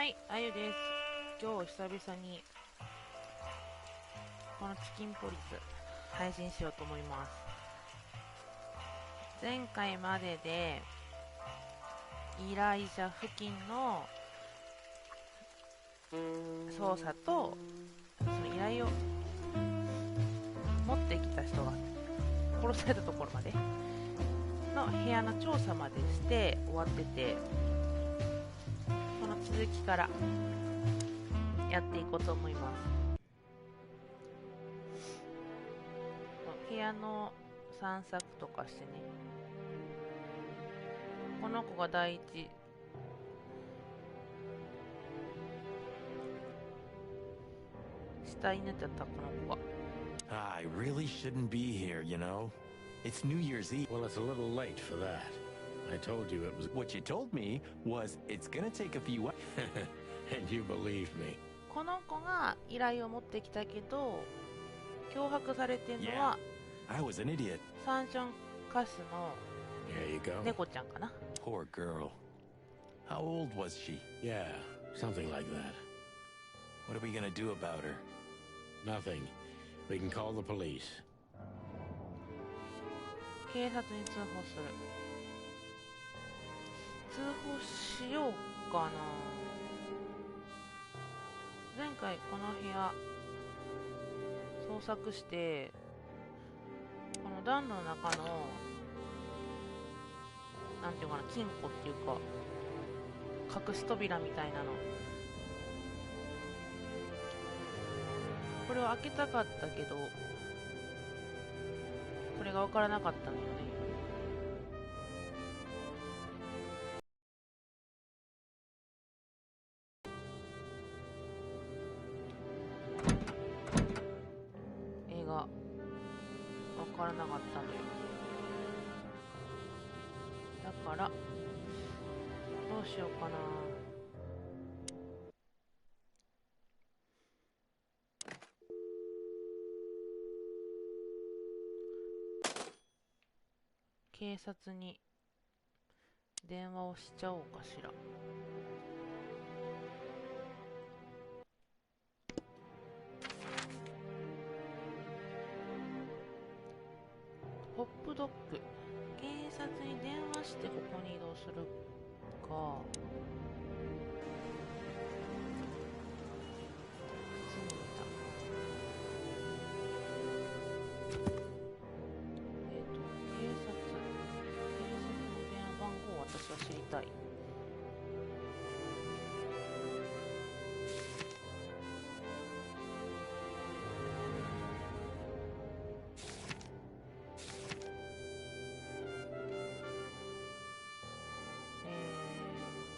はい、あゆです。今日久々にこのチキンポリス配信しようと思います。前回までで依頼者付近の操作とその依頼を持ってきた人が殺されたところまでの部屋の調査までして終わってて、この続きからやっていこうと思います。部屋の散策とかしてね、この子が第一死体になっちゃった。この子がI really shouldn't be here, you know? It's New Year's Eve. Well, it's a little late for that. I told you it was... What you told me was it's gonna take a few... And you believe me. この子が依頼を持ってきたけど脅迫されてるのは I was an idiot. サンションカスの There you go. 猫ちゃんかな。 Poor girl. How old was she? Yeah, something like that. What are we gonna do about her? Nothing. We can call the police. 警察に通報する。通報しようかな。前回この部屋捜索して、この暖炉の中のなんていうかな、金庫っていうか隠し扉みたいなの、これを開けたかったけどこれが分からなかったのよね。映画分からなかったのよ。だからどうしようかな。警察に電話をしちゃおうかしら。ホップドッグ。警察に電話してここに移動するか。知りたい。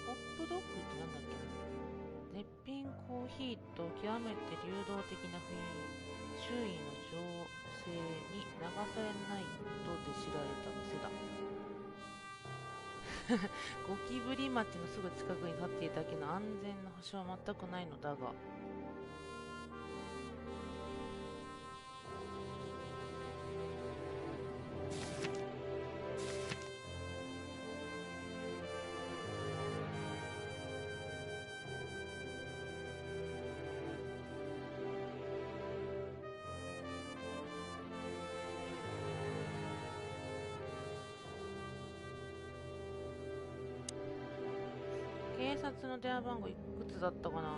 ホップドッグってなんだっけな。絶品コーヒーと極めて流動的な雰囲気、周囲の情勢に流されないことで知られた店だ。ゴキブリ町のすぐ近くに立っていただけの安全な保証は全くないのだが、警察の電話番号いくつだったかな。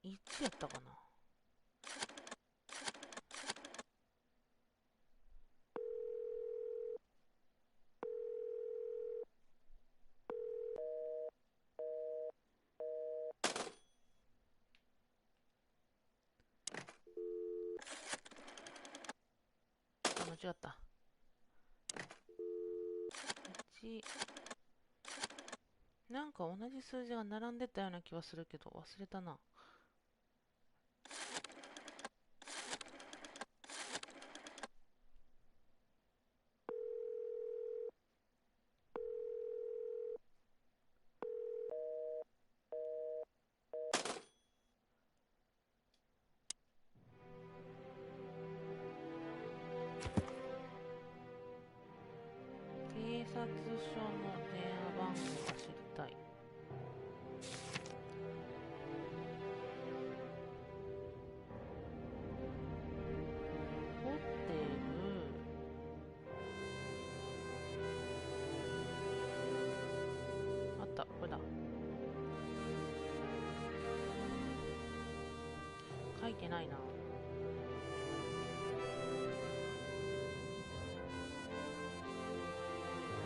1やったかな。間違った。1、なんか同じ数字が並んでたような気はするけど忘れたな。署の電話番号が知りたい。ホテル、あった、これだ。書いてないな。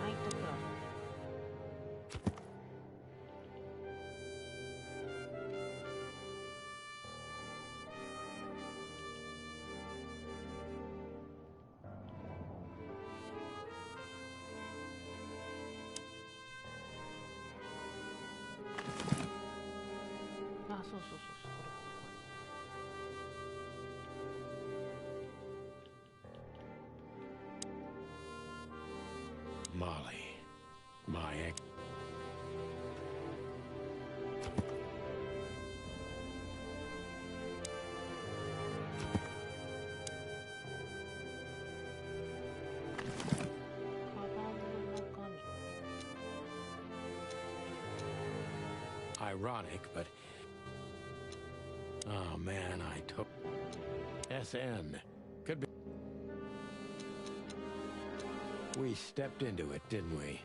ナイトクラブ。あ、そうそうそうそう、これ。Molly, my ex. Ironic, but oh man, I took SN. Could be. We stepped into it, didn't we?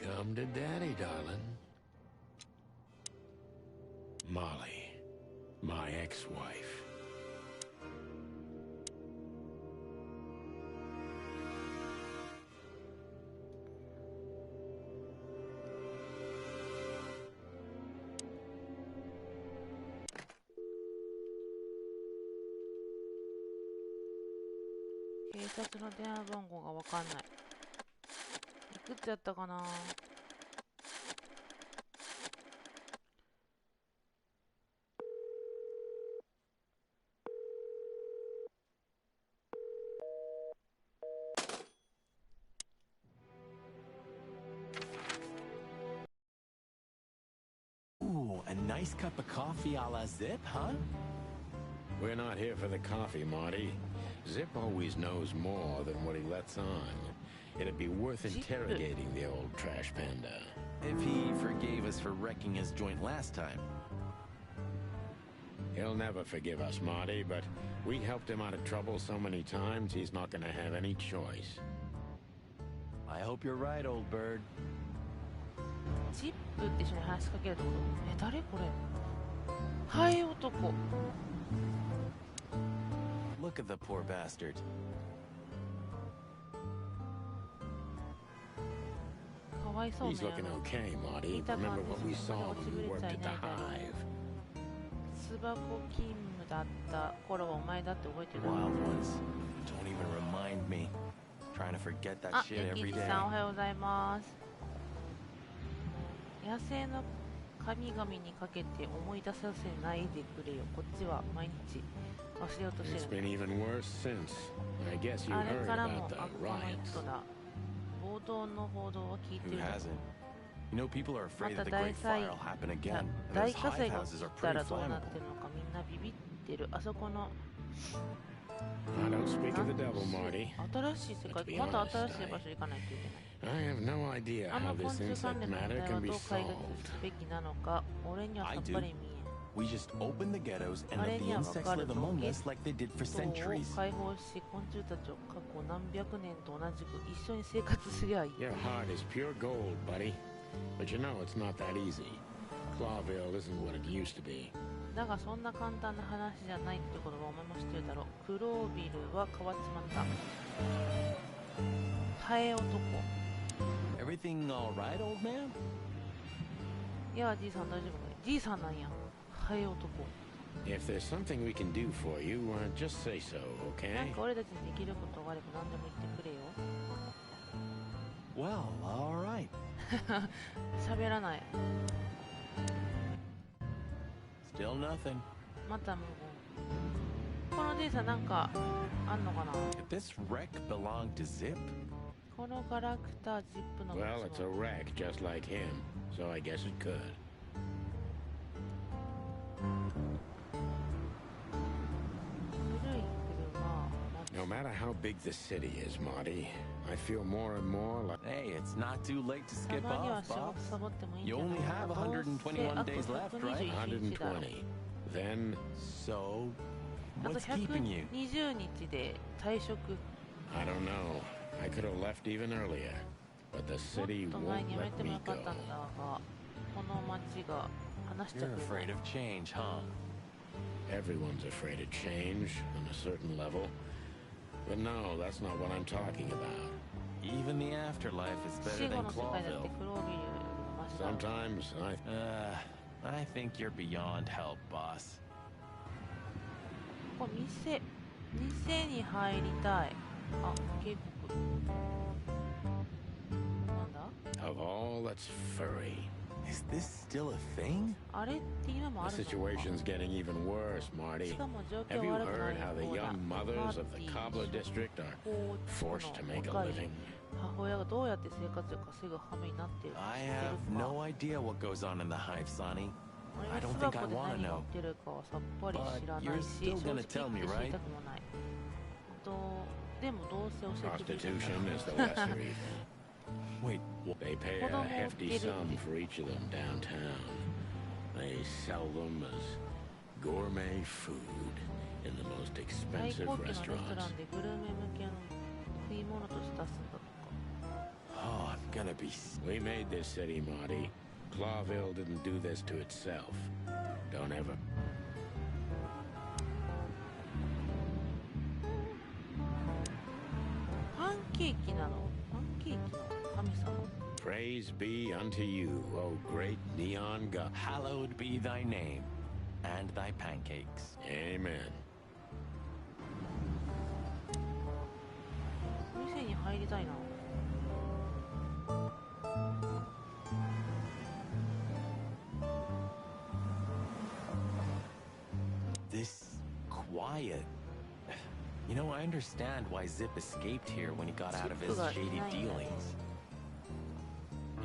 Come to daddy, darling. Molly, my ex-wife.警察の電話番号がわかんない。いくつやったかな。Ooh, a nice cup of coffee a la Zip, huh? We're not here for the coffee, Marty. Zip always knows more than what he lets on. It'd be worth interrogating the old trash panda. If he forgave us for wrecking his joint last time. He'll never forgive us, Marty, but we helped him out of trouble so many times, he's not gonna have any choice. I hope you're right, old bird. チップって一緒に話しかけるってこと？誰これ？ハエ男。Look at the poor bastard. かわいそうね。 He's looking okay, Marty. Remember what we saw when we worked at the hive. 巣箱勤務だった頃はお前だって覚えてる？ Wild ones. Don't even remind me. Trying to forget that あ、 shit ヤキ every ジ day. さんおはようございます。野生の神々にかけて思い出させないでくれよ。こっちは毎日忘れようとして It's る。 been even worse since. I guess you あれ heard からも about the 悪魔の riots. 一途だ。暴動の報道は聞いて Who る。 hasn't? You know, people are ま afraid た that the 大 Great 災 Fire will happen again. And 大 those 火 hive 災が houses 起 are きた pretty らどうな flammable. ってるのかみんなビビってる。あそこの I don't speak of the devil, Marty. 新しい世界、また新しい場所行かないといけない。 I have no idea あ how の昆 this 虫関 insect 連の問 matter 題は can be どう解決 solved. すべきなのか、俺にはさっぱり見えん。 We just open the ghettos and あ let れ the にはわ insects かる live ぞ。 among ゲ us like they did for ットを centuries. 解放し、昆虫たちを過去何百年と同じく一緒に生活すりゃいい。 Your heart is pure gold, buddy. But you know it's not that easy. Clawville isn't what it used to be. だがそんな簡単な話じゃないってことはお前も知ってるだろう。クロービルは変わっちまった。ハエ男。 Everything all right, old man? いや、じいさん大丈夫かい？じいさんなんや。ハエ男。 If there's something we can do for you, just say so, なん okay? か俺たちにできることがあれば何でも言ってくれよ。 Well, all right. 喋らない。 Still nothing. また無言。このじいさんなんかあんのかな？ If this wreck belonged to Zip, このガラクタジップの Well, it's a wreck just like him, so I guess it could. あ matter how big the city is, Marty, I feel more and more like... Hey, it's not too late to た skip まには off, 仕事 boss. サボってもいいんじ You ゃない only か have な。どうせあ 121と days left, right? 121日だろう。 120. Then, So, あと what's keeping you? 120日で退職。 I don't know. I could have left even earlier, but the もっ city と前 won't に辞め let ても me よか go. ったんだが、この町が話しちゃ You're くれない afraid of change, huh? Everyone's afraid of change on a certain level. But no, that's not what I'm talking about. Even the afterlife is 死 better 後 than の世界だって Clawville. クロービルよりもマシだろう。 Sometimes I think you're beyond help, boss. ここ店に入りたい。あ、警告。なんだ of all that's furry, Is this still a thing? あれって今もあ the るのか situation's getting even worse, Marty. しかも状 Have 況 you 悪くな heard い how the 方だ。 young マ mothers ー of テ the ィ Cobbler District are こう forced to make a 若い living? 母親がどうやって生活を稼ぐ羽目になっているか I 知ってる have か no idea what goes on in the hive, Sonny. 俺 I が don't 巣 think 箱 I で wanna 何が know. 起きてるかはさっぱり知らない But し you're 正 still 直 gonna tell me, 言って知り right? たくもないでもどうせ教えてくれる Prostitution is the lesser evil. Wait, They pay a hefty sum for each of them downtown. They sell them as gourmet food in the most 最 expensive 高級のレストラ restaurants. ンでグルメ向けの食い物として出すんだとか oh, I'm gonna be... We made this city, Marty. Clawville didn't do this to itself. Don't ever. パンケーキなのパンケーキの神様 Praise be unto you, O great neon god. Hallowed be thy name, and thy pancakes. Amen. 店に入りたいな This quiet. You know, I understand why Zip escaped here when he got out of his shady dealings.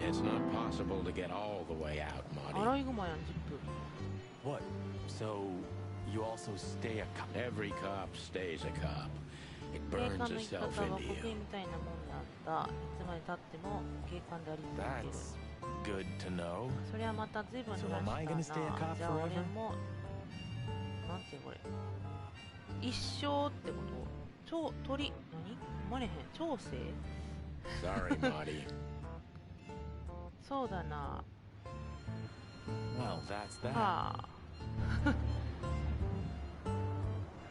It's not possible to get all the way out, ア Marty. ライグマやんジップ What? So, you also stay a cop? Every cop stays a cop. It 警 burns 官の生き方 itself は into 国 you. 民みたいなもんであったいつまでたっても警官であり続ける That's good to know. それはまた随分 So 話 am I し gonna た stay a な cop じゃあ俺 forever? もなんていうこれ一生ってこと鳥何生まれへん調整 Sorry, Marty. そうだな Well, that's that. はあ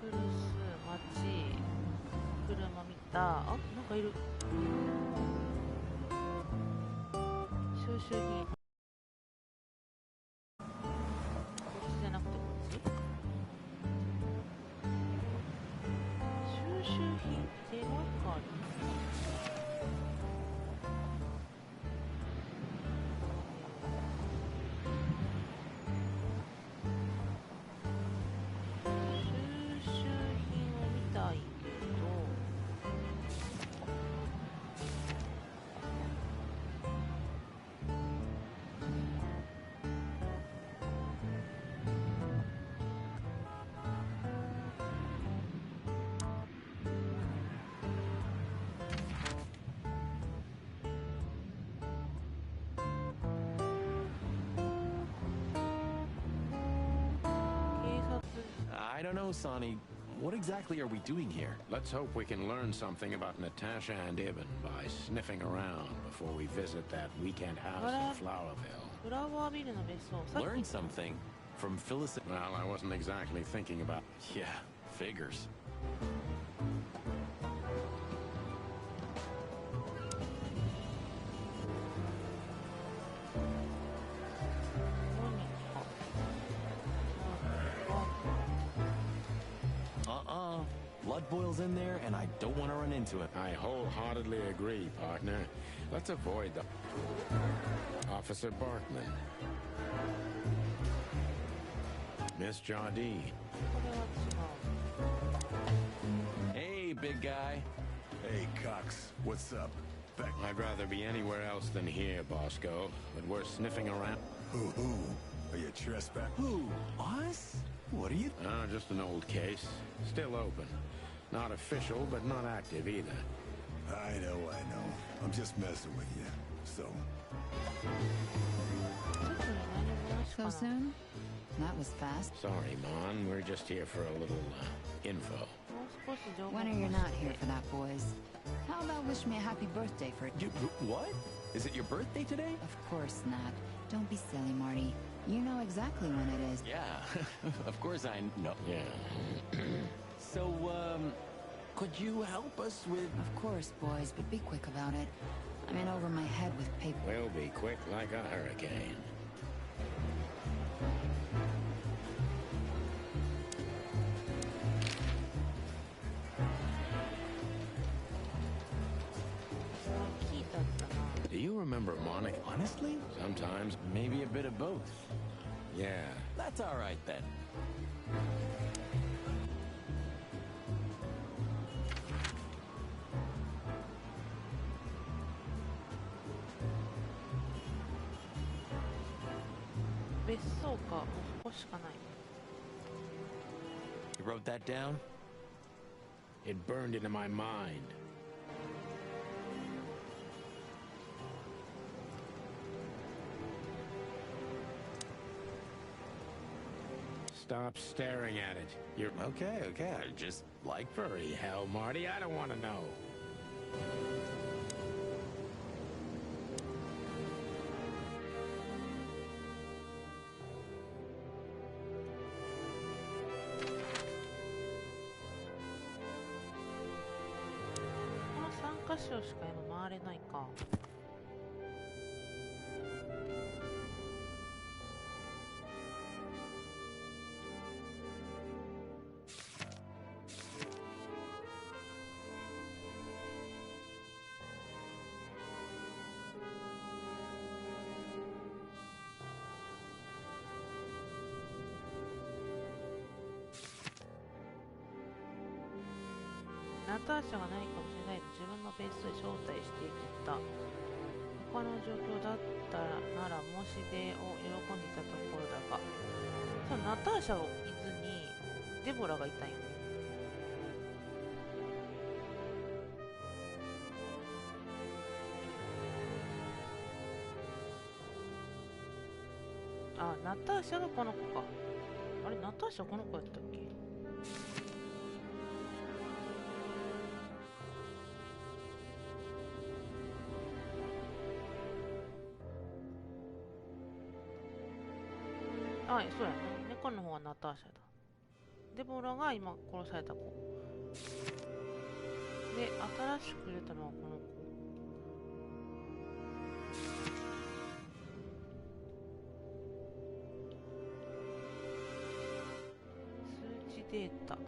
古巣町車見たあなんかいる収集品こっちじゃなくてこっち収集品手がかり収集品を見たいけど警察 I don't know, Sonny. What exactly are we doing here? Let's hope we can learn something about Natasha and Ibn by sniffing around before we visit that weekend house in Flowerville. フラワービルの別荘さっ Learn き something from Phyllis. Well, I wasn't exactly thinking about... Yeah, figures. 何か Blood boils in there, and I don't want to run into it. I wholeheartedly agree, partner. Let's avoid the... Officer Bartman. Miss Jardine. これは違う Hey, big guy. Hey, Cox, what's up? Back. I'd rather be anywhere else than here, Bosco, but we're sniffing around. Who? Are you trespassing? Who? Us? What are you... Just an old case. Still open. Not official, but not active either. I know. I'm just messing with you. So, ちょっとね、何もなしか So な。 soon? That was fast. Sorry, Mon. We're just here for a little info. もう少し情報 When 欲 are you し not い here for that, boys? How about wish me a happy birthday for... What? Is it your birthday today? Of course not. Don't be silly, Marty. You know exactly when it is. Yeah, of course I know. Yeah. So, could you help us with... Of course, boys, but be quick about it. I'm in over my head with paper. We'll be quick like a hurricane. Do you remember Monica? Honestly? Sometimes. Maybe a bit of both. Yeah. That's all right then. You wrote that down? It burned into my mind. Stop staring at it. You're Okay. I just like... furry hell, Marty. I don't want to know. This 箇所しか今回れないか。ナターシャが何かもしれないと自分のベースで招待していった他の状況だったなら申し出を喜んでいたところだが、そのナターシャをいずにデボラがいたんよね。あ、ナターシャがこの子か。あれ、ナターシャこの子やったっけ？あ、そうやね。猫の方はナターシャだ。デボラが今殺された子。で、新しく入れたのはこの子。数値データ。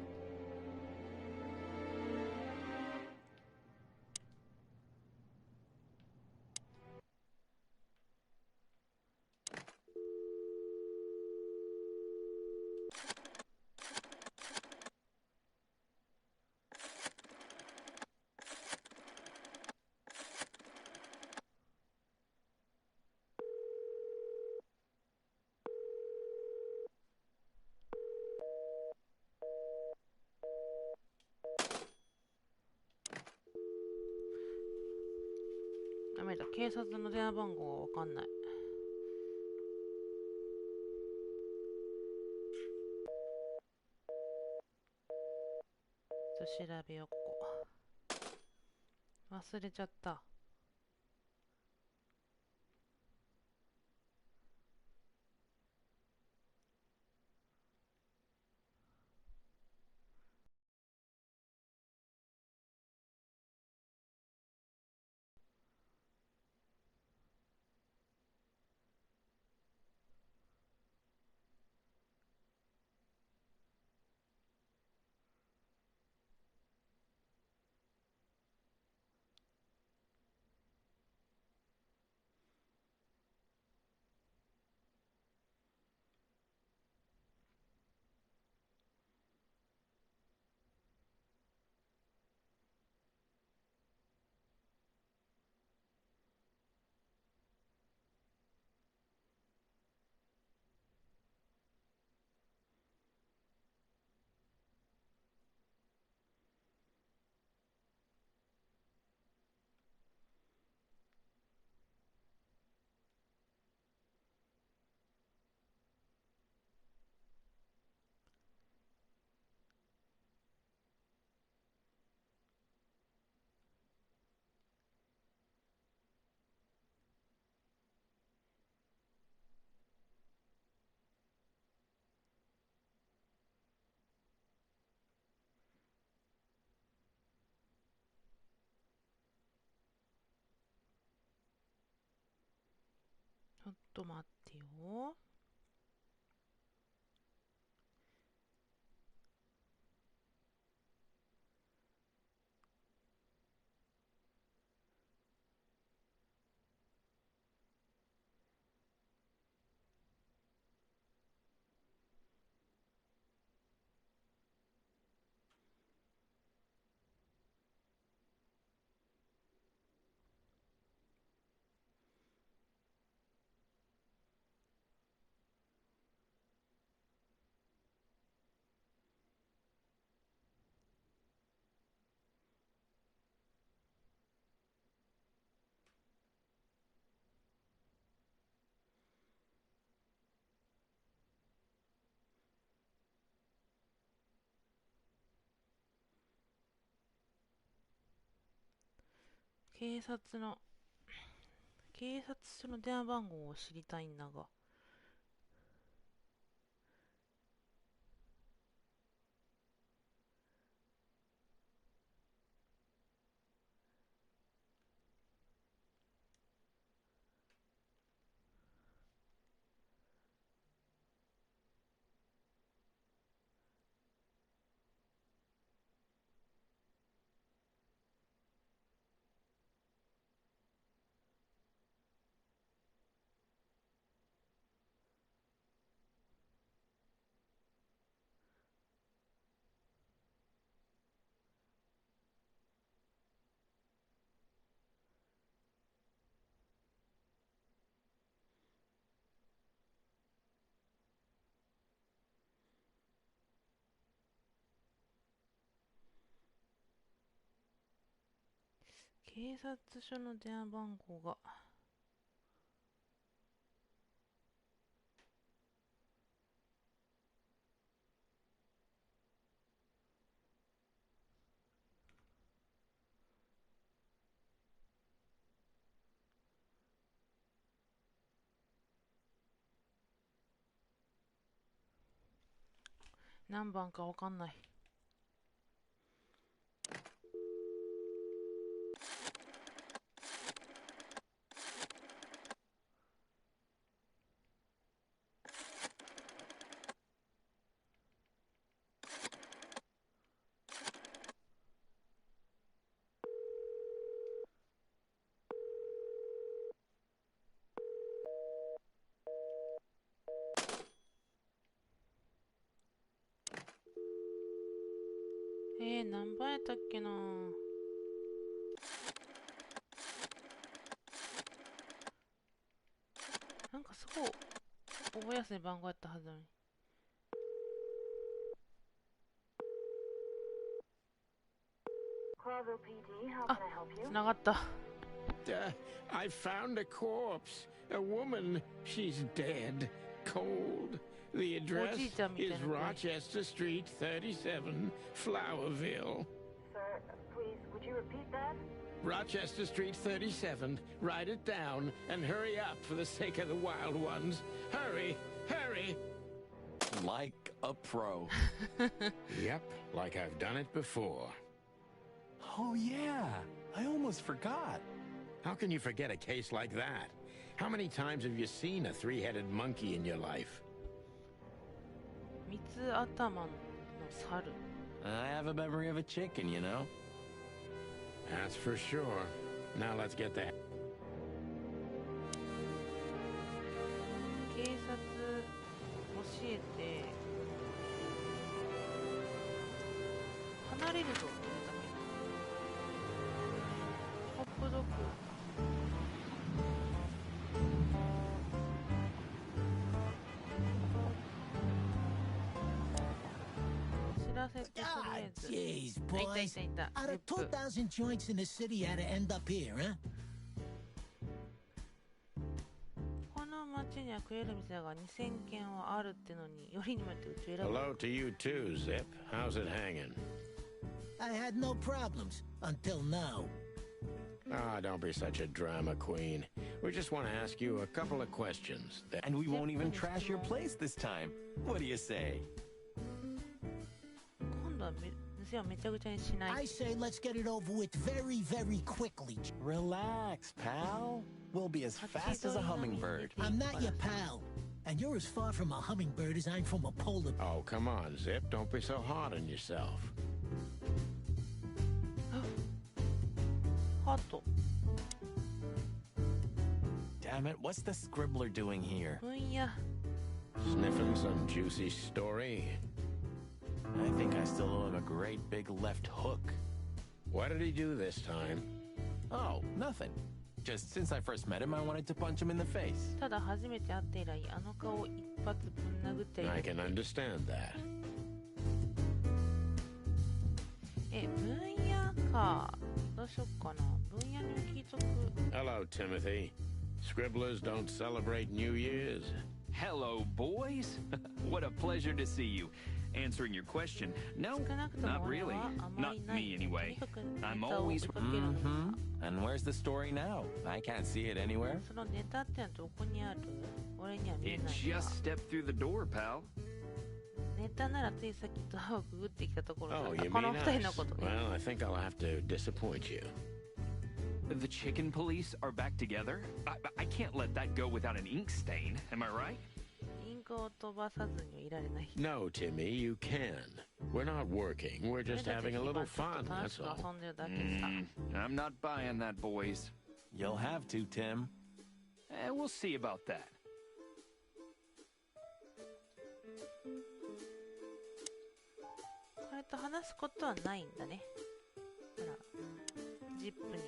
ダメだ、警察の電話番号がわかんない。調べよう、ここ。忘れちゃった。と待ってよ。警察署の電話番号を知りたいんだが。警察署の電話番号が。何番かわかんない。何番やったっけな。なんかすごい覚えやすい番号やったはずなのに。あ、つながった。I found a corpse. A woman. She's dead. Cold. The address is Rochester Street, 37, Flowerville. Sir, please, would you repeat that? Rochester Street, 37. Write it down and hurry up for the sake of the wild ones. Hurry, hurry. Like a pro. Yep, like I've done it before. Oh, yeah. I almost forgot. How can you forget a case like that? How many times have you seen a three-headed monkey in your life? 三つ頭の猿。 I have a memory of a chicken, you know? That's for sure. Now let's get that. 警察教えて離れるぞ。ホップドッグ。Jeez, boys. Out of 2,000 joints in the city, how'd it end up here, huh? この町には食える店が2000軒はあるってのによりにもよってうち選ぶ。 Hello to you too, Zip. How's it hanging? I had no problems until now. Ah, don't be such a drama queen. We just want to ask you a couple of questions. And we won't even trash your place this time. What do you say? 今度は店をめちゃくちゃにしない。 I say let's get it over with very, very quickly. Relax, pal. We'll be as fast as a hummingbird. I'm not your pal. And you're as far from a hummingbird as I'm from a polar bear. Oh, come on, Zip. Don't be so hard on yourself. ハート。 Damn it, what's the scribbler doing here? 分野。 Sniffing some juicy story? I think I still owe him a great big left hook. What did he do this time? Oh, nothing. Just since I first met him, I wanted to punch him in the face. ただ初めて会って以来、あの顔を一発ぶん殴っている。 I can understand that. 分野か。どうしよっかな。分野に聞いとく。 Hello, Timothy. Scribblers don't celebrate New Year's. Hello, boys. What a pleasure to see you. Answering your question, no, not really. Not me, anyway. I'm always... And where's the story now? I can't see it anywhere. そのネタってのはどこにある？俺には見え It ない just な。 stepped through the door, pal. ネタならついさっきドアをくぐってきたところだ Oh, った。 you この mean 二人の us? ことね。 Well, I think I'll have to disappoint you. The chicken police are back together? I can't let that go without an ink stain, am I right? インクを飛ばさずにはいられない。 No, Timmy, you can. We're not working. We're just having a little fun, 楽 that's しく all. 遊んでるだけさ。 I'm not buying that, boys. You'll have to, Tim. We'll see about that. これと話すことはないんだね。ほら、ジップに。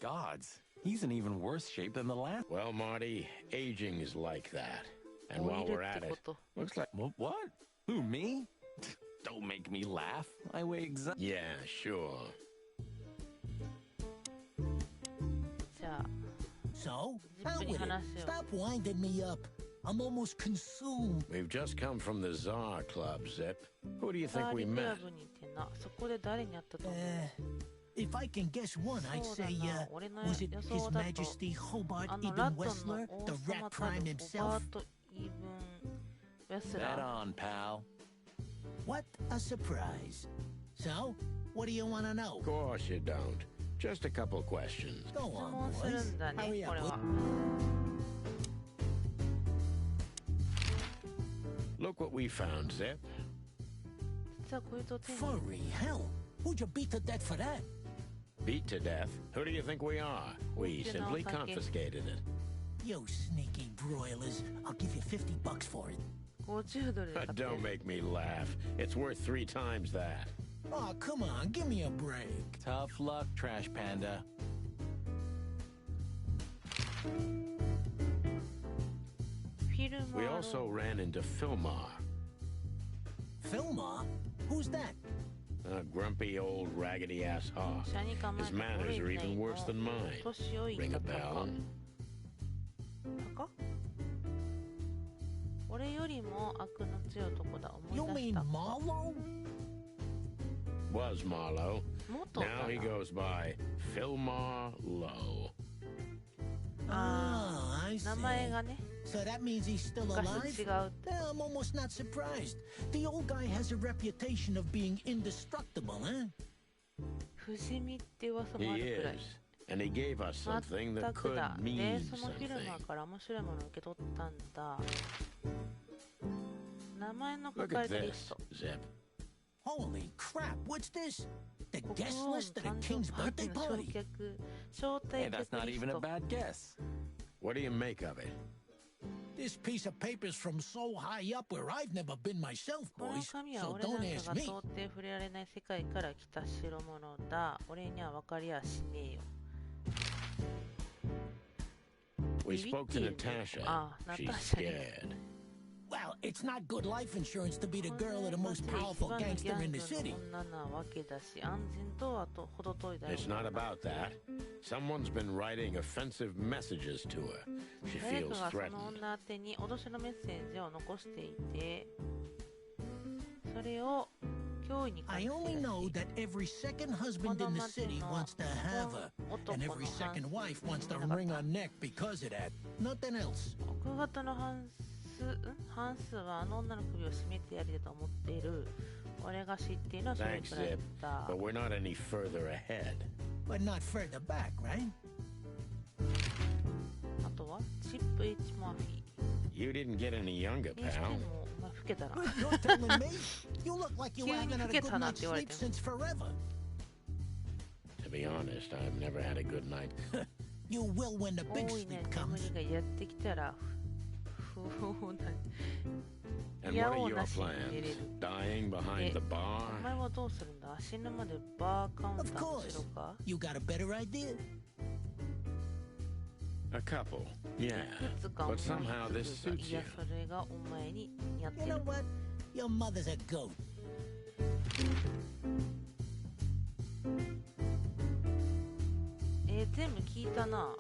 Gods, he's in even worse shape than the last. Well, Marty, aging is like that. And while we're at it, looks like... What? Who, me? Don't make me laugh. I weigh exactly. Yeah, sure. じゃあ、 So, ジッ out プに with it. 話せよ。 Stop winding me up. I'm almost consumed. We've just come from the Tsar Club, Zip. Who do you サ think ー we リクラ met? ブにいてな。そこで誰に会ったと思う？ If I can guess one, I'd say, was it His Majesty Hobart あの Ibn ラットンの Wessler, 王 the 様 rat たる prime ホ himself? バート・イブン・ウェス Bet ラー。 on, pal. What a surprise. So, what do you want to know? Of course you don't. Just a couple questions. Go 質 on, 問する boys. んだね、 Hurry これ up. は。 Look what we found, Zip. 実はこいつを手に Furry hell. Who'd you beat to death for that? Beat to death. Who do you think we are? We simply confiscated it. You sneaky broilers. I'll give you $50 for it. 50ドルで買ってる。 Don't make me laugh. It's worth 3 times that. Oh, come on. Give me a break. Tough luck, Trash Panda. フィルマ We ーロ also ran into Filmar, Filmar? Who's that? a grumpy old raggedy-ass hawk. 車に構え His た manners are even worse than mine. 年老い Ring た a タカ bell. タカ俺よりも悪の強い男だ。 You 思い出し mean た。 Marlowe? Was Marlowe. 元だ Now he な。 goes by Filmar Lowe. Ah, I 名 see. 前がね、 So that means he's still 昔 alive? 違う。 I'm almost not surprised. The old guy has a reputation of being indestructible, huh? 不死身って噂も He あるくらい。 is. And he gave us something 全 that く could だ。で、 mean そのフィルマ something. ーから面白いものを受け取ったんだ。名前の書 Look かれ at たリ this, スト。 Zip. Holy crap, what's this? The 国 guest 王の list at a 誕 king's 生パーティ birthday ーの party? 招 Hey, 待 that's 客 not リ even ス a ト。 bad guess. What do you make of it? This piece of paper's from so high up where I've never been myself, この boys. 紙は So 俺な don't ん ask かが me. 到底触れられない世界から来た代物だ。俺には分かりやしねえよ。 We spoke to Natasha. She's Natasha. scared. Well, it's not good life insurance to be the girl of the most powerful gangster in the city. 女なわけだし、安全とはと程遠いだろう It's not about that. Someone's been writing offensive messages to her. She 誰 feels かがその threatened. 女宛てに脅しのメッセージを残していて、それを脅威に感 I じて only いる know that every second husband in the city wants to have her, and every second wife wants to wring her neck because of that. Nothing else. 奥方の半半数はあの女の首を絞めてやりだと思っている。俺が知っているのはそれ Thanks, くらい Zip. だ。 But we're not any further ahead. But not further back, right? あとはチップ H マーフィー。 You didn't get any younger, にして pal. もお前老けたな。 You're telling me? You look like you 急に haven't 老 had け a good たなっ night's て言われ sleep ても。 since forever. To be honest, I've never had a good night. You will when the 多 big いね、 sleep 眠 comes. りがやってきたら、不法な。 And いや what お are う your なしに寝れ plans? る。 Dying behind the お bar? 前はどうするんだ？死ぬまでバーカウンタ Of ーの course. 後ろか？ You got a better idea? A couple, yeah. いくつか思い But somehow つ this くが、 suits い you. や、それがお前に似合って You る。 know what? Your mother's a goat. 全部聞いたな。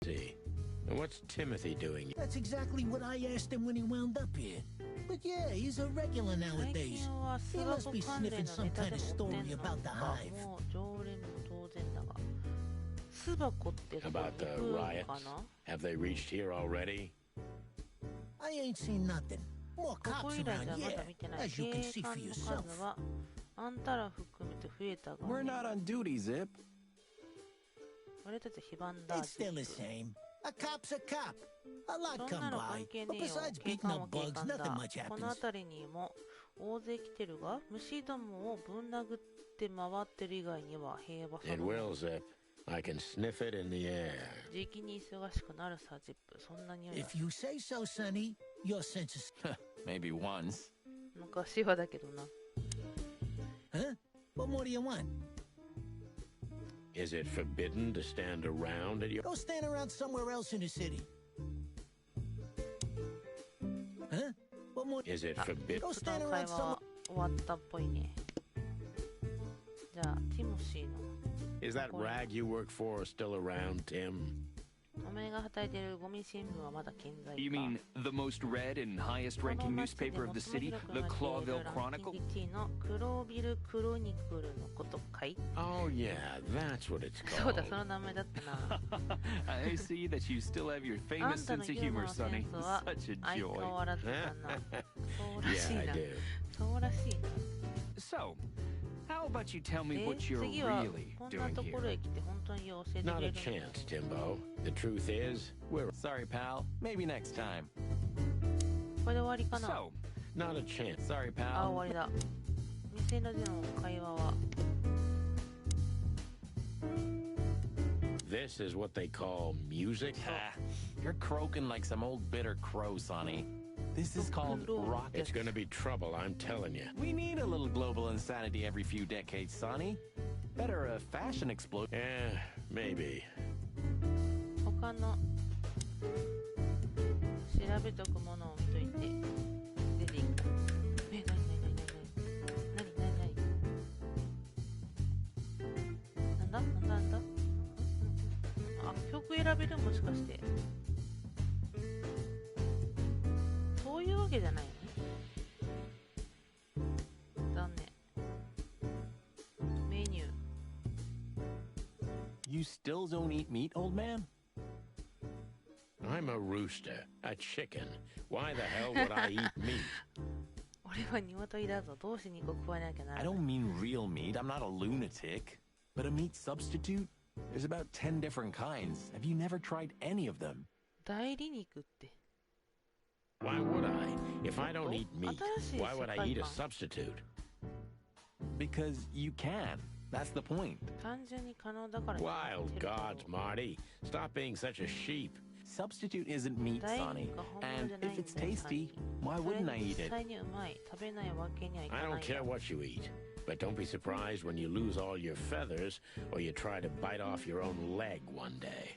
See. And what's Timothy doing? That's exactly what I asked him when he wound up here. But yeah, he's a regular 最 nowadays. 近は巣 He 箱 must be 関連 sniffing のネ some タ kind で of 持ってん story の about the か。 hive. もう常連も当然だが。巣箱ってどこ About the に行く riots? かな？ Have they reached here already? I ain't seen nothing. More ここ cops 以来じゃ around, ま yeah. だ見てない。 As you 警 can see 官 for の yourself. 数はあんたら含めて増えたが、 We're not on duty, Zip. 俺たち非番だ。 It's still the same. A cop's a cop. A lot そん come なの by. 関係 But ねえよ。 besides 警 beating 官 up は警 bugs, 官だ。 nothing much この happens. 辺りにも大勢来てるが、虫どもをぶん殴って回ってる以外には平和そ It のもの。 will, Zip. I can sniff it in the air. 時期に忙しくなるさ、ジップ。そんなに If you say so, Sonny, your sense is... Maybe once. 昔はだけどな。 Huh? What more do you want? Is it forbidden to stand around at your... Go stand around somewhere else in the city. Huh? What more? Is it forbidden? Go 普 stand 段会 around 話 somewhere... は終わったっぽいね。じゃあ、ティモシーの。 Is that rag you work for still around, Tim? お前が働いているゴミ新聞はまだ健在か。 You mean the most read and highest ranking newspaper of the city, the Clawville Chronicle? の黒ビルクロニクルのことかい？ Oh, yeah, that's what it's そう called. だ、その名前だったな。 I see that you still have your あ famous んたの sense of ユーモア humor, のセン Sonny. スは Such a 相変 joy. わらずだな。そうらし Yeah, い I な。 do. そうらしいな。 So, how about you tell me what you're 次は really こんな doing ところ here? へ来て本当に教えてく Not れ a るの？ chance, Timbo. The truth is, we're... Sorry, pal. Maybe next time. これで終わりかな？ So, Not a chance. Sorry, あ、 pal. 終わりだ。店のでの会話は This is what they call music? Ah, you're croaking like some old bitter crow, Sonny. This is called rocket. It's gonna be trouble, I'm telling you. We need a little global insanity every few decades, Sonny. Better a fashion explosion. Yeah, maybe. 他の調べとくものを見といて出ていく。なになんだあ、曲選べる？もしかしてそういうわけじゃないの？残念。メニュー You still don't eat meat, old man? I'm a rooster, a chicken. Why the hell would I eat meat? 俺は鶏だぞ。どうして肉を食わなきゃなら I ない？ don't mean real meat. I'm not a lunatic. But a meat substitute? There's about 10 different kinds. Have you never tried any of them? 代理肉って。 Why would I? If I don't eat meat, why would I eat a substitute? Because you can. That's the point. 単純に可能だから。 Wild gods, Marty. Stop being such a sheep. Substitute isn't meat, Sonny. And if it's tasty, why wouldn't I eat it? 実際にうまい。食べないわけにはいか I な don't い care よ。 what you eat. But don't be surprised when you lose all your feathers or you try to bite off your own leg one day.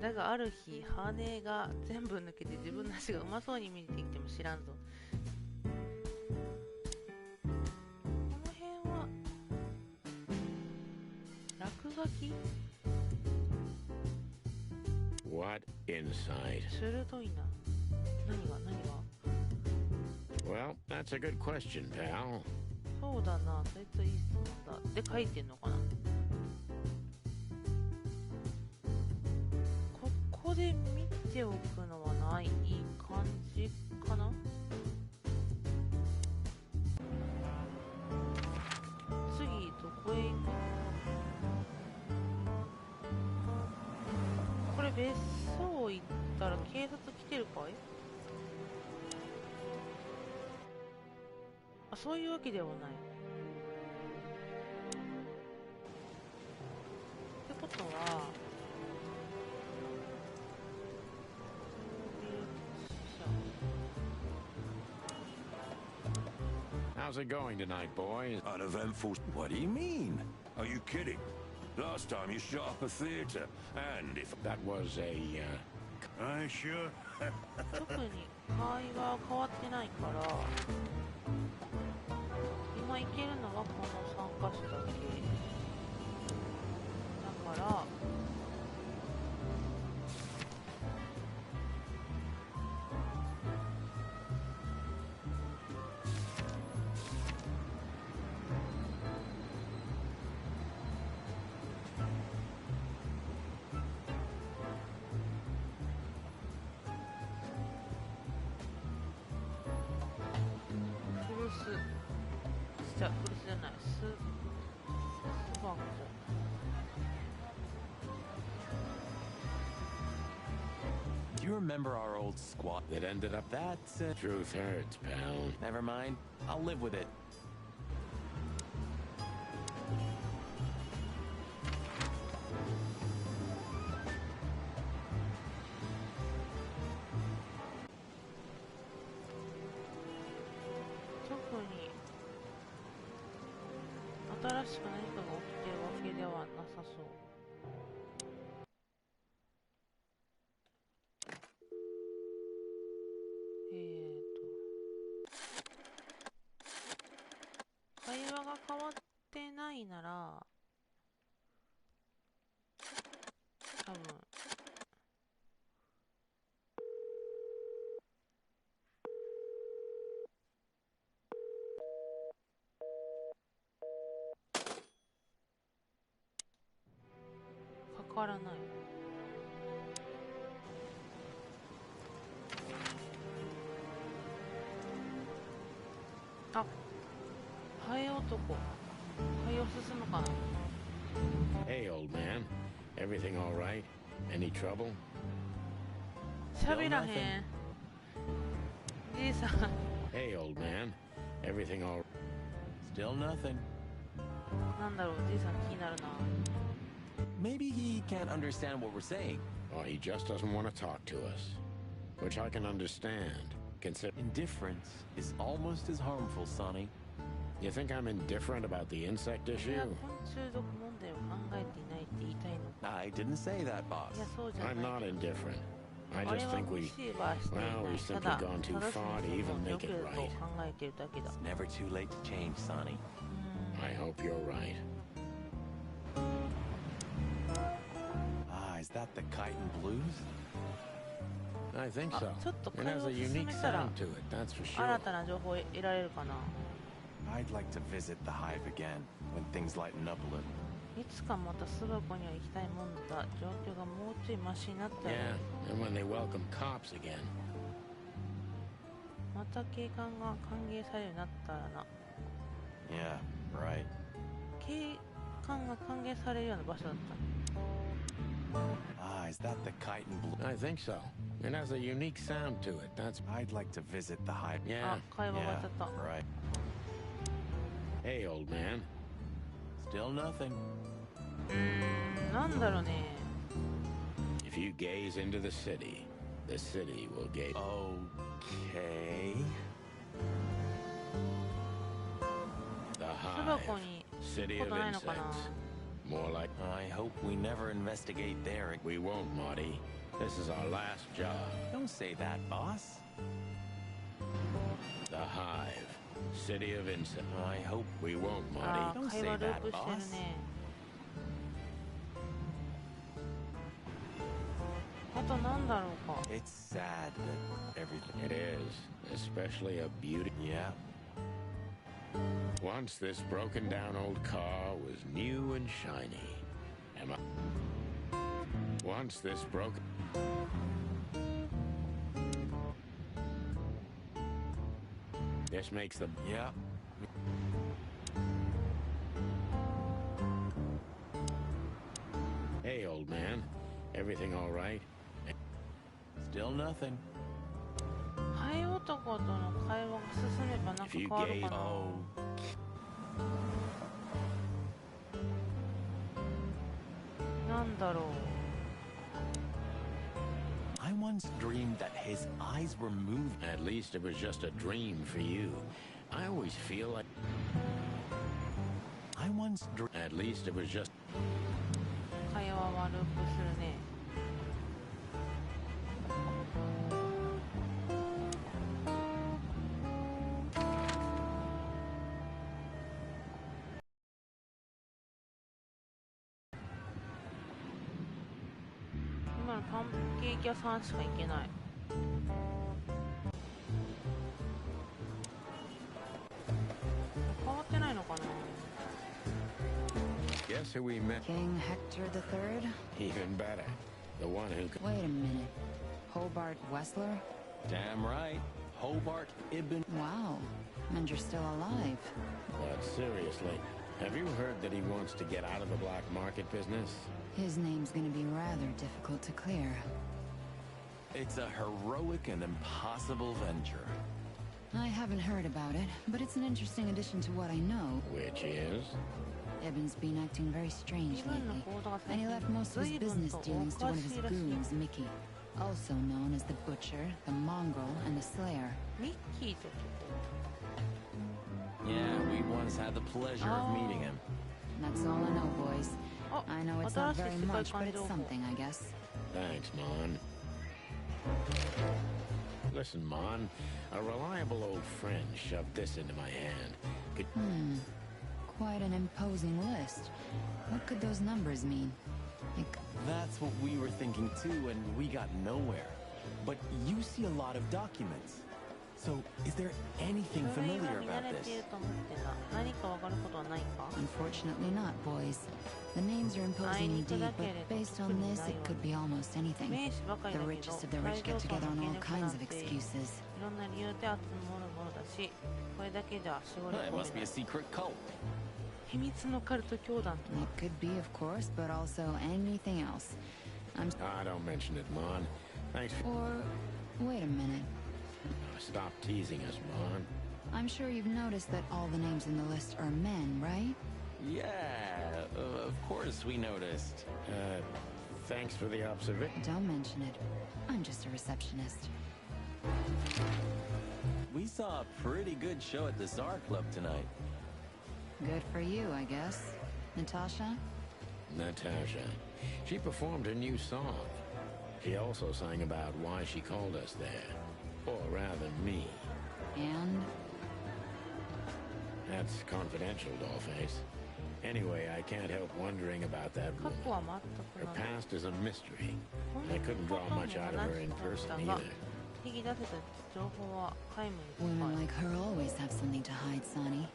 だがある日、羽が全部抜けて自分の足がうまそうに見えてきても知らんぞ。この辺は落書き？ What insight? 鋭いな。何が Well, that's a good question, pal. そうだな。そいついい質問だ。で書いてんのかな？ておくのはない感じかな。次どこへ行く？これ別荘行ったら警察来てるかい？あ、そういうわけではない。ってことはHow's it going tonight, boys? Uneventful. What do you mean? Are you kidding? Last time you shot up a theater, and if that was a, I sure. 特に会話変わってないから今行けるのはこの3カ所だけだからじゃあ、古巣じゃない、スバンじゃ Do you remember our old squad that ended up? That's truth hurts, pal. Never mind. I'll live with it.新しく何かが起きてるわけではなさそう。会話が変わってないなら多分かからない。あ、ハエ男。ハエを進むかな。Hey, old man. Everything all right? Any trouble? 喋らへん。じいさん。Hey, old man. Everything all Still nothing. なんだろう、じいさん気になるな。Maybe he can't understand what we're saying. Or he just doesn't want to talk to us. Which I can understand. Indifference is almost as harmful, Sonny. You think I'm indifferent about the insect issue? I didn't say that, boss. I'm not indifferent. I just think we've simply gone too far to even make it right. It's never too late to change, Sonny. I hope you're right. Is that the Kite and Blues? I think so. It has a unique sound to it, that's for sure. I'd like to visit the hive again when things lighten up a little. いつかまた巣箱には行きたいもんだ。状況がもうちょいマシになったら。Yeah, and when they welcome cops again. また警官が歓迎されるようになったらな。Yeah, right. 警官が歓迎されるような場所だった。Is that the Kite and Blue? I think so. It has a unique sound to it. That's. I'd like to visit the hive. Yeah. Right. Hey, old man. Still nothing. なんだろうね。If you gaze into the city will gaze. Okay. The 巣箱 hive. に City こ of とないのかな。 insects. More like. I hope we never investigate there. We won't, Marty. This is our last job. Don't say that, boss. The hive. City of insects. I hope we won't, あ Marty. ー、会話ループしてるね。あとなんだろうか。 It's sad that everything. It is, especially a beauty. Yeah. Once this broken down old car was new and shiny. Once this broken... This makes the... Yeah. Hey, old man. Everything all right? Still nothing. ハイ男との会話が進めばなんか変わるかな。なんだろう。I once dreamed that his eyes were moving. At least it was just a dream for you. I always feel like... I once dreamed... At least it was just... 会話はループするね。今のパンケーキ屋さんしか行けない。変わってないのかな。 Guess who we met? King Hector III? Even better. The one who... Wait a minute. Hobart Wessler? Damn right. Hobart Ibn... Wow. And you're still alive. But seriously, have you heard that he wants to get out of the black market business? His name's gonna be rather difficult to clear. It's a heroic and impossible venture. I haven't heard about it, but it's an interesting addition to what I know. Which is? Ibn's been acting very strange lately, and he left most of his business dealings to one of his goons, Mickey. Also known as the Butcher, the Mongrel, and the Slayer. Yeah, we once had the pleasure of meeting him. That's all I know, boys. I know it's not very much, but it's something, I guess. Thanks, Mon. Listen, Mon, a reliable old friend shoved this into my hand. Could... Quite an imposing list. What could those numbers mean? That's what we were thinking too, and we got nowhere. But you see a lot of documents. So, is there anything familiar about this? Unfortunately not, boys. The names are imposing indeed, but based on this, it could be almost anything. The richest of the rich get together on all kinds of excuses. It must be a secret cult. It could be, of course, but also anything else. don't mention it, Mon. Thanks for... Or, wait a minute. Stop teasing us, Mon. I'm sure you've noticed that all the names in the list are men, right? Yeah, of course we noticed. Thanks for the observation. Don't mention it. I'm just a receptionist. We saw a pretty good show at the Tsar Club tonight. Good for you, I guess. Natasha? Natasha. She performed a new song. She also sang about why she called us there. Or rather, me. And? That's confidential, Dollface. Anyway, I can't help wondering about that woman. Her past is a mystery. I couldn't draw much out of her in person either. Women like her always have something to hide, Sonny.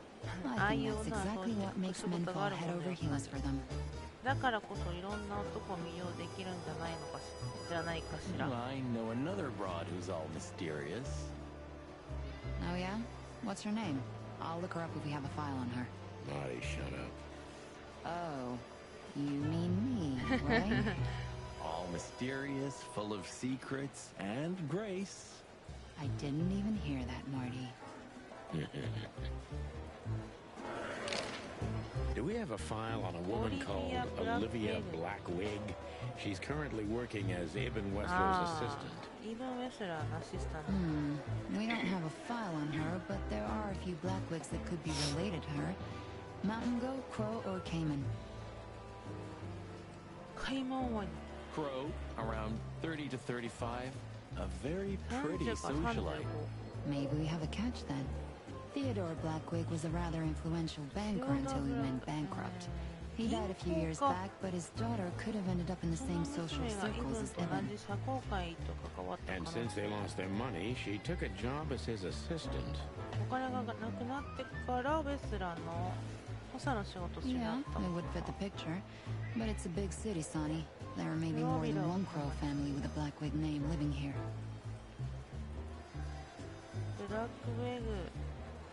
I think that's exactly what makes men fall head over heels for them. I know another broad who's all mysterious. Oh yeah? What's her name? I'll look her up if we have a file on her. Marty, shut up. Oh, you mean me, right? All mysterious, full of secrets, and grace. I didn't even hear that, Marty. Do we have a file on a woman called Olivia Blackwig? She's currently working as Ibn Wessler's assistant. We don't have a file on her, but there are a few Blackwigs that could be related to her. Mountain Goat, Crow, or Cayman? Crow, around 30 to 35. A very pretty socialite. Maybe we have a catch then. Theodore Blackwig was a rather influential banker until he went bankrupt. He died a few years back, but his daughter could have ended up in the same social circles as Ibn. And since they lost their money, she took a job as his assistant. Yeah, it would fit the picture. But it's a big city, Sonny. There are maybe more than one Crow family with a Blackwig name living here.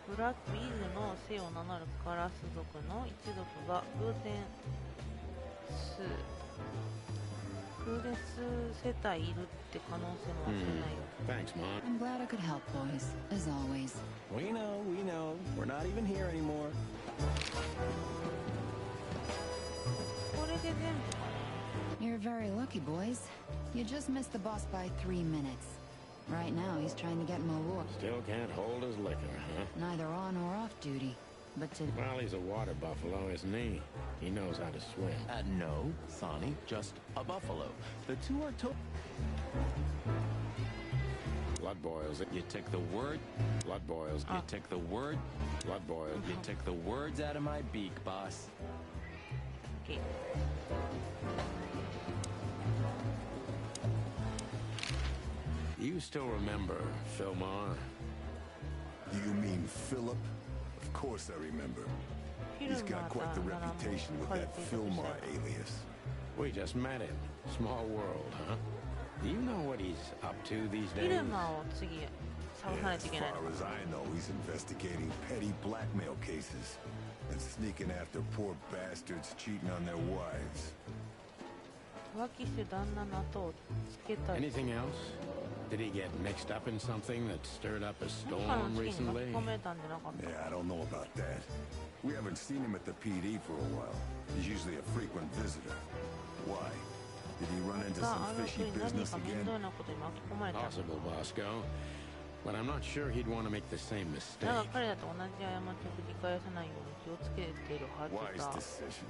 ブラックウィグの姓を名乗るカラス族の一族が偶然数世帯いるって可能性も忘れないよ。Thanks, Mom. I'm glad I could help, boys, as always. We know. We're not even here anymore. これで全部かな。 You're very lucky, boys. You just missed the boss by 3 minutes. Right now, he's trying to get Malor. Still can't hold his liquor, huh? Neither on or off duty. But to... Well, he's a water buffalo, isn't he? He knows how to swim. No, Sonny, just a buffalo. The two are Blood boils. You took the word. Blood boils. You took the word. Blood boils. You took the words out of my beak, boss. Okay. You still remember Philmar? You mean Philip? Of course I remember. He's got quite the reputation with that Philmar alias. We just met him. Small world, huh? Do you know what he's up to these フィ days? ルマーを次探さない As といけないの far as I know, he's investigating petty blackmail cases and sneaking after poor bastards cheating on their wives. 浮気して旦那の後をつけたり Anything else? Did he get mixed up in something that stirred up a 他の storm 事件に巻 recently? き込めたんじゃなかった Yeah, I don't know about that. We haven't seen him at the PD for a while. He's usually a frequent visitor. Why? Did he run into また some あの fishy 国何 business か面 again? 倒なことに巻き込まれた Possible, Bosco. But I'm not sure he'd want to make the same だが mistake. 彼らと同じ過ちを繰り返さないように気をつけているはず Wise だ decision.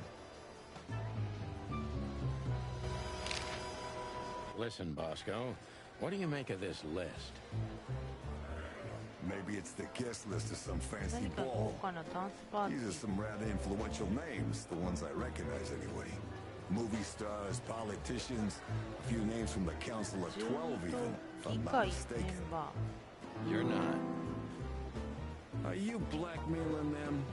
Listen, Bosco. What do you make of this list? Maybe it's the guest list of some fancy 何か豪 ball. 華なダンスパーティ These are ー some rather influential names, the ones I recognize anyway. Movie stars, politicians, a few names from the Council of 12 even, if 議 I'm not 会メ mistaken. ンバ You're not. Are you blackmailing them?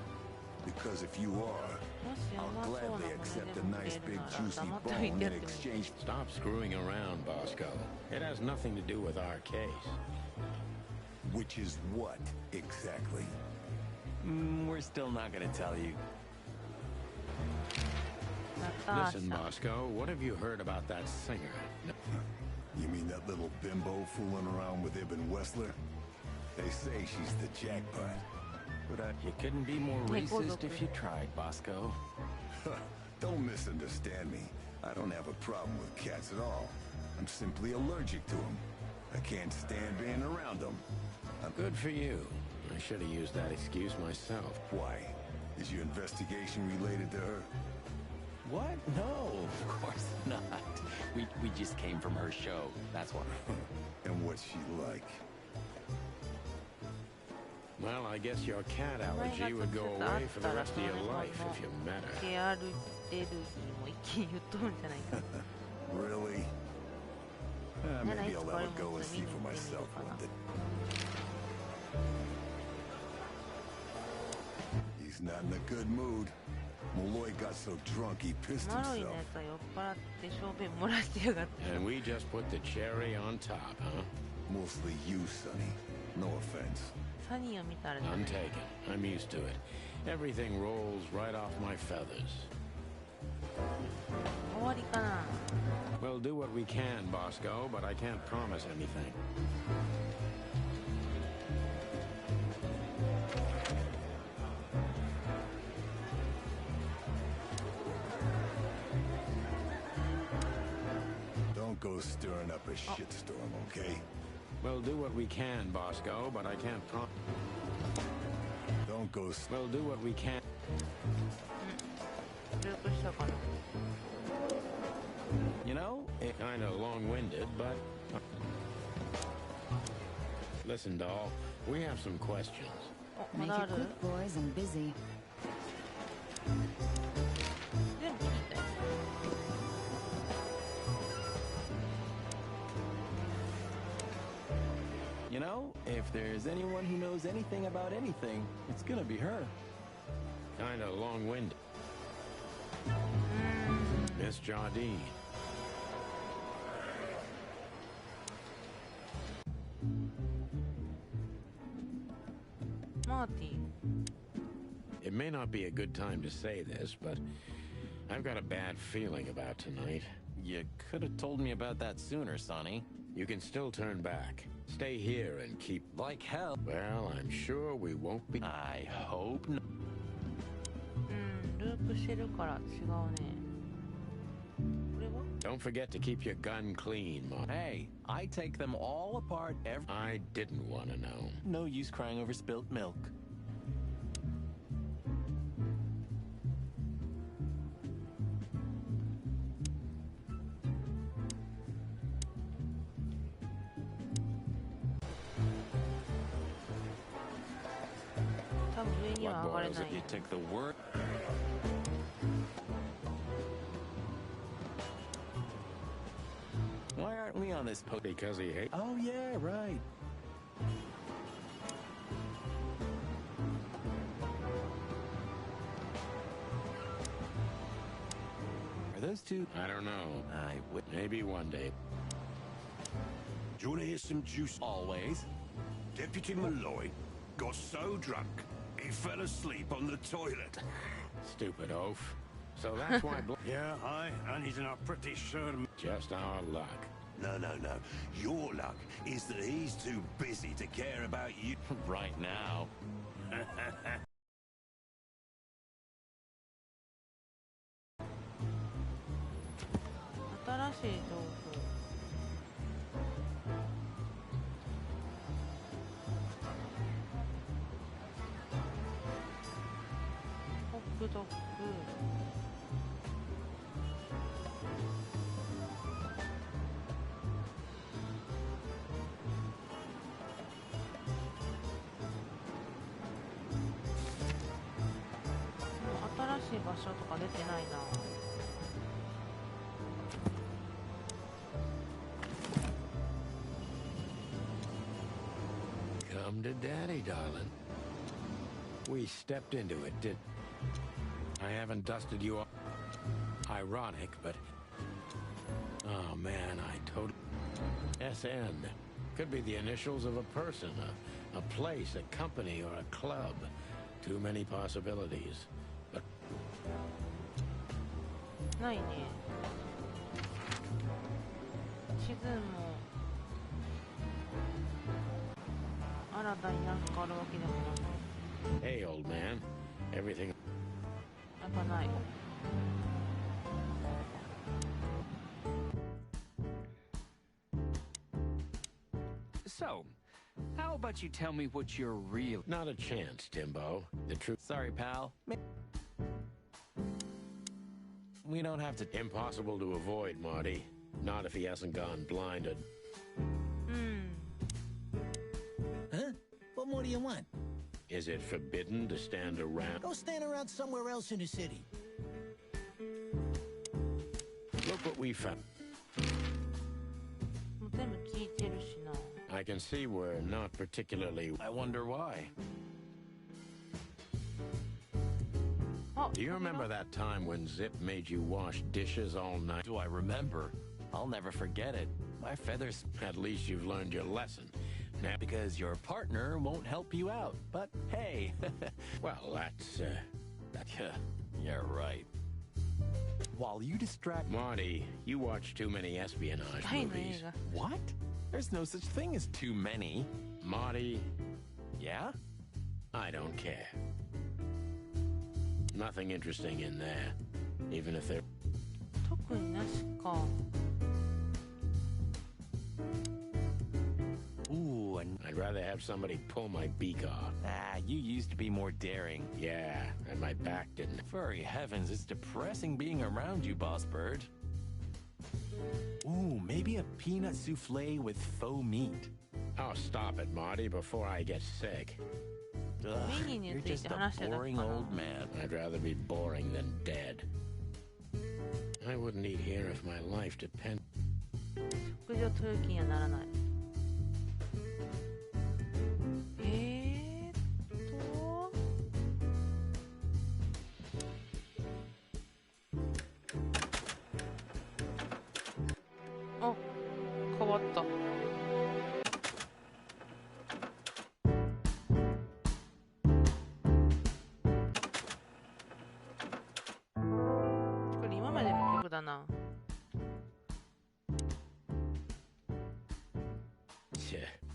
Because if you are, ーもしや I'll ばそうなもの gladly で accept も a くれ nice る big なら juicy 黙ってお bone いて in やってみる exchange. Stop screwing around, Bosco. It has nothing to do with our case. Which is what, exactly? We're still not gonna tell you. ナターシ Listen, ャ Bosco, what have you heard about that singer? You mean that little bimbo fooling around with Ibn Wessler? They say she's the jackpot. But you couldn't be more racist if you tried, Bosco. Don't misunderstand me. I don't have a problem with cats at all. I'm simply allergic to them. I can't stand being around them. Good for you. I should have used that excuse myself. Why? Is your investigation related to her? What? No, of course not. We just came from her show. That's why. And what's she like? Well, I guess your cat お前が allergy 直 would 接 go 会 away っ for た the ら rest そ of の your 猫の life if you met her. ケアルエルギーも一気に言っとるんじゃないか Really? Then I Maybe I'll have a go and suppose see for the myself meaning one day. He's not in a good mood. Malloy got so drunk he pissed マロイの himself. やつは酔っ払って小便漏らしてやがって And we just put the cherry on top, huh? Mostly you, Sonny. No offense. サニーを見たらね I'm taken. I'm used to it. Everything rolls right off my feathers. 終わりかな We'll do what we can, Bosco, but I can't promise anything. Don't go stirring up a shitstorm, okay? We'll do what we can, Bosco, but I can't promise. Don't go We'll do what we can. ループしたかな You know, Kinda long-winded, but... Listen, doll, we have some questions. おま Make だあ it る quick, boys. I'm busy. 全部聞いたよ you know, if there's anyone who knows anything about anything, it's gonna be her. Kinda long-winded. Miss Jardine. まマーティ。 It may not be a good time to say this, but I've got a bad feeling about tonight. You could have told me about that sooner, Sonny. You can still turn back. Stay here and keep... Like hell. Well, I'm sure we won't be... I hope not. ループしてるから違うね。これは Don't forget to keep your gun clean, Mom. Hey, I take them all apart every... I didn't want to know. No use crying over spilt milk. 多分上には上がれない。 You took the word. Why aren't we on this post? Because he hates... Oh yeah, right. Are those two? I don't know. I would. Maybe one day. Do you want to hear some juice? Always. Deputy Malloy got so drunk, he fell asleep on the toilet. Stupid oaf. So that's why... Yeah, aye, and he's not pretty sure... Just our luck. No. Your luck is that he's too busy to care about you. Right now. 新しい情報。ホックドッグ。新しい場所とか出てないな。Come to daddy, darling. We stepped into it, did... I haven't dusted you off. Ironic, but... Oh, man, I totally... SN. Could be the initials of a person, a place, a company, or a club. Too many possibilities. But... ないね。地図も新たになんかあるわけでもなく。 Hey, old man. Everything... やっぱない。 So, how about you tell me what you're real... Not a chance, Timbo. The truth... Sorry, pal. We don't have to... Impossible to avoid, Marty. Not if he hasn't gone blinded. Huh? What more do you want? Is it forbidden to stand around? Go stand around somewhere else in the city. Look what we found. もう全部聞いてるしな。 I can see we're not particularly... I wonder why. Do you remember that time when Zip made you wash dishes all night? Do I remember? I'll never forget it. My feathers... At least you've learned your lesson. Now... Because your partner won't help you out. But hey... Well, that's... Yeah, right. While you distract... Marty, you watch too many espionage はいね movies. 映画。 What? There's no such thing as too many. Marty, Yeah? I don't care. Nothing interesting in there. Even if they're... 特になしか。 Ooh, and... I'd rather have somebody pull my beak off. Ah, you used to be more daring. Yeah, and my back didn't... Furry heavens, it's depressing being around you, Boss Bird. Ooh, maybe a peanut souffle with faux meat. Oh, stop it, Marty, before I get sick. Ugh, you're just a boring old man. I'd rather be boring than dead. I wouldn't eat here if my life depended... 食事を取る気にはならない。あ、変わった。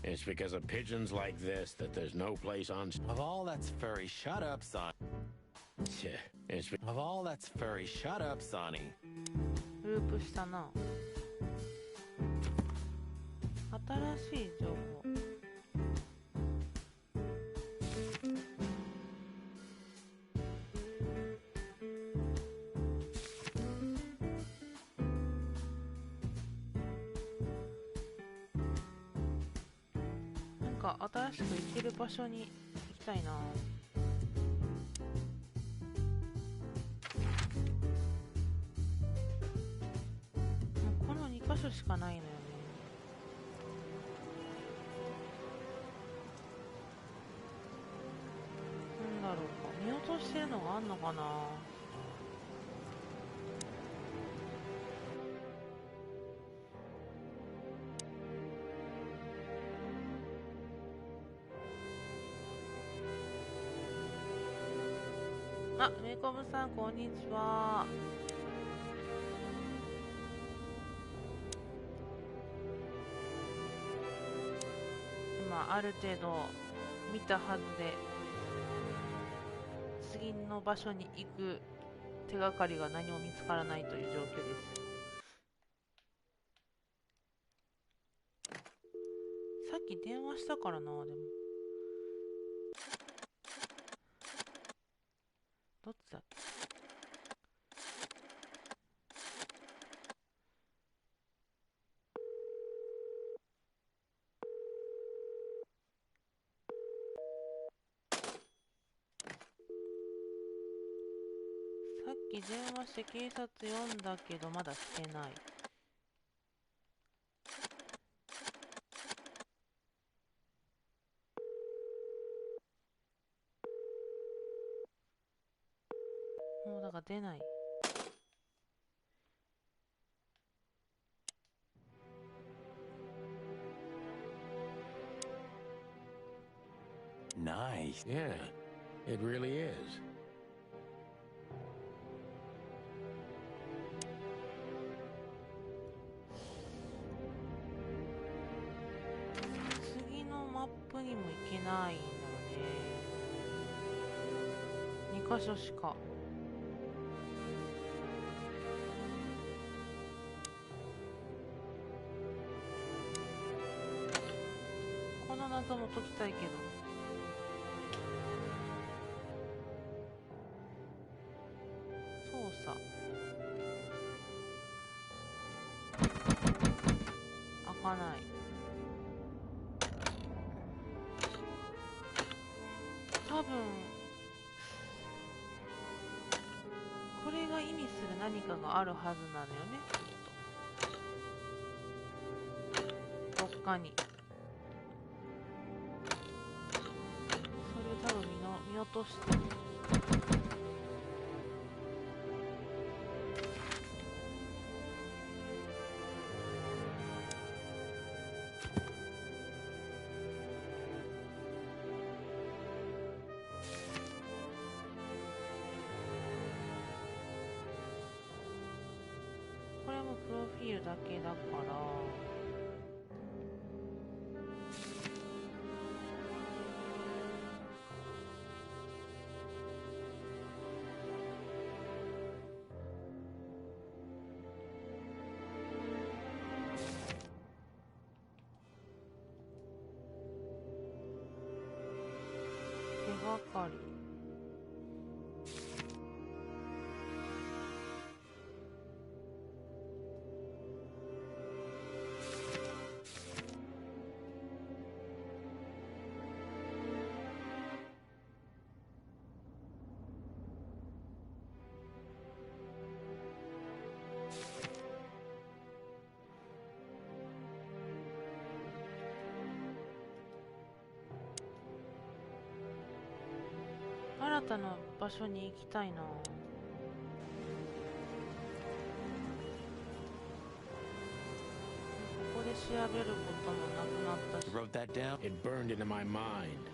It's because of pigeons like this that there's no place on... Of all that's furry, shut up, Sonny. Of all that's furry, shut up, Sonny. ループしたな。新しい情報。なんか新しく行ける場所に行きたいな。この2箇所しかないのよね。なんだろうか、見落としてるのがあんのかな。あ、メイコブさんこんにちは。今ある程度見たはずで次の場所に行く手がかりが何も見つからないという状況です。さっき電話したからな。でもどっちだっけ。さっき電話して警察呼んだけどまだ来てない。もうだから出ない。Nice. Yeah, it really is. 次のマップにも行けないんだよね。2箇所しか。この謎も解きたいけど。操作開かない。多分これが意味する何かがあるはずなのよね、きっと。どっかにそれを多分見落としてる。これもプロフィールだけだから。手がかり。新たな場所に行きたいな。ここで調べることもなくなったし。You wrote that down? It burned into my mind.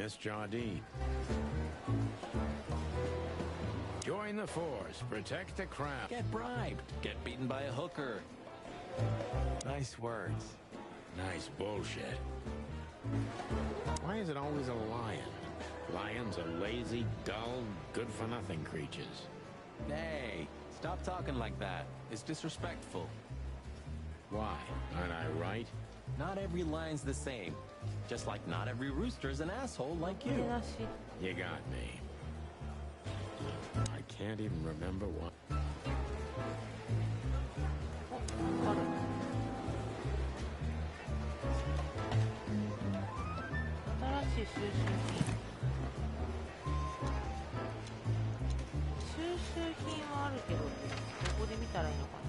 Miss Jardine. Join the force. Protect the crown. Get bribed. Get beaten by a hooker. Nice words. Nice bullshit. Why is it always a lion? Lions are lazy, dull, good-for-nothing creatures. Hey, stop talking like that. It's disrespectful. Why? Aren't I right? Not every lion's the same. Just like not every rooster's an asshole like you. You got me. I can't even remember what. 新しい収集品。収集品はあるけど、どこで見たらいいのかな。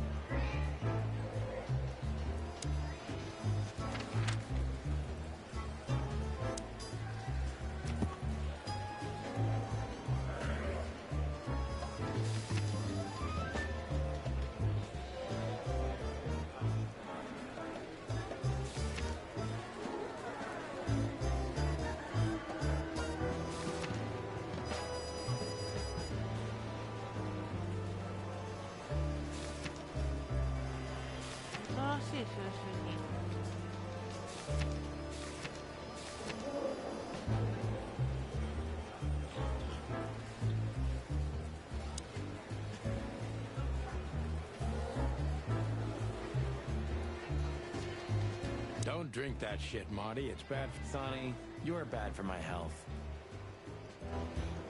新しい収集品。Don't drink that shit, Marty. It's bad for... Sonny, you're bad for my health.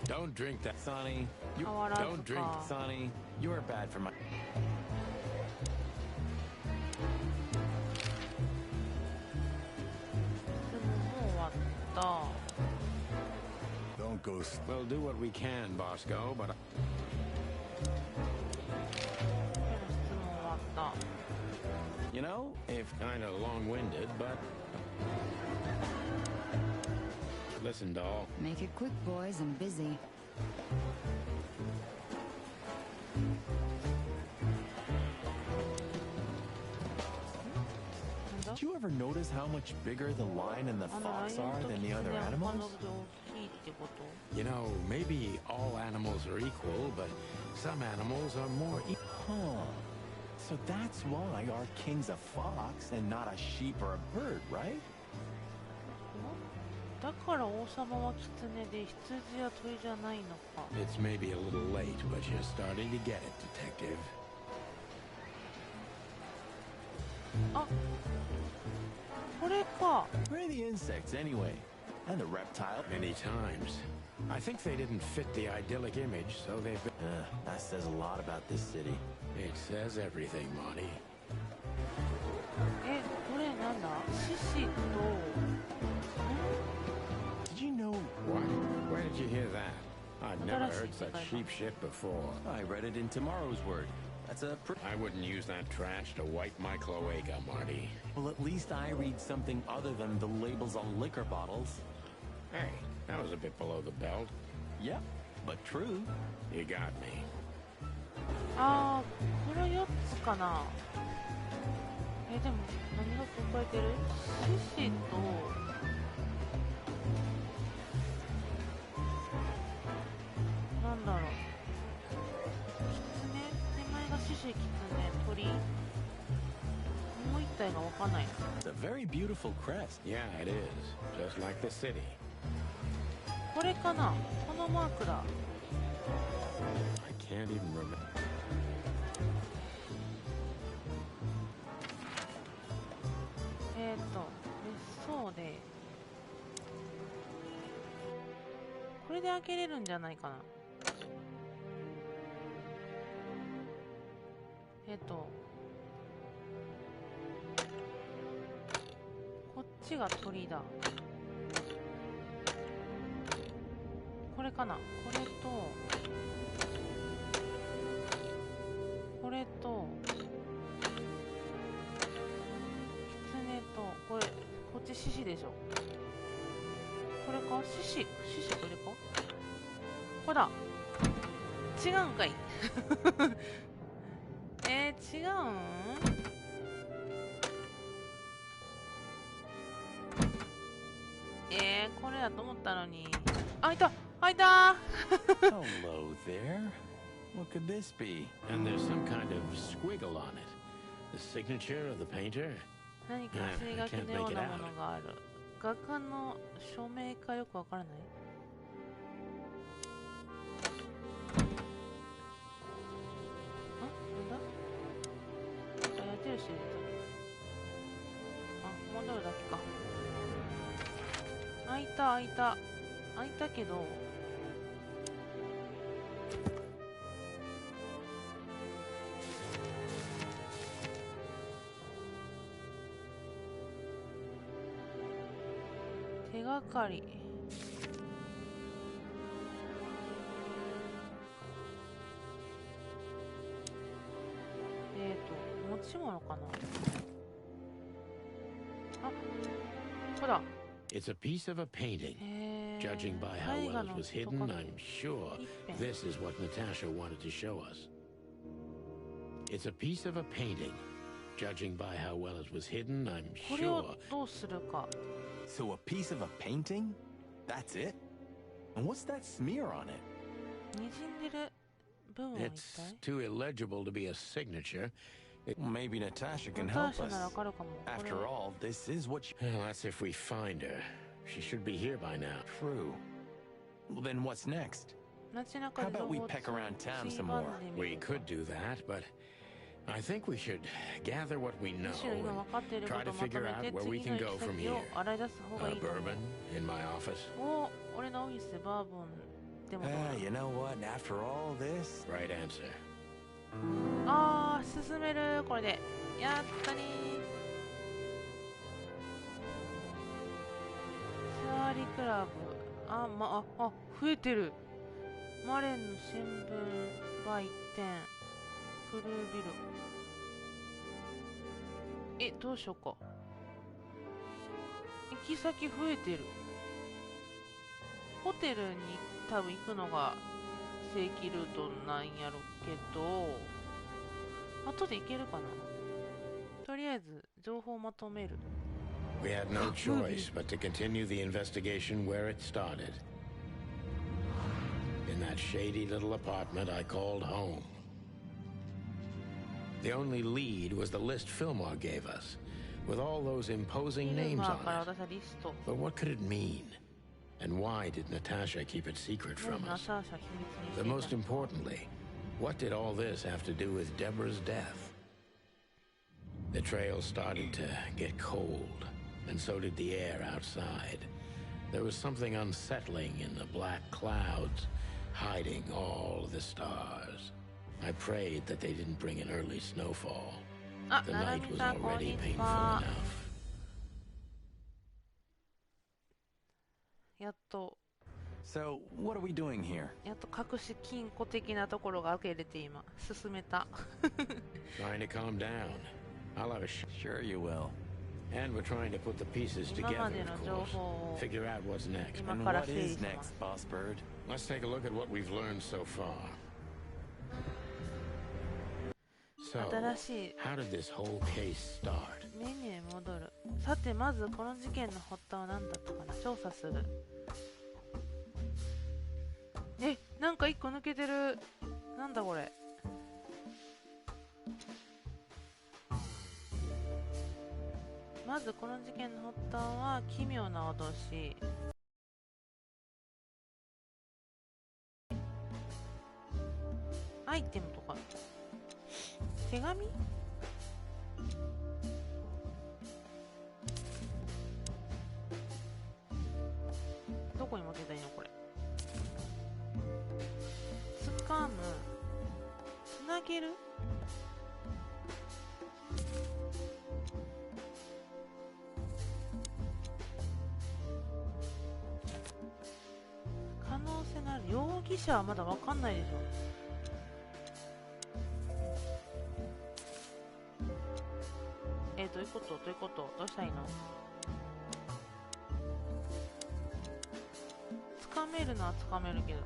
Don't drink that... Sonny, you... Don't drink... Sonny, you're bad for my... でももう終わった。 Don't go... We'll do what we can, Bosco, but... 質問終わった。 You know, if... Kinda long-winded, but... Listen, doll. Make it quick, boys. I'm busy. Did you ever notice how much bigger the lion and the fox are than the other animals? You know, maybe all animals are equal, but some animals are more equal. Huh. So that's why our king's a fox and not a sheep or a bird, right? だから王様は狐で羊や鳥じゃないのか。 It's maybe a little late, but you're starting to get it, detective. あ、これか。 Where are the insects anyway? And the reptile? Many times. I think they didn't fit the idyllic image, so they've been... That says a lot about this city. It says everything, Marty. え、これなんだ？獅子と。 Did you know... What? Where did you hear that? I've never heard such cheap shit before. I read it in Tomorrow's Word. That's a... I wouldn't use that trash to wipe my cloaca, Marty. Well, at least I read something other than the labels on liquor bottles. Hey, that was a bit below the belt. Yep, but true. You got me. あー、これ4つかな。でも何が加えてる？獅子となんだろう。狐？手前が獅子、狐、鳥。もう一体がわかんないな。 It's a very beautiful crest. Yeah, it is. Just like the city. これかな？このマークだ。 I can't even remember. 別荘でこれで開けれるんじゃないかな。こっちが鳥だ。これかな。これとこれと狐とこれ、こっち獅子でしょ。これか獅子これか。これだ。違うんかい。違うん？これやと思ったのに。あ、いたいた Hello there. What could this be? And there's some kind of squiggle on it. The signature of the painter? 何か正書きのようなものがある。画家の署名かよくわからない。なんだ？矢印入れた。戻るだけか。開いたけど。手がかり。持ち物かな。あ、ほら。It's a piece of a painting. Judging by how well it was hidden, I'm sure this is what Natasha wanted to show us. It's a piece of a painting. Judging by how well it was hidden, I'm これを sure. どうするか。So a piece of a painting? That's it? And what's that smear on it? 滲んでる部分は一 It's 体 too illegible to be a signature. Maybe Natasha can ナ help ターシャならわ us. かるかも。これ After all, this is what she... Well, that's if we find her. She should be here by now. True. Well, then what's next? 街中 How で about 情 we 報を peck around town つ some まん more? でみ We る。 could do that, but I think we should gather what we know むしろ今分かっているこ and と try を to まと figure め out て where we 次の can 行 go き from 先を here. 洗い出す方がいいと思う。 Bourbon in my office. お、俺のオフィスでバーボンでもどうだ。 You know what? After all this... Right answer. 進める。これでやったねー。シャーリクラブ。増えてる。マレンの新聞売店。クルービル。どうしようか。行き先増えてる。ホテルに多分行くのが正規ルートなんやろけど、後で行けるかな。とりあえず情報をまとめる。We had no choice but to continue the investigation where it started. In that shady little apartment I called home. The only lead was the list Fillmore gave us, with all those imposing names on it. But what could it mean? And why did Natasha keep it secret from us? But most importantly, what did all this have to do with Deborah's death? The trail started to get cold, and so did the air outside. There was something unsettling in the black clouds, hiding all the stars. I prayed that they didn't bring an early snowfall. The night was already painful enough. やっと So, what are we doing here? やっと隠し金庫的なところが受け入れて今進めた。Trying to calm down. I'll have a Sure you will. And we're trying to put the pieces 今 together, まで of の情 course. 報を Figure out what's next. 今 And から what 整理 is します。 next, Boss Bird? Let's take a look at what we've learned so far. So, 新しい how did this whole case start? メニューへ戻る。さてまずこの事件の発端は何だったかな。調査する。なんか一個抜けてる。なんだこれ。まずこの事件の発端は奇妙な脅し。アイテムとか手紙？どこに持ってたらいいのこれ。掴む、つなげる。可能性のある容疑者はまだわかんないでしょ。どういうことどういうこと、どうしたらいいの。掴めるのは掴めるけど、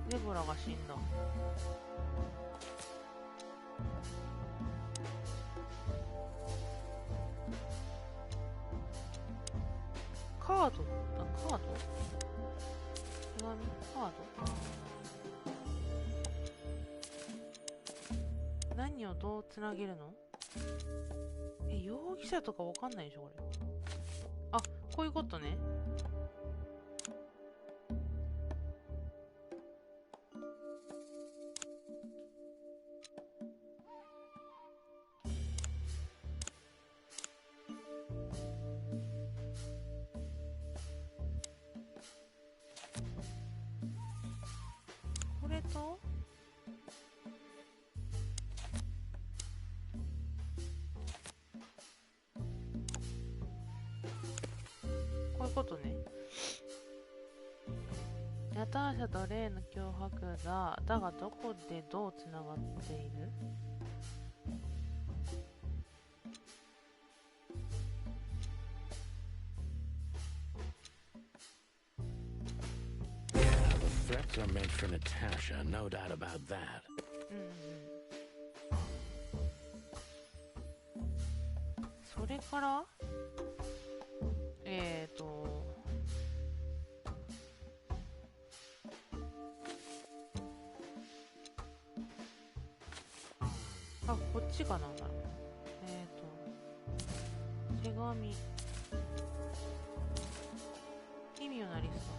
デボラが死んだ。カード手紙カード何をどうつなげるの？容疑者とかわかんないでしょこれ。あ、こういうことね。これとこういうことね。ナターシャとレイの脅迫だがどこでどうつながっている？ Threats are meant for Natasha, no doubt about that. それからあ、こっちかな。手紙奇妙なリスト。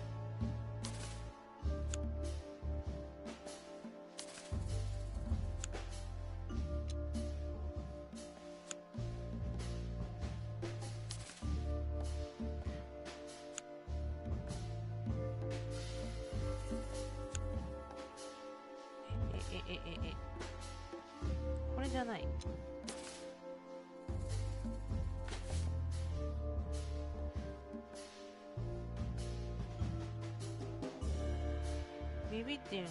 これじゃない。ビビってるね。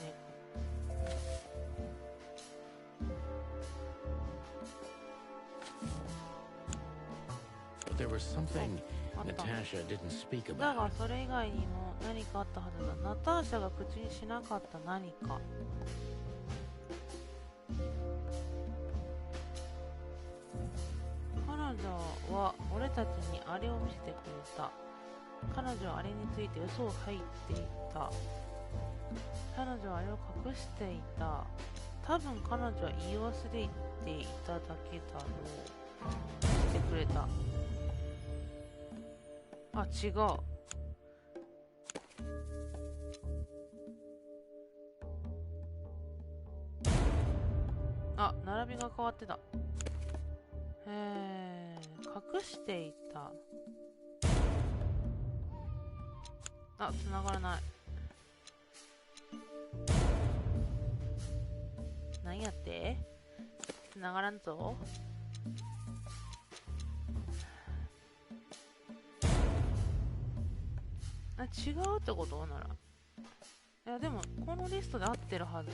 But there was something Natasha didn't speak about. だがそれ以外にも何かあったはずだ。ナターシャが口にしなかった何か。彼女は俺たちにあれを見せてくれた。彼女はあれについて嘘を吐いていた。彼女はあれを隠していた。多分彼女は言い忘れていただけだろう。してくれた。あ、違う。あ、並びが変わってた。隠していた。あ、繋がらない。何やって？繋がらんぞ。あ、違うってことなら。いや、でも、このリストで合ってるはず。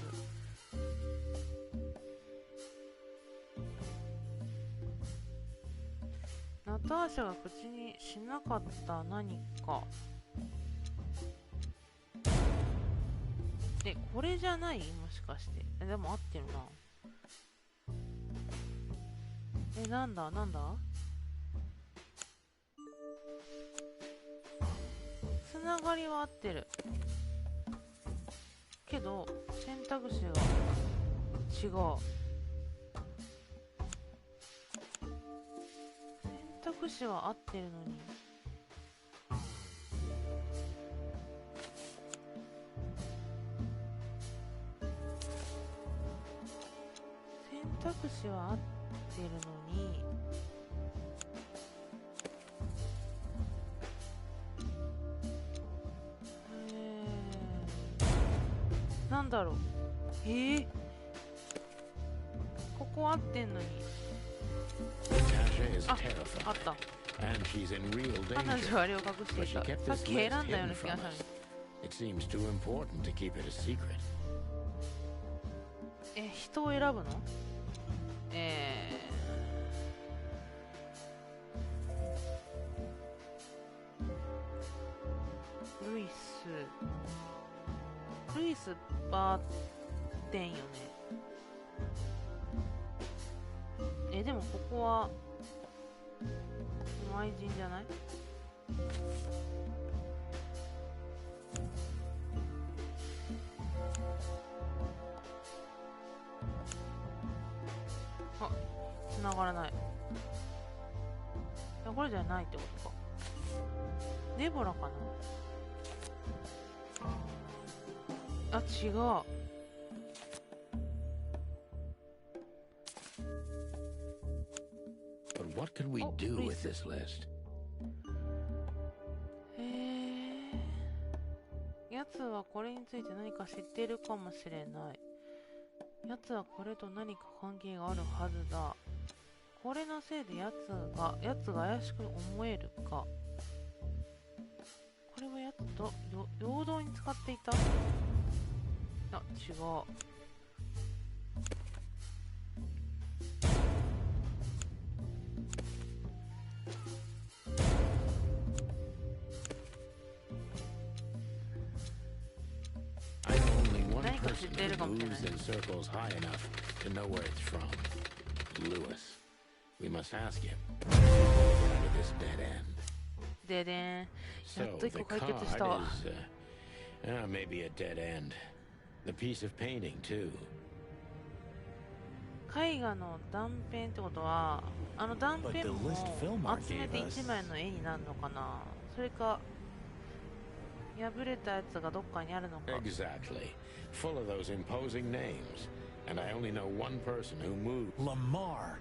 ナターシャが口にしなかった何か。これじゃない？もしかして。でも合ってるな。なんだつながりは合ってる。けど、選択肢が違う。選択肢は合ってるのに。選択肢は合ってるのに。なんだろう。ここ合ってんのに。あ、あった。彼女はあれを隠していた。さっき選んだような気がする。人を選ぶの？ルイスバーテンよね。でもここは愛人じゃない？あ、繋がらない。いや、これじゃないってことか。デボラかな。あ、違う。But what could we do with this list? 奴はこれについて何か知っているかもしれない。奴はこれと何か関係があるはずだ。これのせいで奴が怪しく思えるか。これは奴と陽動に使っていた？あ、違う。Moves in circles high enough to know where it's from. Lewis. We must ask him. Get out of this dead end. Dead end. So the card is maybe a dead end. The piece of painting too. 絵画の断片ってことは、あの断片も集めて一枚の絵になるのかな。それか破れたやつがどっかにあるのか。Exactly. Full of those imposing names. And I only know one person who moved. Lamar.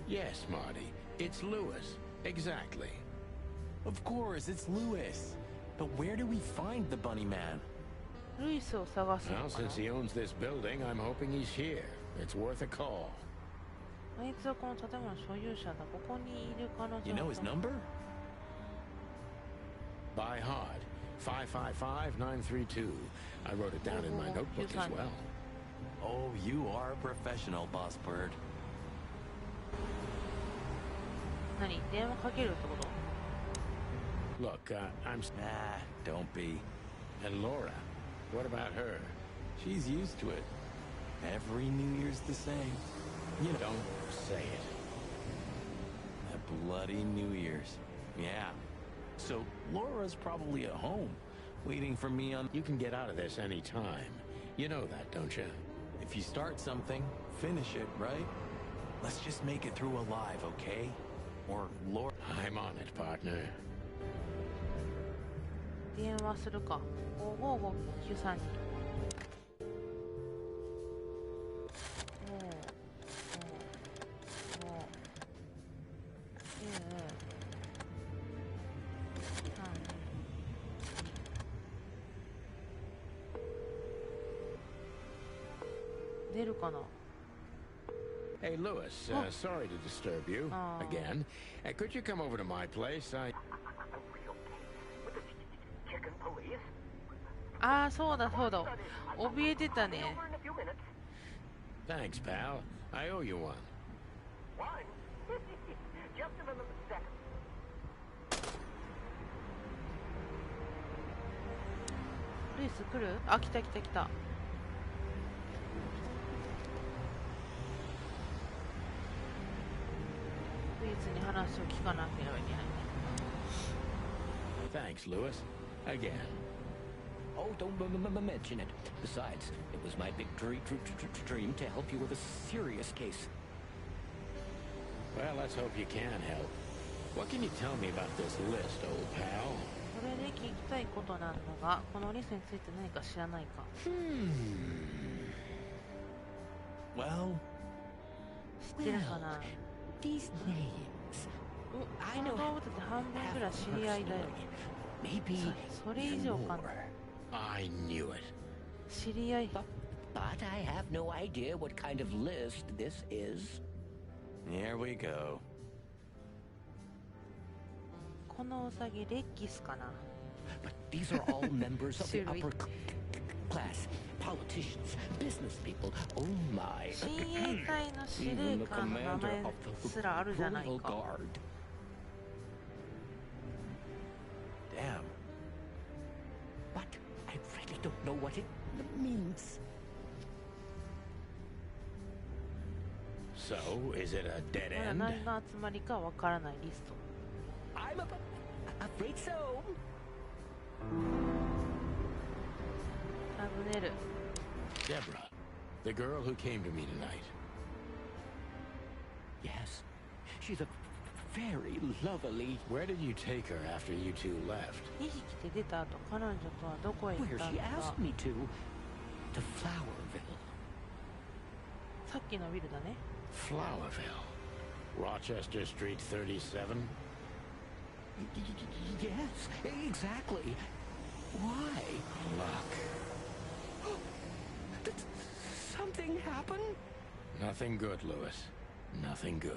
Yes, Marty. It's Lewis. Exactly. Of course, it's Lewis. But where do we find the bunny man? ルイスを探すのかな。Well, since he owns this building, I'm hoping he's here. It's worth a call. あいつはこの建物の所有者だ。ここにいる彼女。You know his number? By heart. 555932. I wrote it down in my notebook as well. Oh, you are a professional, Boss Bird. 何？電話かけるってこと？ Look, I'm... don't be. And Laura, what about her? She's used to it. Every New Year's the same. You don't say it. That bloody New Year's. Yeah. So, Laura's probably at home, waiting for me on... You can get out of this any time. You know that, don't you? If you start something, finish it, right? Let's just make it through alive, okay? Or Laura... I'm on it, partner. 電話するか。55593に。出るかな。 Hey, Lewis, sorry to disturb you again. Could you come over to my place? Chicken police? ああ、そうだそうだ。怯えてたね。Thanks, pal. I owe you one. One? Just another second. ルイス来る？あ、来た来た来た。ルイスに話を聞かなければいけないね。Thanks, Lewis. Again. Oh, don't mention it. Besides, it was my big dream to help you with a serious case. Well, let's hope you can help. What can you tell me about this list, old pal? これで聞きたいことなんだが、このリストについて何か知らないか。Well... 知ってるかな。 These names. この動物って半分ぐらい知り合いだよ。Maybe それ以上かな。 I knew it. 知り合い。 But I have no idea what kind of list this is. Here we go. このウサギレッキスかな。 But these are all members of the upper class, politicians, business people. Oh my! 親衛隊の司令官の名前すらあるじゃないか。 Damn. But I really don't know what it means. So, is it a dead まだ end? 何の集まりかわからないリスト。afraid so. 尋ねる。 Deborah, the girl who came to me tonight. Yes, she's a very lovely. Where did you take her after you two left? 2匹で出た後、彼女とはどこへ行っ Where た she んだ asked me to Flowerville. さっきのビルだね。 Flowerville. Rochester Street 37? Yes, exactly. Why? Luck. Did something happen? Nothing good, Lewis. Nothing good.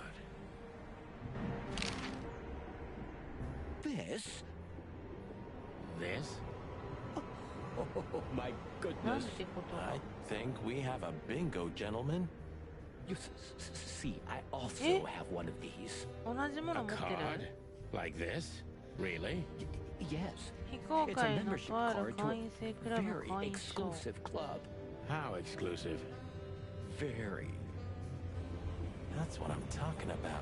This? This? Oh, my なん goodness. てことだ。 I think we have a bingo, gentlemen. You see, I also Eh? have one of these. 同じもの A 持って card? る。 Like this? Really? Yes. 非公 It's a 開の membership とある card to 会員制クラ a ブ very 会員証。 exclusive club. How exclusive? Very. That's what I'm talking about.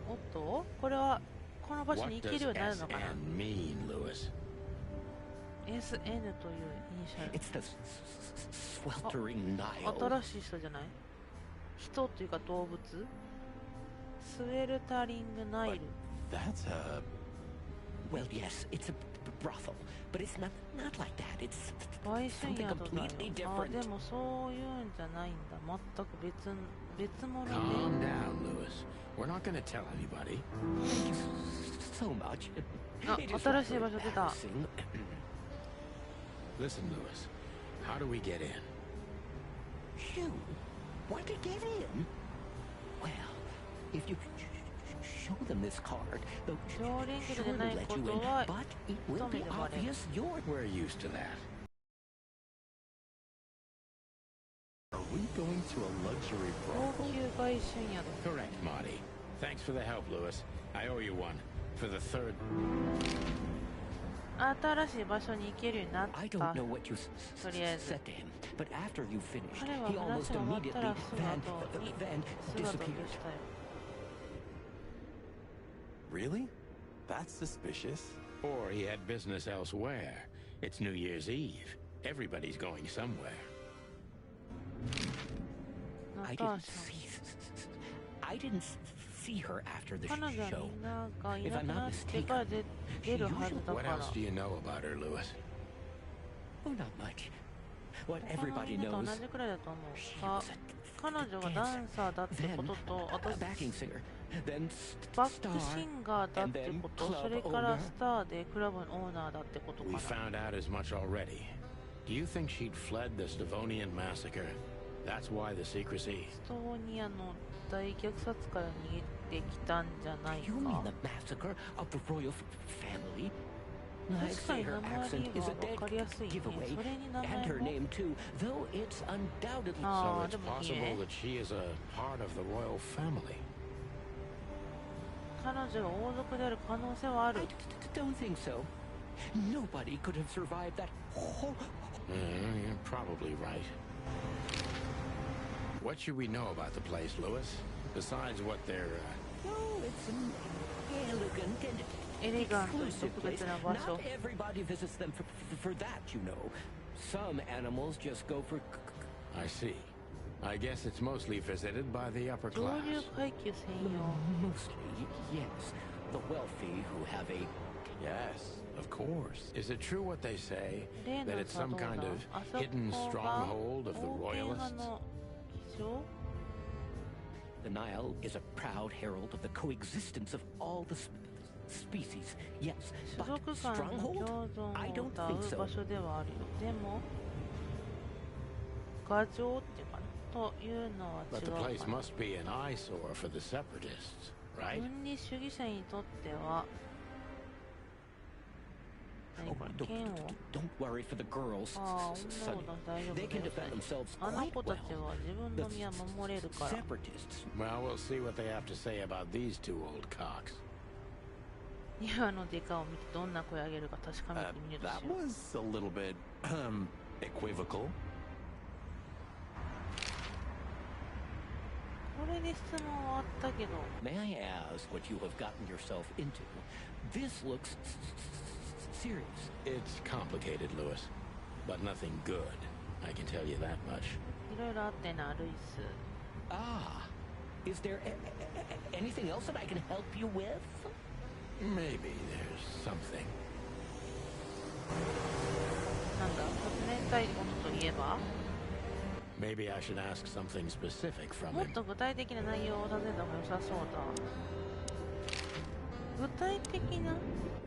おっと、これはこの場所 What に行けるよう does になるのかな。 SN mean, Lewis? SN というイニシャル。 It's the sweltering Nile. 新しい人じゃない？人というか動物？スウェルタリングナイル。 That's a... Well, yes, it's a brothel, but it's not like that. It's 売春 something 宿だよ。 completely あ、 different. でもそういうんじゃないんだ。全く別物で。 Calm down, Lewis. We're not going to tell anybody. Thank you so much. あ、 It is 新しい rather 場所出た。 embarrassing. Listen, Lewis. How do we get in? You want to get in? Well, if you show them this card, they'll 常連客で surely ない let こ you と in. は But it will be 一目でバレる。 obvious you're... We're used to that. Are we going to a luxury 高 brothel? 級売春宿。 Correct, Marty. Thanks for the help, Lewis. I owe you one. For the third... 新しい場所に行けるようになっ I た。 don't know what you とりあえず。 said to him, but after you finished, 彼は he 話 almost が終わった immediately らすぐ後に then 姿を消 disappeared. したよ。 Really? That's suspicious. Or he had business elsewhere. It's New Year's Eve. Everybody's going somewhere. ナ I ター didn't シ I didn't see her after the ャ。彼女は show. みんながい If な I'm くな not ってから mistaken, 出るはずだ What から。 else do you know about her, Lewis? Oh, not much. What 他の everybody 犬と knows. 同じくらいだと思 She うが was、彼女がダンサーだって then ことと、あと a backing singer, then バッ star, クシンガーだってこと、 and then それから club スターでクラブのオーナーだってことか We な。 found out as much already. Do you think she'd fled the Stavonian massacre? That's why the secrecy. ストーニアの大虐殺から逃げてきたんじゃない You mean か。 the massacre of the royal family? 確 I'd か say に her 名 accent 前 is は a 分かりやすい dead ね。 giveaway, それに名 and 前 her も name too, though it's undoubtedly... Ah, So it's the possible Mugier. that she is a part of the royal family. 彼女が王族である可能性はある。 I don't think so. Nobody could have survived that horrible... You're probably right. What should we know about the place, Lewis? Besides what they're... No, it's an elegant and エレガントで exclusive 特 place. 別な場所。 Not everybody visits them for that, you know. Some animals just go for... I see. I guess it's mostly visited by the upper 上 class. 流階級専用。 Mostly, yes. The wealthy who have a... Yes, of course. Is it true what they say? 例 That の it's 茶 some 道だ。 kind of あそ hidden こが stronghold of the 王権派 royalists? の基調 The Nile is a proud herald of the coexistence of all the species. Yes, 種 but 族間の stronghold? 共存 I を don't 歌 think う so. 場所ではあるよ。でも、牙城っていうかなというのは But 違 the う place かな。 must be an eyesore for the separatists, right? 分離主義者にとっては、何 Oh, か don't, 剣を don't worry for the girls, ああ、 Sonny. 女の子大丈夫 They だ can よ。 defend themselves あの quite 子た well. ちは自分の身は守れるから。 Separatists. Well, we'll see what they have to say about these two old cocks. 今のデカを見てどんな声上げるか確かめてみるとし That よう。 was a little bit, equivocal. これれで質問終わったけど。 May I ask what you have gotten yourself into? This looks serious. It's complicated, Lewis, but nothing good. I can tell you that much. いろいろあってな、ルイス。Ah, is there anything else that I can help you with? Maybe there's something. なんだ、尋ねたいことといえば Maybe I should ask something specific from もっ him. と具体的な内容を尋ねた方が良さそうだ。具体的な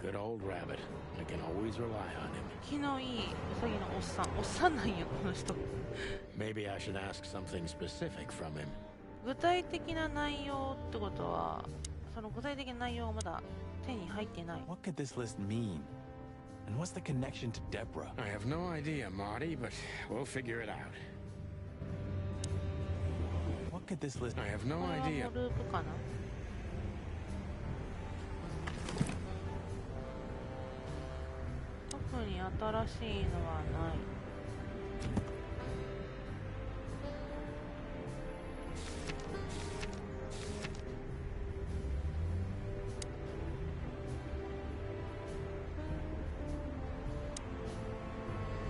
Good old rabbit. I can always rely on him. 気のいいウサギのおっさん。おっさんなんや、この人。 Maybe I should ask something specific from him. 具体的な内容ってことは、その具体的な内容がまだ手に入ってない。 What could this list mean? And what's the connection to Deborah? I have no idea, Marty, but we'll figure it out. What could this list... I have no これはも idea. うループかな。特に新しいのはない。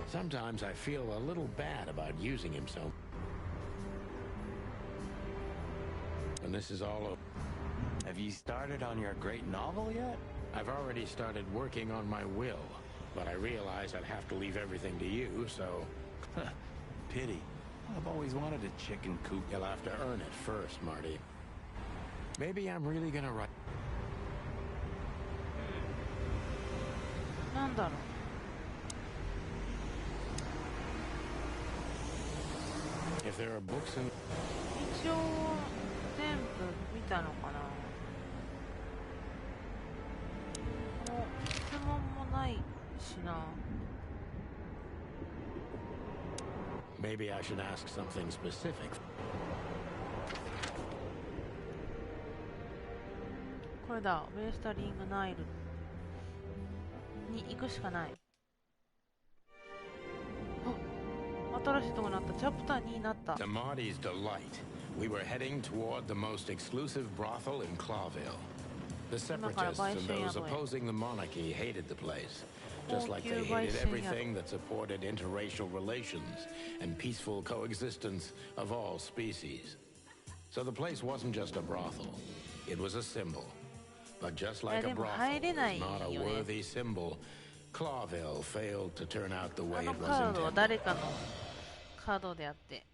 Sometimes I feel a little bad about using him so. When this is all over. Have you started on your great novel yet? I've already started working on my will, but I realize I'd have to leave everything to you, so... Pity. I've always wanted a chicken coop. You'll have to earn it first, Marty. Maybe I'm really gonna write... なんだろう。If there are books in... 一応全部見たのかな。もう質問もないしな。 Maybe I should ask something specific. これだ、ウェスタリングナイルに行くしかない。新しいとこになった。チャプター2になった。 To Marty's delight, we were heading toward the most exclusive brothel in Clawville. The separatists and those opposing the monarchy hated the place, just like they hated everything that supported interracial relations and peaceful coexistence of all species. So the place wasn't just a brothel, it was a symbol. But just like a brothel is not a worthy symbol, Clawville failed to turn out the way it was intended. カードであって。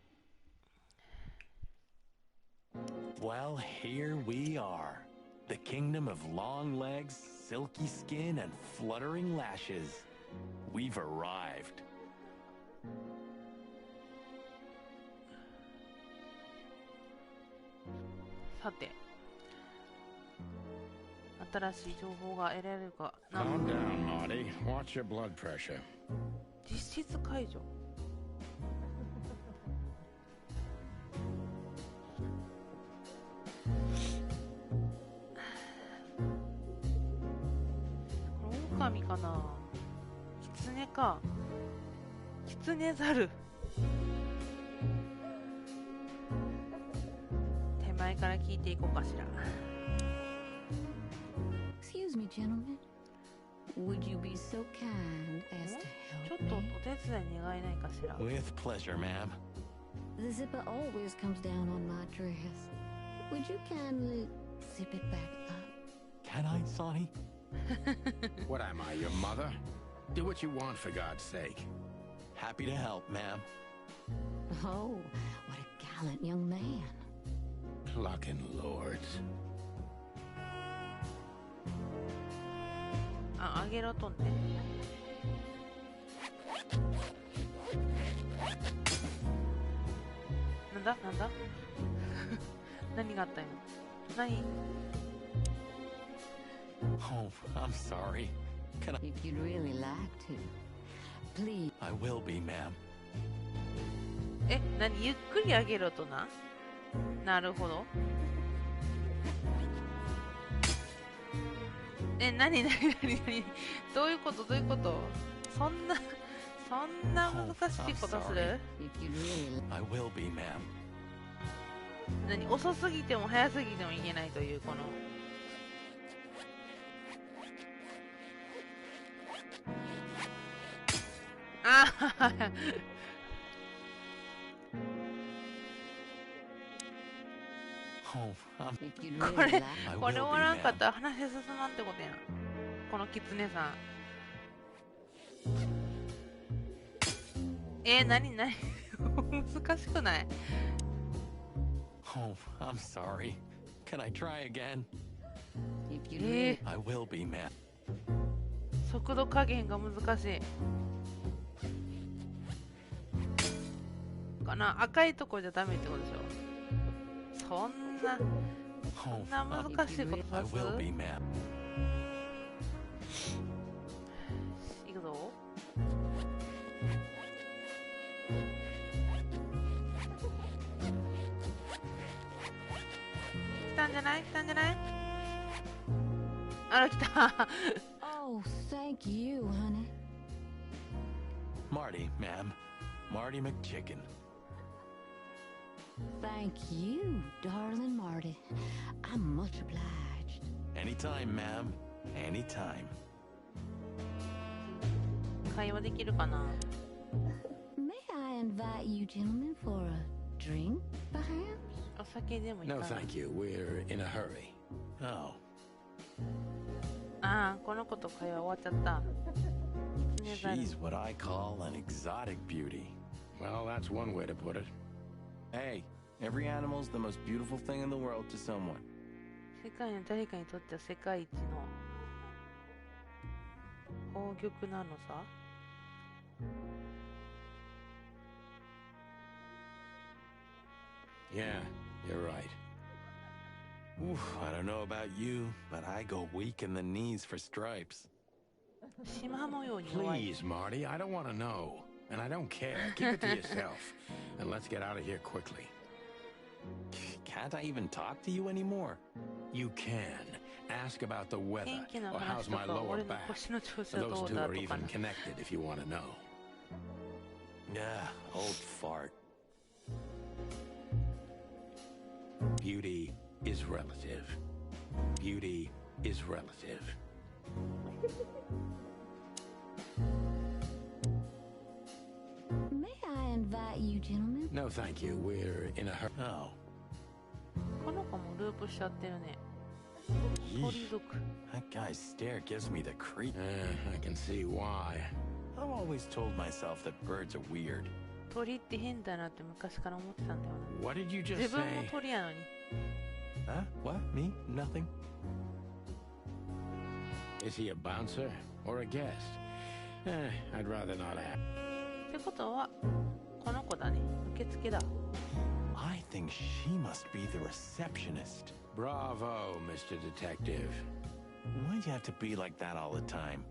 Well, here we are. The kingdom of long legs, silky skin, and fluttering lashes. We've arrived. さて、新しい情報が得られるかな。 Calm down, Marty. Watch your blood pressure. 実質解除。狼かな。狐か。狐ザル。手前から聞いていこうかしら。 Excuse me, gentlemen. Would you be so kind as to ちょ help っとお me? 手伝い願えないかしら。 With pleasure, ma'am. The zipper always comes down on my dress. Would you kindly zip it back up? Can I, Sonny? What am I, your mother? Do what you want, for God's sake. Happy to help, ma'am. Oh, what a gallant young man. Clucking lords. あ、あげろとんね。なんだなんだ何があったの。何。 Oh, I'm sorry. Can I? If you'd really like to, please. I will be, ma'am. え、何ゆっくりあげろとな。なるほど。え、何どういうことどういうこと。そんな難しいことする。 I will be, ma'am. 遅すぎても早すぎてもいけないというこのこれおらんかったら話進まんってことやん。このキツネさん。何難しくない？ Oh, I'm sorry. Can I try again? I will be, man. 速度加減が難しいかな。赤いとこじゃダメってことでしょ。そんな難しいことさす？いくぞ。来たんじゃない？来たんじゃない？あら、来た。Oh, thank you, honey. Marty, ma'am. Marty McChicken. Thank you, darling Marty. I'm much obliged. Anytime, ma'am. Anytime. 会話できるかな？ May I invite you gentlemen for a drink, perhaps? お酒でもいいかな？ No, thank you. We're in a hurry. Oh. この子と会話終わっちゃった。 She's what I call an exotic beauty. Well, that's one way to put it. Hey, every animal's the most beautiful thing in the world to someone. 世界の誰かにとっては世界一の宝玉なのさ。 Yeah, you're right. Oof, I don't know about you, but I go weak in the knees for stripes. 縞模様に弱い。 Please, Marty, I don't want to know. And I don't care. Keep it to yourself. And let's get out of here quickly. Can't I even talk to you anymore? You can. Ask about the weather. 天気の Or 話 how's と my か、 lower 俺の back. 腰の調子はど Those う two だ are とか even な。 connected if you want to know. Yeah, old fart. Beauty is relative. Beauty is relative. May I invite you gentlemen? No, thank you. We're in a hurry. Oh. この子もループしちゃってるね。 鳥族。 That guy's stare gives me the creep. I can see why. I've always told myself that birds are weird. 鳥って変だなって昔から思ってたんだよな。 What did you just 自分も say? 鳥やのに。 Huh? What? Me? Nothing? Is he a bouncer or a guest? I'd rather not ask. ってことは、この子だね。受付だ。 I think she must be the receptionist. Bravo, Mr. Detective. Why'd you have to be like that all the time?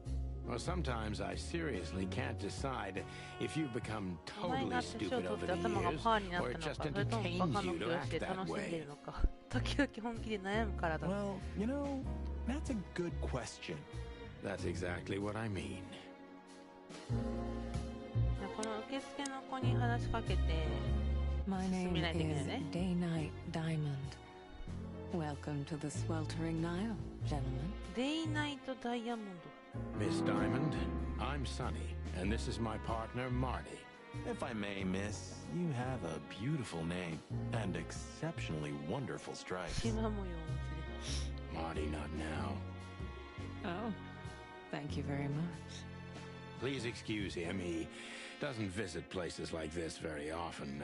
Well, sometimes I seriously can't decide if you've become お前 totally が年を stupid 取っ over て the 頭が years, パーになっ or た it の just か、それともバ entertains カ you の to ふりをして act 楽 that しんで way. るのか。時々本気で悩むからだ。 Well, you know, that's a good question. That's exactly what I mean. この受付の子に話しかけて My 進 name めないといけない is ね。 Day-Night Diamond. Welcome to the sweltering Nile, gentlemen. デイナイトダイヤモン Miss Diamond, I'm Sonny, and this is my partner, Marty. If I may, miss, you have a beautiful name and exceptionally wonderful ド。 stripes. 縞模様を持ち Marty, not now. Oh, thank you very much. Please excuse him. He doesn't visit places like this very often.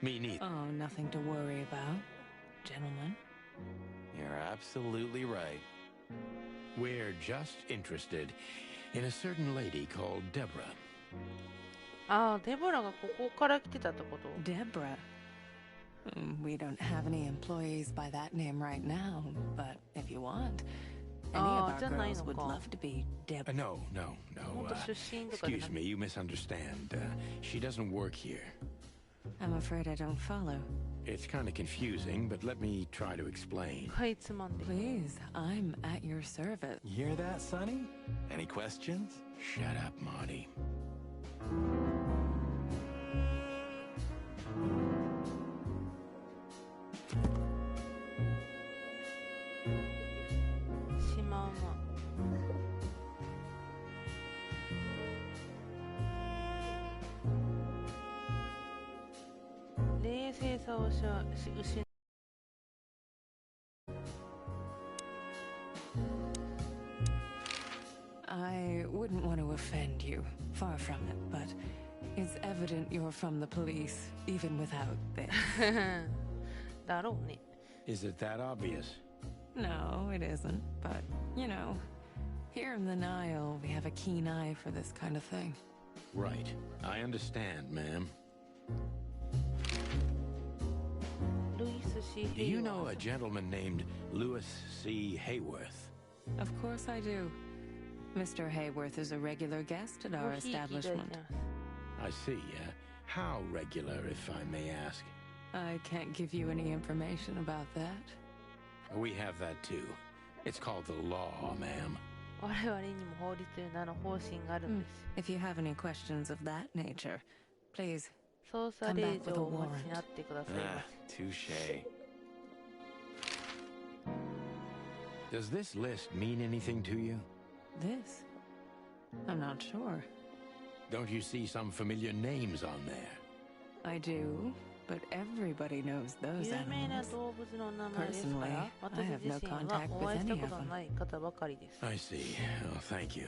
Me neither. Oh, nothing to worry about, gentlemen. You're absolutely right. We're just interested in a certain lady called Deborah. ああ、デボラがここから来てたってこと？ Deborah. We don't have any employees by that name right now, but if you want, any of our じゃない girls の would か。 love to be Deborah. No. もっと出身とかじゃな Excuse く me, you misunderstand. She doesn't work here. I'm afraid I don't follow. It's kind of confusing, but let me try to explain. かいつまんで。 Please, I'm at your service. You hear that, Sonny? Any questions? Shut up, Marty. 正さを失う。I wouldn't want to offend you, far from it, but it's evident you're from the police, even without this. だろうね。Is it that obvious? No, it isn't, but, you know, here in the Nile, we have a keen eye for this kind of thing. Right. I understand, ma'am. Do you know a gentleman named Louis C. Hayworth? Of course I do. Mr. Hayworth is a regular guest at our establishment. I see. How regular, if I may ask? I can't give you any information about that. We have that too. It's called the law, ma'am. 我々にも法律という名の方針があるんです。If you have any questions of that nature, please 捜査令状をお持ちになってくださいませ。Touche. Does this list mean anything to you? This? I'm not sure. Don't you see some familiar names on there? I do, but everybody knows those 有名な animals. 動物の名前ですか Personally, ら、私 I have 自 no 身は contact お会い with した any こ of との them. ない方ばかりです。I see. Oh, thank you.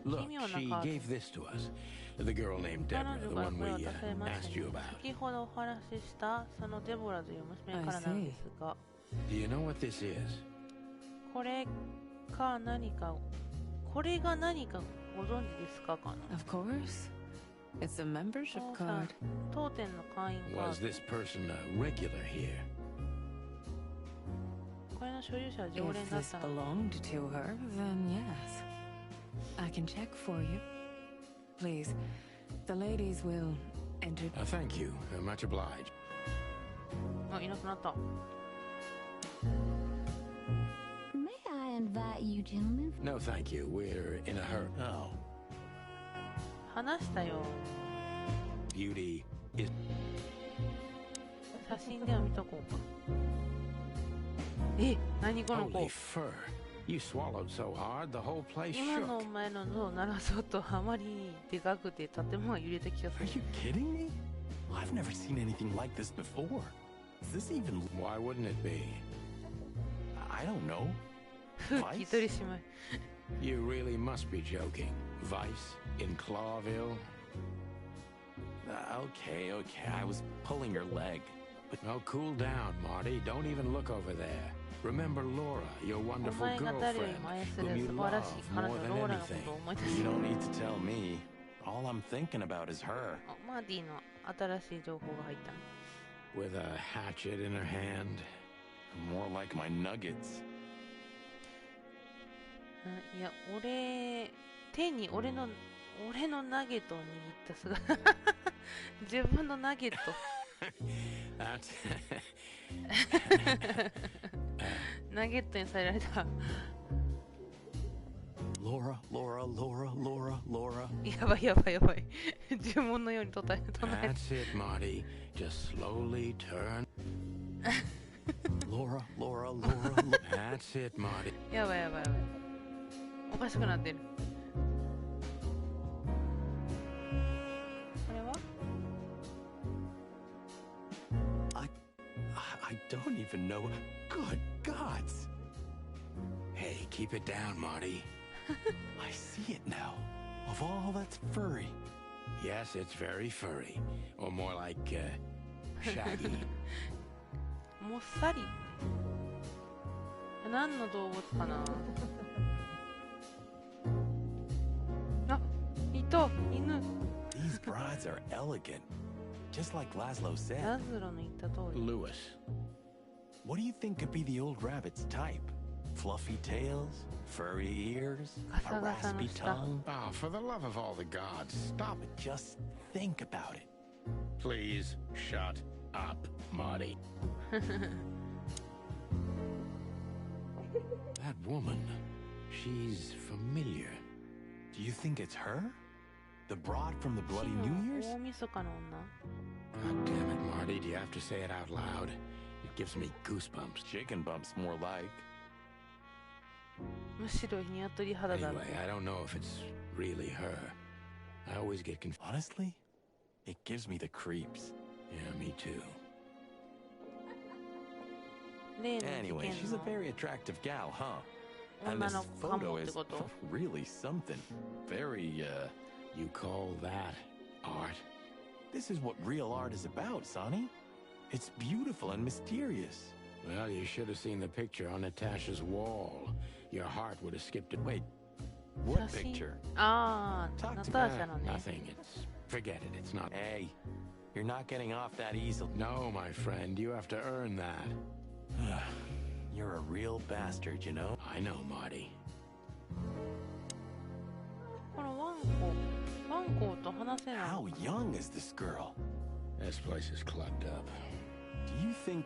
Look, she gave this to us. The girl named 彼 Deborah, 女 the がこ one れを we 出されました asked you ね。 about. 先ほどお話ししたそのデボラという娘からなんですが、 Do you know what this is? これか何か、これが何かご存知ですかかな。 Of course. It's a membership 父さん card. 当店の会員カー Was ド。 this person a regular here? これの所有者は常 If 連だっ this たの。 belonged to her, then yes. I can check for you. Please, the ladies will enter. Thank you. Much obliged. あ、いなくなった。 May I invite you gentlemen? No, thank you. We're in a hurry. Oh. 話したよ。 Beauty is... 写真では見とこうか。え、何この子。 Holy fur. You swallowed so hard, the whole place 今の shook. お前の脳を鳴らそうとあまりでかくて建物が揺れた気がす Are る。 you kidding me? I've never seen anything like this before. Is this even... Why wouldn't it be? I don't know. 風紀取り締まり。 You really must be joking. Vice in Clawville? Okay. I was pulling your leg. Oh, cool down, Marty. Don't even look over there. Remember Laura, your お wonderful 前が誰より girlfriend, も愛す whom る you 素晴らし love い彼 more 女 than ローラのこ anything. とを思い出 You す。 don't need to tell me. All I'm thinking about is her. マーディの新しい情報が入ったの。 With a hatchet in her hand. More like my nuggets. いや、手に俺のナゲットを握った姿。自分のナゲット。That's... ナゲットにされられた。 Laura. やばい。呪文のように唱えて。 That's it, Marty. Just slowly turn. Laura. That's it, Marty. やばい。おかしくなってる。これは I don't even know. Good gods. Hey, keep it down, Marty. I see it now. Of all that's furry. Yes, it's very furry. Or more like, shaggy. もっさり。何の動物かな。あ、いた、犬。 These brides are elegant. Just like Laszlo ラ said. ズロの言った通り。 Lewis. What do you think could be the old rabbit's type? Fluffy tails? Furry ears? A ガサガサの raspy 舌。 tongue? Oh, for the love of all the gods, stop it. Just think about it. Please shut up, Marty. That woman, she's familiar. Do you think it's her? The broad from the Bloody New Year's? 大晦日の女。 God damn it, Marty. Do you have to say it out loud? It gives me goosebumps. Chicken bumps, more like. むしろニワトリ肌だって。 Anyway, I don't know if it's really her. I always get confused. Honestly, it gives me the creeps. Yeah, me too. 例の事 Anyway, 件 she's a の very attractive gal, huh? And 女 this のカモ photo って is こと？ really something. Very, You call that art? This is what real art is about, Sonny. It's beautiful and mysterious. Well, you should have seen the picture on Natasha's wall. Your heart would have skipped it. Wait, what 写真 picture? ああ、 Talk ナ to ターシャのね。 Nothing. It's forget it. It's not. Hey, you're not getting off that easily. No, my friend. You have to earn that. You're a real bastard, you know? I know, Marty. このワンコと話せない。 How young is this girl? This place is clubbed up. Do you think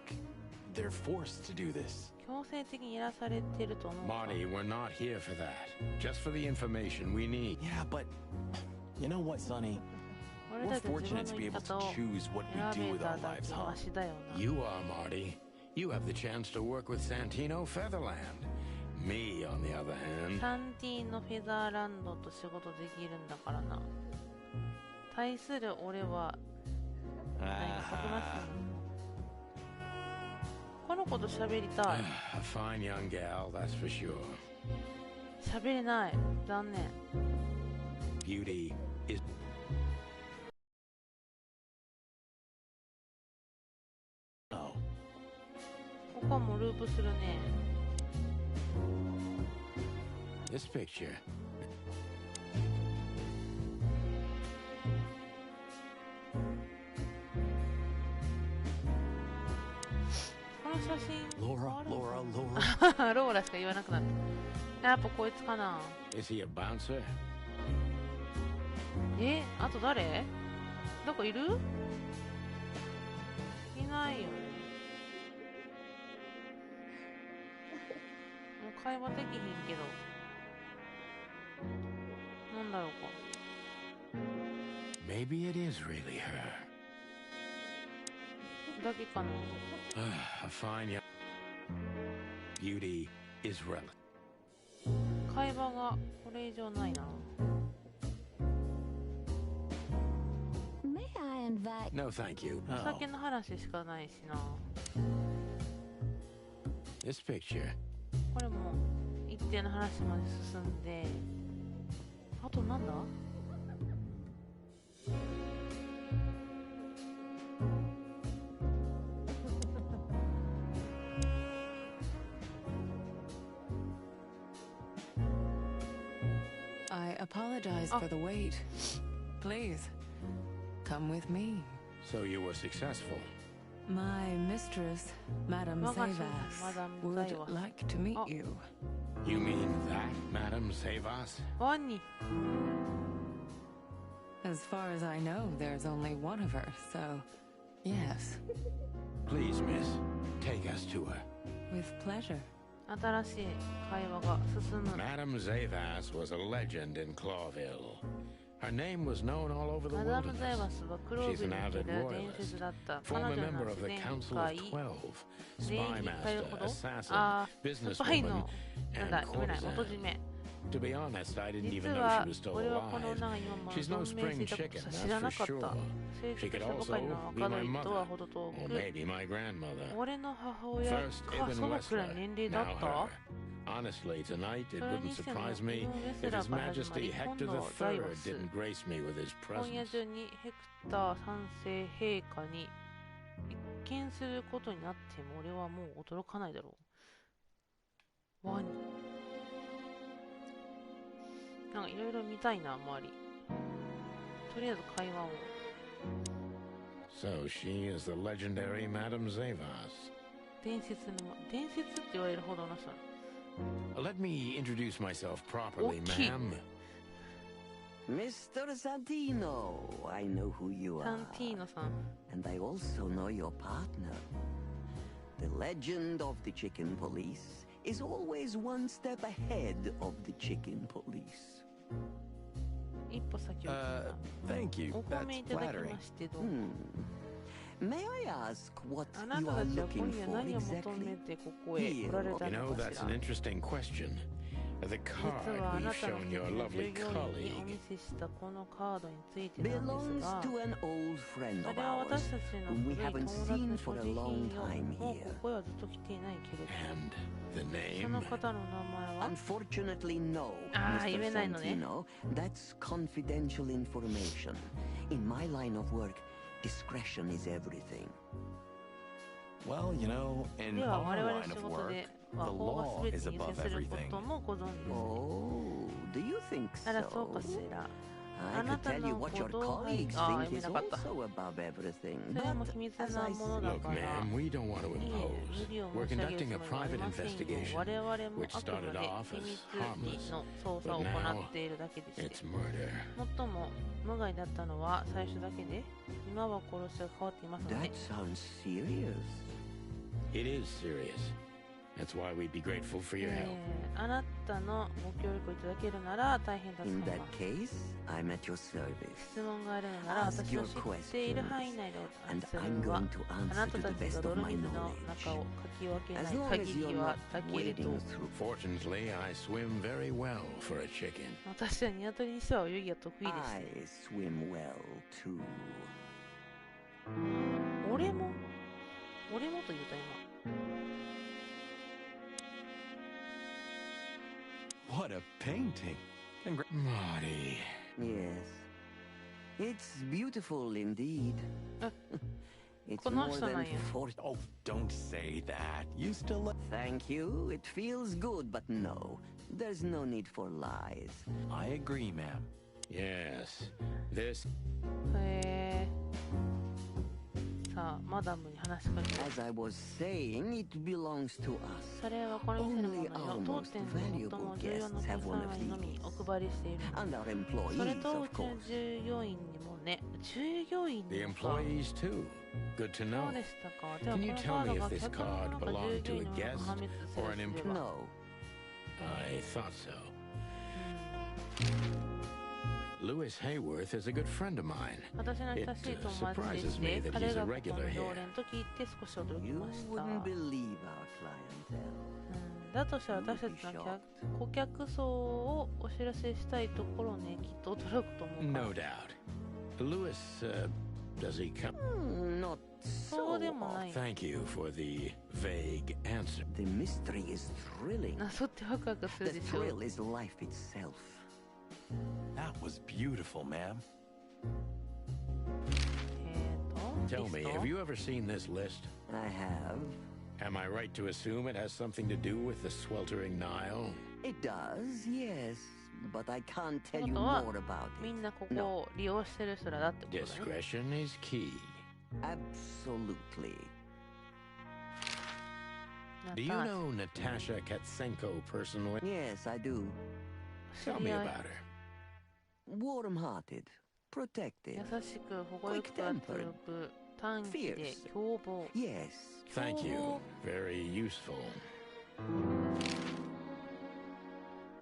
they're forced to do this? 強制的にやらされてると思うか。 Marty, we're not here for that. Just for the information we need. Yeah, but you know what, Sonny? 俺 We're たちは自分 fortunate の to 生 be き able 方 to を choose what we 選 do べ with た our だ lives, け huh? マシだよな。 You are, Marty. You have the chance to work with Santino Featherland. Me, on the other hand. サンティーノフェザーランドと仕事できるんだからな。対する俺は何かたくましい。この子と喋りたい。 A fine young gal, that's for sure. 喋れない。残念。 Beauty is... Oh. ここはもうループするね。 This picture. この写真 Laura, Laura, Laura. ローラしか言わなくなった。やっぱこいつかな。 Is he a bouncer? あと誰？どこいる？いないよね。もう会話できひんけど。なんだろうか。 Maybe it is really her. だけかな。 A fine young... Beauty is relative. 会話がこれ以上ないな。 May I invite... No, thank you. お酒の話しかないしな。 This picture. これも一定の話まで進んで、あとなんだ？ I apologize for the wait. Please, come with me. So you were successful. My mistress, Madame Savas, would like to meet you. You mean that, Madame Savas? ワンに。 As far as I know, there's only one of her, so yes, Please, miss, take us to her. with pleasure. 新しい会話が進む。 Madame Zavas was a legend in Clawville. Her name was known all over the マダム・ザイ wilderness. バスはクロー She's ビ an ルにおけ avid る伝 royalist, 説だった。彼 former 女 member の of the 自然 Council 界 of 12, 全 spy 員回るほ master, ど assassin, スパイ businesswoman, のなんだ and 読めない元締 courtesan. め。 To be honest, I didn't 実 even know は she was still 俺はこの alive. 女が今も She's no 存命 spring していた chicken, ことさ知ら that's な for かった。 sure. 成 She 熟 could したば also かりの be 若 my いと mother, はほど遠 or く。 maybe my grandmother. 俺の母親 First, か Ibn そのくらい Wessler, の年齢だ now った。 her. Honestly, tonight it それ wouldn't にしても surprise イ me ブン・ウェス if ラ His ーから始ま Majesty り今 Hector 度ザイワ III ス didn't grace me with his 今夜 presence. 中にヘクター三世陛下に一見することになっても俺はもう驚かないだろう。ワニなんかいろいろ見たいな周り。とりあえず会話を。 So she is the legendary Madame Zavas. 伝説って言われるほどの人。 Let me introduce myself properly, Okay. ma'am. Mr. Santino, I know who you サ are. ンティーノさん。 And I also know your partner. The legend of the chicken police is always one step ahead of the chicken police. 一歩先を行った。 Thank you. お褒め That's いただき flattering. ましてどうも。 May I ask what あな you た are たちは looking 今夜 for 何を求め exactly? てここへ来られた You の know, か that's し an ら。 interesting question. The 実 card はあ we've なたの shown 従 your 業員 lovely にお colleague 見せしたこのカードについてなんです belongs が、 to an old friend そ of れは ours 私たちの whom 古 we い友 haven't 達 seen の for 所 a 持 long 品 time をもう here. ここへはずっと来ていないけれど、 and the その name. 方の名前は Unfortunately, no, ああ、 Mr. 言えないのね。 Santino. That's confidential information. In my line of work, discretion is everything. Well, you know, in では our 我々の line 仕 of 事 work, で the は法が law 全て is に優 above 先するこ everything. ともご存知です。 Oh, do you think あら、そうか so? しら。 I あな could た tell の you what your 行動範囲 colleagues ああ、 think 読め is なかった。 also above everything. それも But 秘密 as な I ものだ Look, から。 ma'am, we don't want to いいえ、 impose. 無理を We're 申し上げ conducting る a つもりはあり private ませんよ。 investigation, 我々も which あくま started で off 秘 as 密 harmless. の捜査を But 行 now, っているだけでして it's murder. 最も無害だったのは最初だけで、今は殺しが変わっていますので、 that sounds serious. It is serious. That's why we'd be grateful for your help. あなたのご協力をいただけるなら大変助か In り that ます。 case, I'm at your service. 質問があるのなら Ask 私 your の知っている範囲内でお and 答え I'm するは going to あ answer なた to た the ちが best 泥 of my 水の knowledge. 中をかき分けな As い long 限 as り you're は not だけれど、 wading through. Fortunately, I swim very well for a chicken. 私は鶏にしては泳ぎが得意です I swim well too. 俺もと言うた今。 What a painting! Marty. Yes. It's beautiful indeed. It's この more 人なん than や。 Oh, don't say that. You still look... Thank you. It feels good, but no. There's no need for lies. I agree, ma'am. Yes. This さあ、マダムに話しかける。 As I was saying, it belongs to us. それはこの店のものよ。 Only 当店の最も重要なお客様にのみお配りしているの。 And our それ employees, とう of ちの course. 従業員にもね、従業員 the にもか。 employees too. Good to そ know. うでしたか。では Can こ you の tell カー me ドが if this 客の card 中か belonged 従 to 業 a 員の guest 破滅す or る an すれば。 No. I thought so. Lewis Hayworth is a good friend of mine. 私の親しい友達でして、彼がここの常連と聞いて少し驚き You ました。 wouldn't believe our clientele. だとしたら私たちの顧客層をお知らせしたいところね、きっと驚くと思うから。 No doubt. Lewis, does he come? Not そう so でもない。 Thank you for the vague answer. The mystery is thrilling. 謎ってワクワクす The るでしょ。 thrill is life itself. That was beautiful, ma'am. Tell me, have you ever seen this list? I have. Am I right to assume it has something to do with the sweltering Nile? It does, yes. But I can't って tell こ you とは more about みん it. なここを利用してる人らだってことだね。 Discretion is key. Absolutely. Do you know Natasha Katsenko personally? Yes, I do. Tell me about her. Warm-hearted, protective. 優しく保護欲が強く短気で凶暴。 Yes. Thank you. Very useful.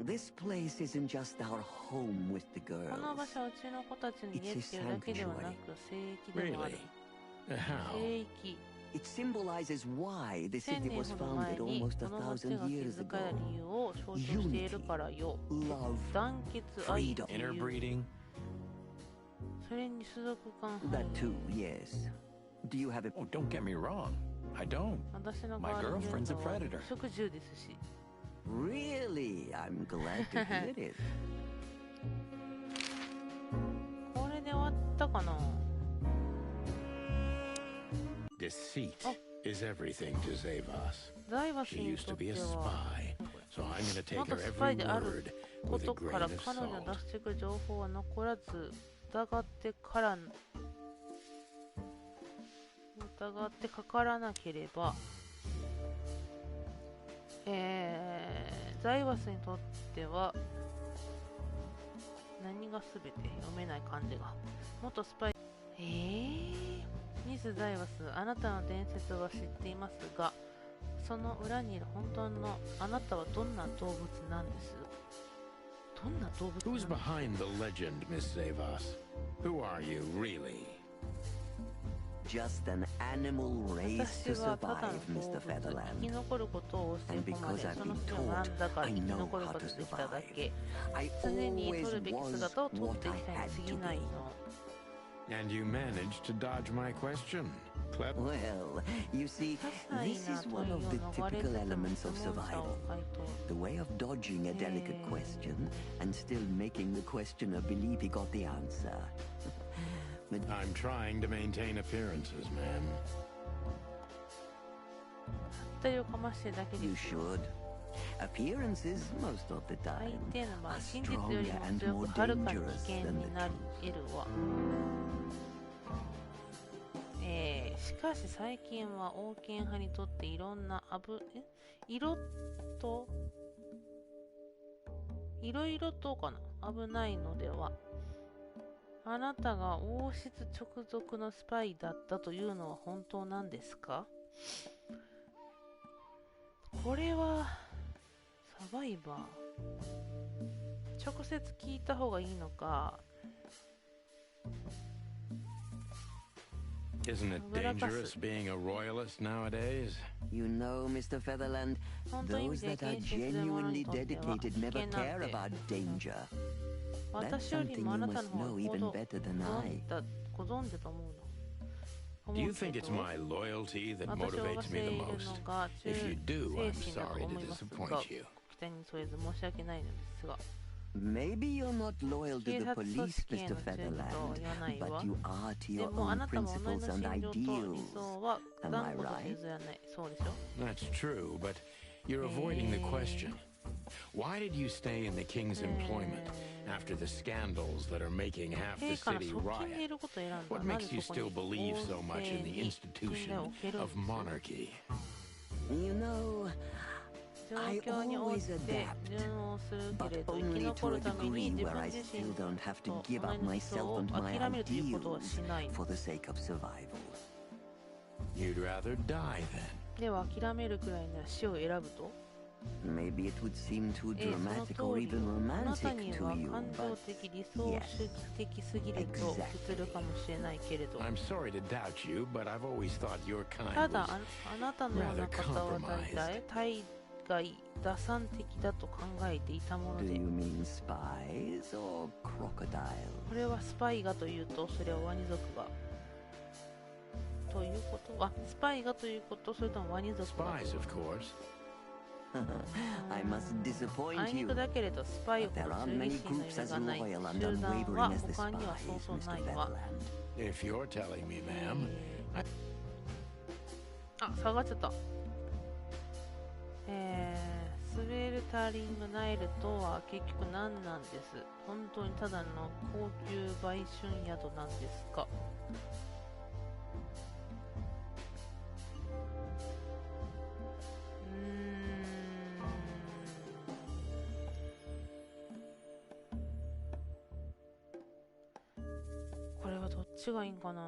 This place isn't just our home with the この場 girls. 所はうちの子たちの家っていうだけではなく聖域でもある。 Really? How? 聖域。 It symbolizes why the 1000 city 年 was ほど前 founded に almost こ a の町 thousand が years 築かれた ago. 理由を象徴しているからよ。 Love, 団結愛自 Freedom. 由。 Interbreeding? それに種族間 that 配 too, yes. Do you have a... Oh, don't get me wrong. I don't. 私の My 代わりに girlfriend's a 言うのは predator. 食獣ですし。 Really? I'm glad to hear it. これで終わったかな。 Deceit is everything to Zavos. ザイバス She に used と to っ be て a は spy, so I'm going to take 元 her スパ every イであ word るこ with a とから grain of 彼女の出 salt. していく情報は残らず疑ってかからなければ、ザイバスにとっては何が全て読めない感じが元スパイミス・ザイバス、あなたの伝説は知っていますが、その裏にいる本当のあなたはどんな動物なんです？どんな動物なんです Who's behind the legend, Miss Zavos? Who are you, really? just an animal raised 私 to はただ survive, の Mr. 動物、生き Featherland. 残ることを教え And 込まれ、 because I've その been 人はなんだか taught, I 生き know 残る how こと to できただ survive. け。 I 常に always 取るべき was 姿を取っ what てい I きたいに had 過 to ぎない be. の。 And you managed to dodge my question. Clever. Well, you see, 些細 this な is 問 one いを of the 逃れ typical つつも elements 質 of 問者 survival. を回答。 The way of dodging a delicate question and still making the questioner believe he got the answer. But I'm trying to maintain appearances, ma'am. 当たりをかましてるだけ you ですよ。 should. Appearances, most of the 相 time, 手の場合、 are 真実より stronger も and 強 more くはるかに危 dangerous 険 than に the なり truth. 得るわ。しかし最近は王権派にとっていろんな色といろいろとかな危ないのでは。あなたが王室直属のスパイだったというのは本当なんですか？これはサバイバー。直接聞いた方がいいのか。Isn't it dangerous being a royalist nowadays? You know, Mr. Featherland, those that are genuinely dedicated never care about danger. That's 私より something もあ you なたの must 方が know ほ even ど better than I. ご存知だと思うの。 Do you think it's my loyalty that 私を motivates 忘 me れ the る most? のが忠 If you do, 誠 I'm 心だと sorry 思 to いますが、 disappoint you. 期待に添えず申し訳ないのですが。 Maybe you're not loyal to 警 the 察組 police, 織へ Mr. の忠義とは言わない Featherland, わ。 but you are to で your もあ own なたも己の principles 信 and 条と理 ideals. 想は Am 断 I 固と right? 譲らない。そうでしょ？ That's true, but you're avoiding the question. Why did you stay in the king's employment after the scandals that are making half the 陛下の city 側近でい riot? ることを選んだ。 What な makes ぜ you そこ still に believe 王 so much 政 in the に信頼 institution を置けるん of です？ monarchy? You know, 状況に応じて順応するけれ but ど、生き only 残 to る a ため degree に自 where 分 I 自 still 身 don't have to と give 同 up じ理 myself 想を and my 諦めるということは ideals しない。 for the sake of survival. You'd rather die then. では諦めるくらいなら死を選ぶと？ Maybe it would seem too その dramatic or 通り even あなたに romantic は to you, 感情 but 的理想主義的すぎると映るかもしれないけれど、 I'm sorry to doubt you, but I've always thought your た kind だ was あなたのような方は大概打算的だと考えていたもの do で、 you mean spies or crocodiles? これはスパイがというと、それはワニ族がということは、スパイがということ、それともワニ族が。 spies, of course. I must あ disappoint いに you. くだけれど、スパイを But 殺 there す aren't 意 many 志の groups 揺 as がない loyal and 集団 unwavering は as the 他にはそう spies, そう Mr. ないわ。 Featherland. If you're telling me, ma'am. 下がっちゃった。スベルタリングナイルとは結局何なんです？本当にただの高級売春宿なんですか？これはどっちがいいんかな？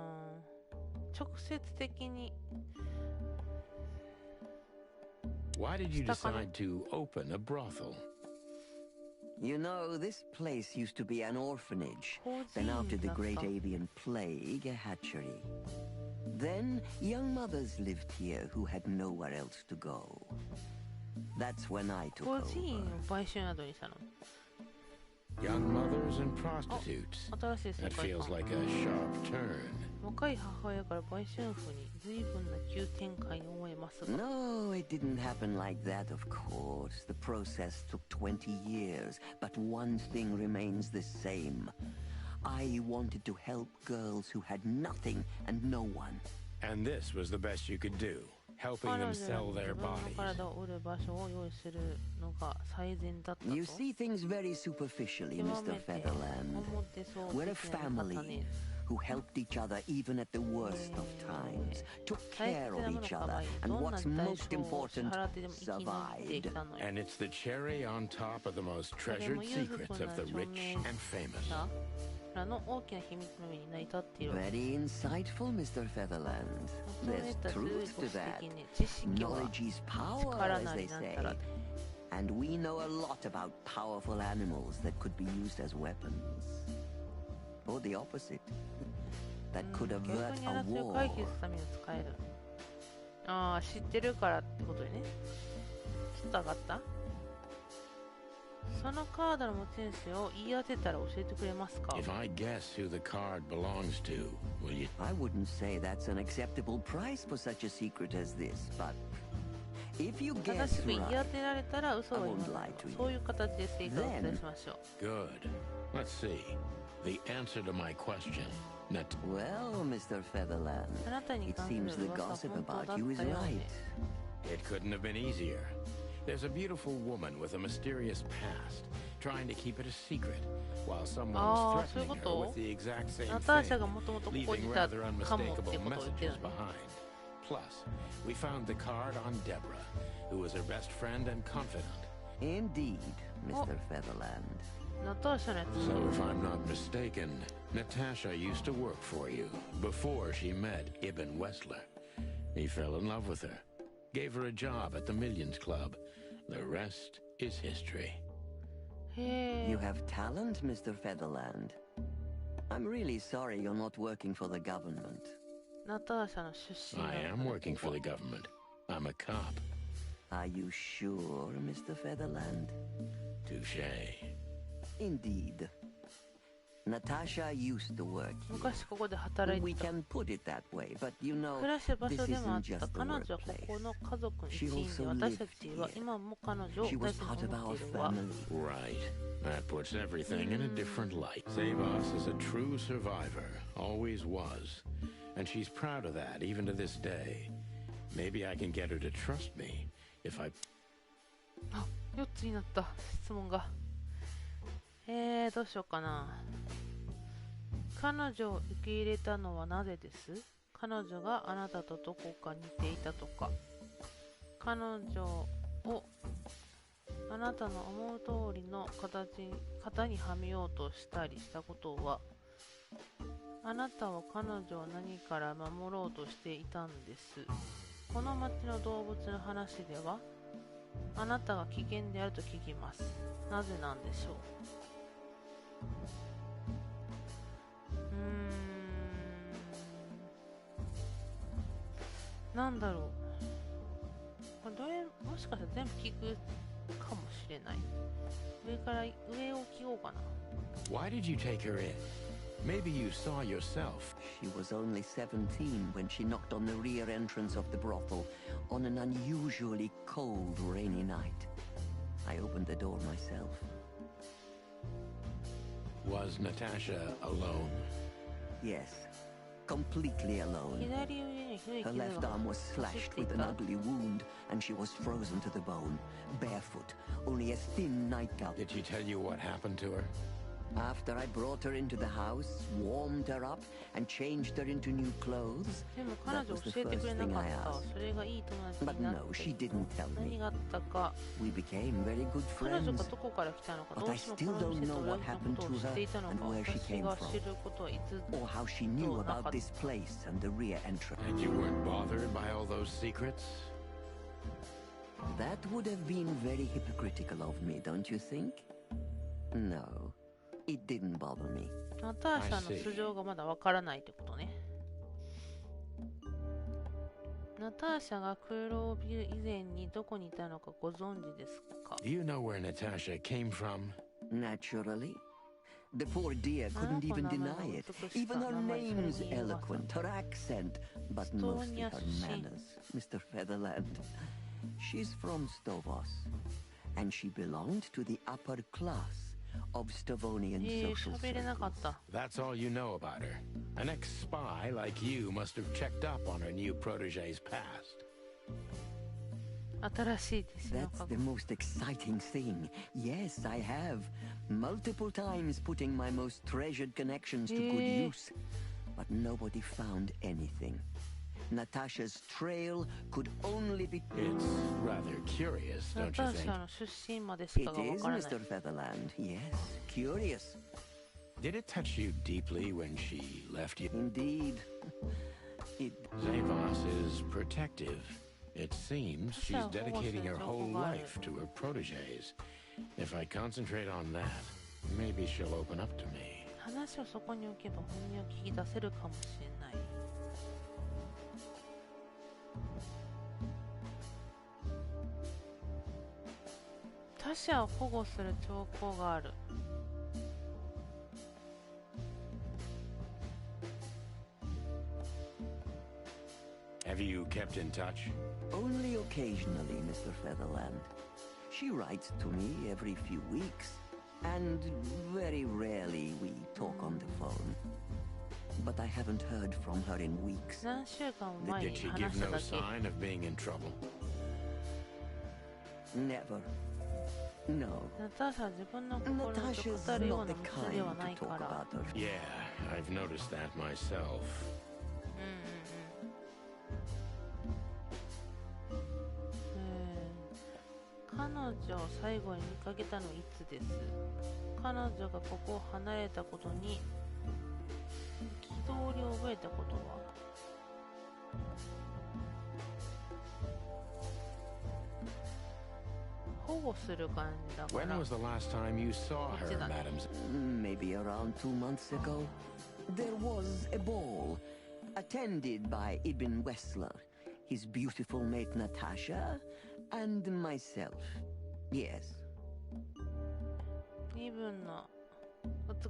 直接的に Why did you decide to open a brothel? You know, this place used to be an orphanage. Then after the Great Avian Plague, a hatchery. Then young mothers lived here who had nowhere else to go. That's when I took 孤 over. 児院を売春宿にしたの。 Young mothers and prostitutes. 新しい世 That 界 feels 観。 like a sharp turn. 若い母親から売春婦に随分な急展開に思えますが。 No, it didn't happen like that, of course. The process took 20 years, but one thing remains the same. I wanted to help girls who had nothing and no one. And this was the best you could do, helping 彼 them 女 sell に their 自分の bodies. 体を売る場所を用意するのが最善だったと。 You see things very superficially, 極 Mr. めて Featherland. 表層 We're a 的な見 family 方ね。 who helped each other even at the worst of times, took 大 care 切 of なもの each かば other, い、 and どんな what's 代 most 償を支 important, 払ってでも生き延びて survived. きたのよ。 And it's the cherry on top of the most それも treasured 裕福 secrets な of the 著 rich 名 and famous. 者らの大きな秘密の上に成り立っている。 Very insightful, Mr. Featherland. 求め There's たず truth ご to 指 that. 摘ね、知識は Knowledge is power, 力 as な they りなん say. たら。 And we know a lot about powerful animals that could be used as weapons. Or the opposite. that could 逆 avert に a 争いを回避す war. るために使える。ああ、知ってるからってことでね。ちょっと上がった。そのカードの持ち主を言い当てたら教えてくれますか？ If I guess who the card belongs to, will you? I wouldn't say that's an acceptable price for such a secret as this, but if you 正 guess しく言い right, 当てられたら嘘は言わ I won't ない lie to you. そういう形で正解をお伝えしましょう。 Good. Let's see. The answer to my question. Net. well, Mr. Featherland, あなたに it 関す seems る the 噂は gossip 本当だ about った you is よう right. ね。 It couldn't have been easier. There's a beautiful woman with a mysterious past, trying to keep it a secret, while someone's Ah, threatening her そういうこと？ with the exact same ナターシャ thing, がもともとここにい leaving た rather かもって unmistakable ことを言ってる messages のね。 behind. Plus, we found the card on Deborah, who was her best friend and confidant. Indeed, Mr. Featherland. ナターシャのやつ。 So if I'm not mistaken, Natasha used to work for you before she met Ibn Wessler. He fell in love with her, gave her a job at the Millions Club. The rest is history. へ You え。 have talent, Mr. Featherland. I'm really sorry you're not working for the government. ナターシャの出身 I だ am working for the government. I'm a cop. Are you sure, Mr. Featherland? Touché. Indeed. Natasha used to work 昔ここで here. 働い We てた。 can put it that way, but you know, 暮らし場 this 所でもあっ isn't た。 just the 彼女はこ workplace. この家族の一 She 員で also 私た lived ちは here. 今も彼女を She 大 was 切 part に of 思 our っているわ。 family. Right. That puts everything in a different light. Save us is a true survivor. Always was. And she's proud of that, even to this day. Maybe I can get her to trust me if I... あ、4つになった質問が。どうしようかな。彼女を受け入れたのはなぜです？彼女があなたとどこか似ていたとか。彼女をあなたの思う通りの型にはめようとしたりしたことは、あなたは彼女を何から守ろうとしていたんです。この町の動物の話では、あなたが危険であると聞きます。なぜなんでしょう？なんだろう。これもしかしたら全部聞くかもしれない。上を聞こうかな。Why did you take her in? Maybe you saw yourself. She was only 17 when she knocked on the rear entrance of the brothel on an unusually cold, rainy night. I opened the door myself. Was Natasha alone? Yes, completely alone. 左腕にひどい Her 傷が left arm was 走っ slashed てい with an た。 ugly wound, and she was frozen to the bone, barefoot, only a thin nightgown. Did she tell you what happened to her? After I brought her into the house, warmed her up, and changed her into new clothes, でも彼 that 女 was the 教えてく first れな thing かっ I た。 asked. それがいい友達 But になっ no, て she didn't tell 何 me. があったか。 We became very good 彼女 friends. がどこから来たのか、 But ど I うしても still この don't 店と know 裏 what 口の happened ことを to 知っていた her の and か、 where she 私 came が from, 知ることはいつ or how she と knew なかっ about た。 this place and the rear entrance. And you weren't bothered by all those secrets? That would have been very hypocritical of me, don't you think? No, it didn't bother me. ナターシャの素性がまだわからないってことね。ナターシャが黒ビュー以前にどこにいたのかご存知ですか？ Do you know where Natasha came from? Naturally. The poor dear couldn't even deny it. Even her name's eloquent, her accent, but mostly her manners, Mr. Featherland. She's from Stovos, and she belonged to the upper class of Stavonian social 喋れなかっ circles. た。 That's all you know about her. An ex-spy like you must have checked up on her new protege's past. 新しい弟子の That's 過 the 去。 most exciting thing. Yes, I have. Multiple times putting my most treasured connections to good use. But nobody found anything. Natasha's trail could only be... It's rather curious, ナ don't タ you ーシ think? ャの出身までし It かがわ is, からない。 Mr. Featherland. Yes, curious. Did it touch you deeply when she left you? Indeed. It... Zavos is protective. It seems she's dedicating her whole life to her proteges. If I concentrate on that, maybe she'll open up to me. 話をそこに置けば本音を聞き出せるかもしれない。他者を保護する兆候がある。Have you kept in touch? Only occasionally, Mr. Featherland. She writes to me every few weeks, and very rarely we talk on the phone. But I haven't heard from her in weeks. 何週間も前 Did に she 話 give した no だけ。 sign of being in trouble? Never. No. ナターシャは自分の心の Natasha's 語るよう not な the 人で kind はない to か talk ら。 about her. Yeah, I've noticed that myself. 彼女を最後に見かけたのはいつです。彼女がここを離れたことに憤りを覚えたことは。保護する感じだか When ら。 was the last time you saw her, こっちだね。 madam? Maybe around 2 months ago. There was a ball attended by Ibn Wessler, his beautiful mate Natasha, and myself. Yes. 身分の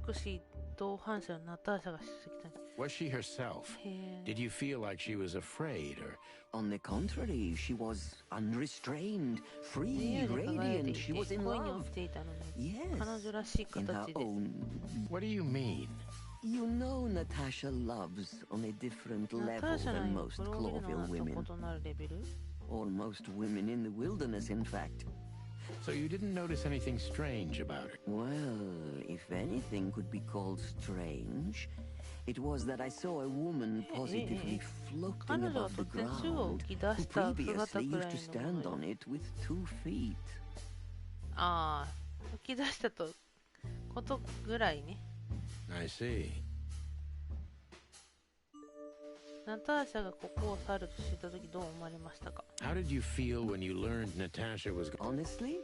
美しい同伴者のナターシャが出席した。 Was she herself? へえ。 Did you feel like she was afraid, or On the contrary, she was unrestrained, 自 free, 由で輝いて radiant. い She て was in 恋に love. 落ちていたのに Yes. 彼女らしい In her 形です。 own. what do you mean? You know Natasha loves on a different ナタ level ーシャの than ように most プロビルの Cloville 女 women. と異なるレベル。 Or most women in the wilderness, in fact. So you didn't notice anything strange about her? Well, if anything could be called strange, it was that I saw a woman positively floating 彼女は above the 突然宙を ground, 浮き出 who した姿 previously くら used い to のも stand の on よ。 it with 2 feet. ああ、浮き出したとことぐらいね。 I see. ナターシャがここを去ると知った時どう思われましたか？ How did you feel when you learned Natasha was gone? Honestly,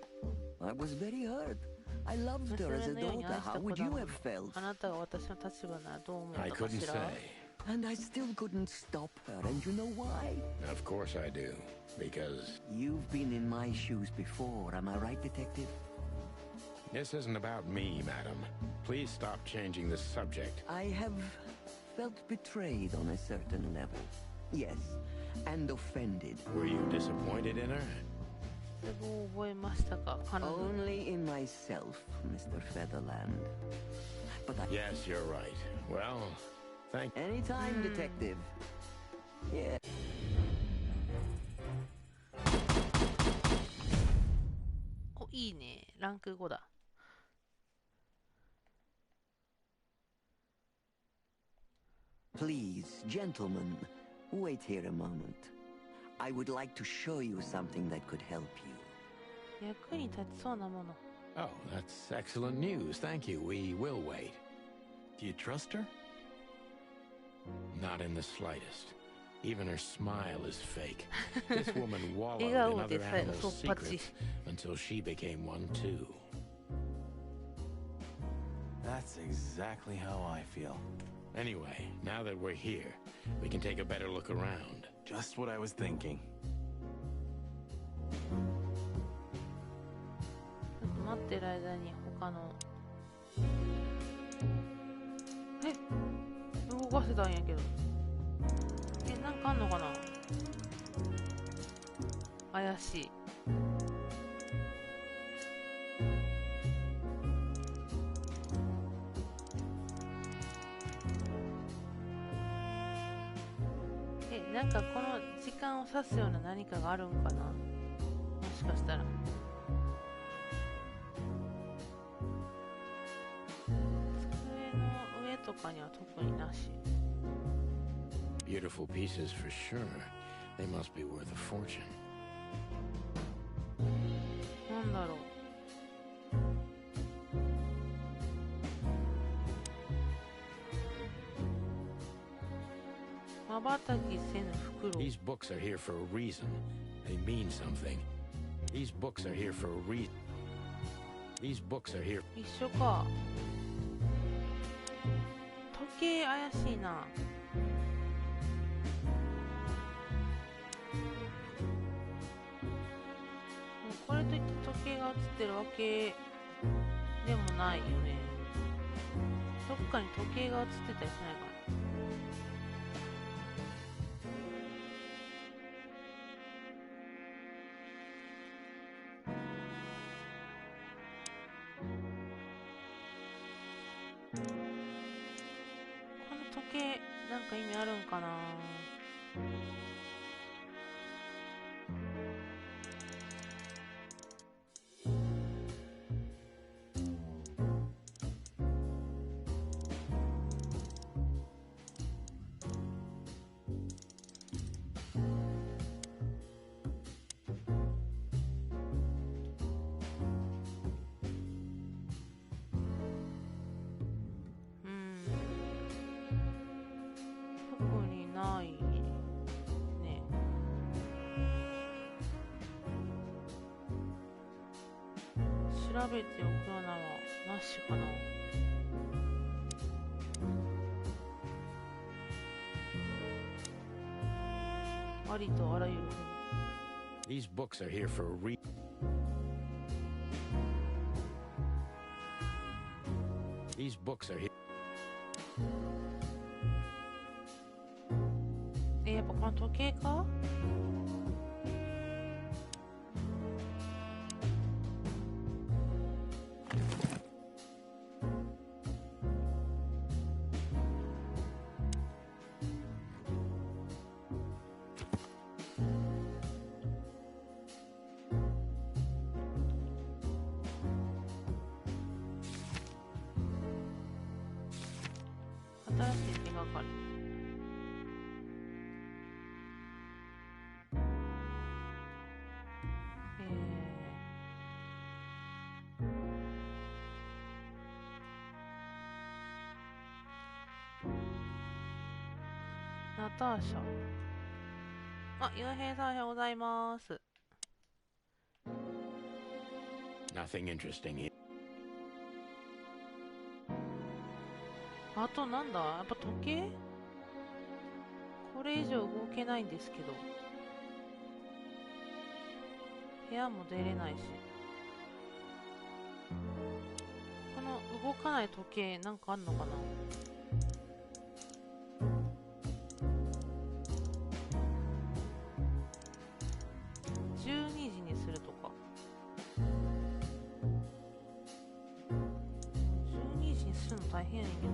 I was very hurt. I loved そ her れ as a のように愛 daughter. した How 子 would だ you もの。 have felt? あなたが私の立場ならどう思う I のか couldn't し say. ら。 And I still couldn't stop her, and you know why? Of course I do. Because You've been in my shoes before, am I right, detective? this isn't about me, madam. Please stop changing the subject. I have felt betrayed on a certain level. Yes, and offended. Were you disappointed in her? 失望を覚えましたか？彼女。 Only in myself, Mr. Featherland. But I... Yes, you're right. Well, thank Anytime, detective. Yeah. お、いいね。ランク5だ。Please, gentlemen, wait here a moment. I would like to show you something that could help you. 役に立ちそうなもの。 Oh, that's excellent news. Thank you. We will wait. Do you trust her? Not in the slightest. Even her smile is fake. This woman wallowed 笑 in 顔 other でさえ animals' 嘘っぱち。 secrets until she became one too. That's exactly how I feel. Anyway, now that we're here, we can take a better look around. Just what I was thinking. ちょっと待ってる間に他の。動かせたんやけど。なんかあんのかな？怪しい。なんかこの時間を指すような何かがあるんかな？もしかしたら。机の上とかには特になし。Beautiful pieces for sure. They must be worth a fortune. なんだろう。瞬きせぬ袋。 These books are here for a reason. They mean something. These books are here for a reason. These books are here. 一緒か。計怪しいな。これといって時計が映ってるわけでもないよね。どっかに時計が映ってたりしないかな。この時計なんか意味あるんかな。調べておくようなはなしかな。ありとあらゆる。These books are here for a reason. These books are here. やっぱこの時計か？新しい手がかり。ナターシャ。あ、ゆうへいさんおはようございます。Nothing interesting here. あとなんだ、やっぱ時計？これ以上動けないんですけど。部屋も出れないし。この動かない時計なんかあんのかな。12時にするとか。12時にするの大変やねんけど。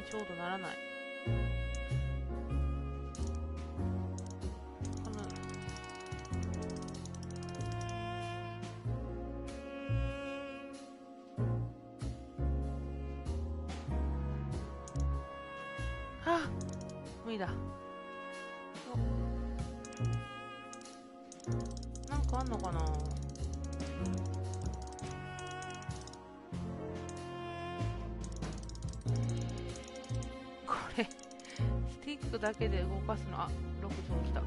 ちょうどならない。このあ、無理だ。なんかあんのかな。スティックだけで動かすの。あ、6分来た。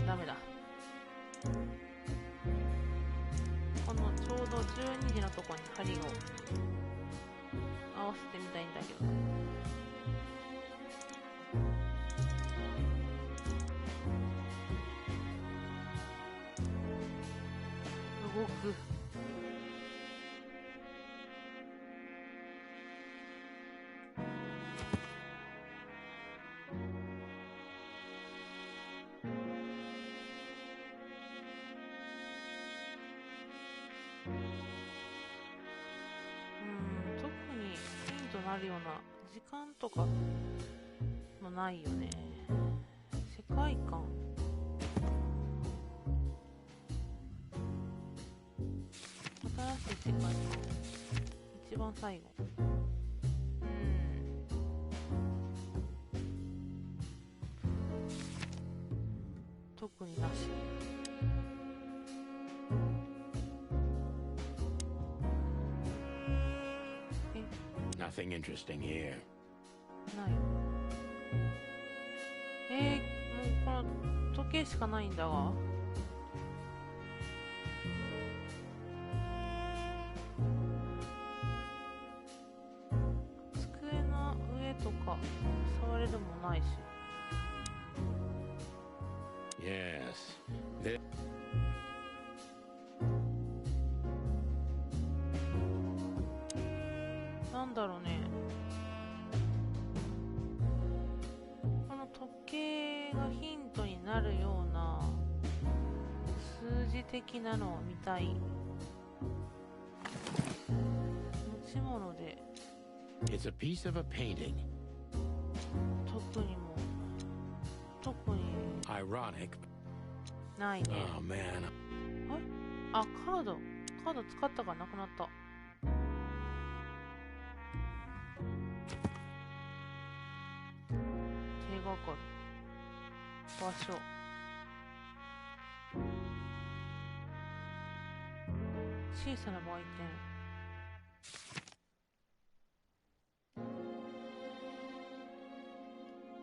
ダメだ。このちょうど12時のとこに針を合わせてみたいんだけど。動く。特にヒントなるような時間とかもないよね。世界観。新しい世界観。一番最後。Nothing interesting here. ない。もうこの時計しかないんだが。机の上とか触れるもないし。Yes. なんだろうね。この時計がヒントになるような数字的なのを見たい。持ち物で。It's a piece of a painting. 特にIronic. ないね。Oh man. あ、カード使ったからなくなった。手がかり。場所。小さな売店。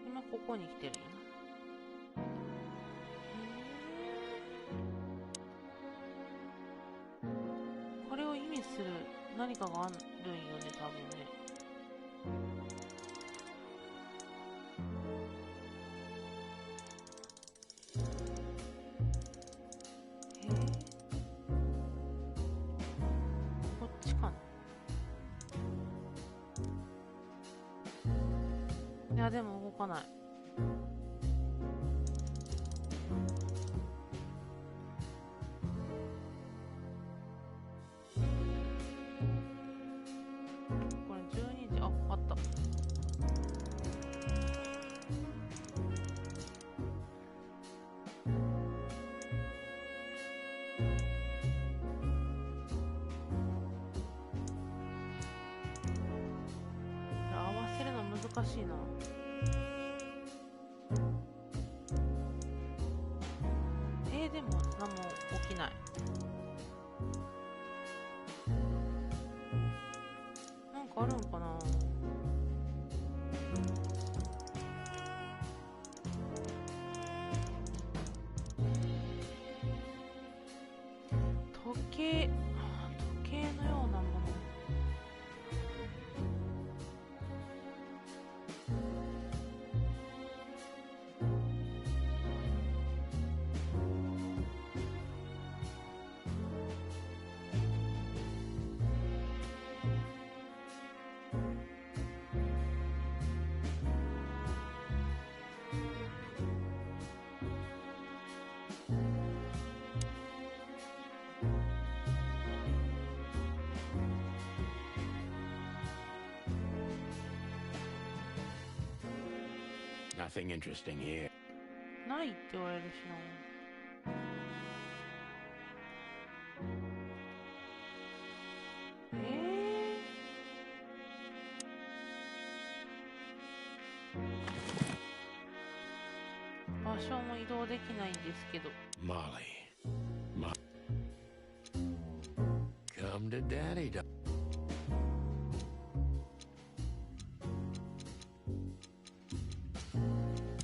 今ここに来てるよな。これを意味する何かがあるんよね、多分ね。こっちかな。いや、でも動かない。これ12時、あった。合わせるの難しいな。でも何も起きない。なんかあるんかな。時計のようなもの。Nothing interesting here. ないって言われるしな。場所も移動できないんですけど。Molly. Come to Daddy.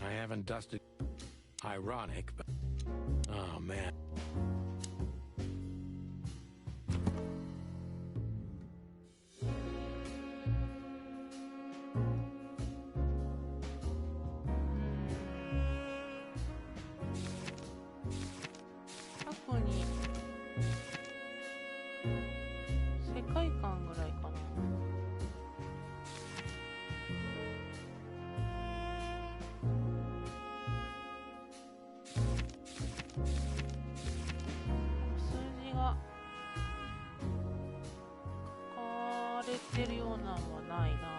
I haven't dusted. Ironic, but oh man.てるようなのはないな。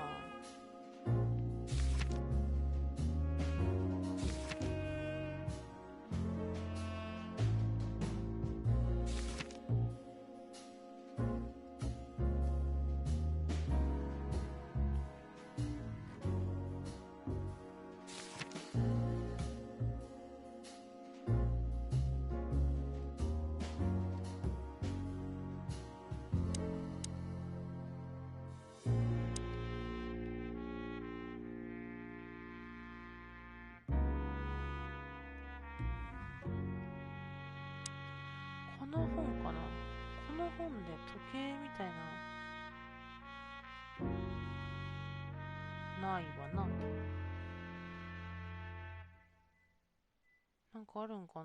の本で時計みたいなないわな。なんかあるんかな。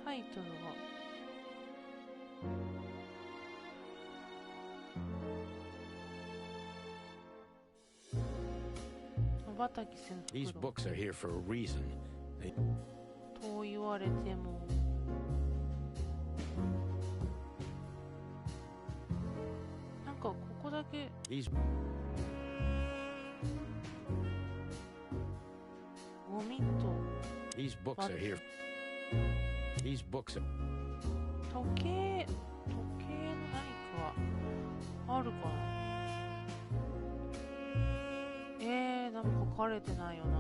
タイトルが羽ばたきせぬ袋 These books are here for a reason. と言われてもなんかここだけ These ゴミと These books are here. These books are 時計の何かはあるかな。何も書かれてないよな。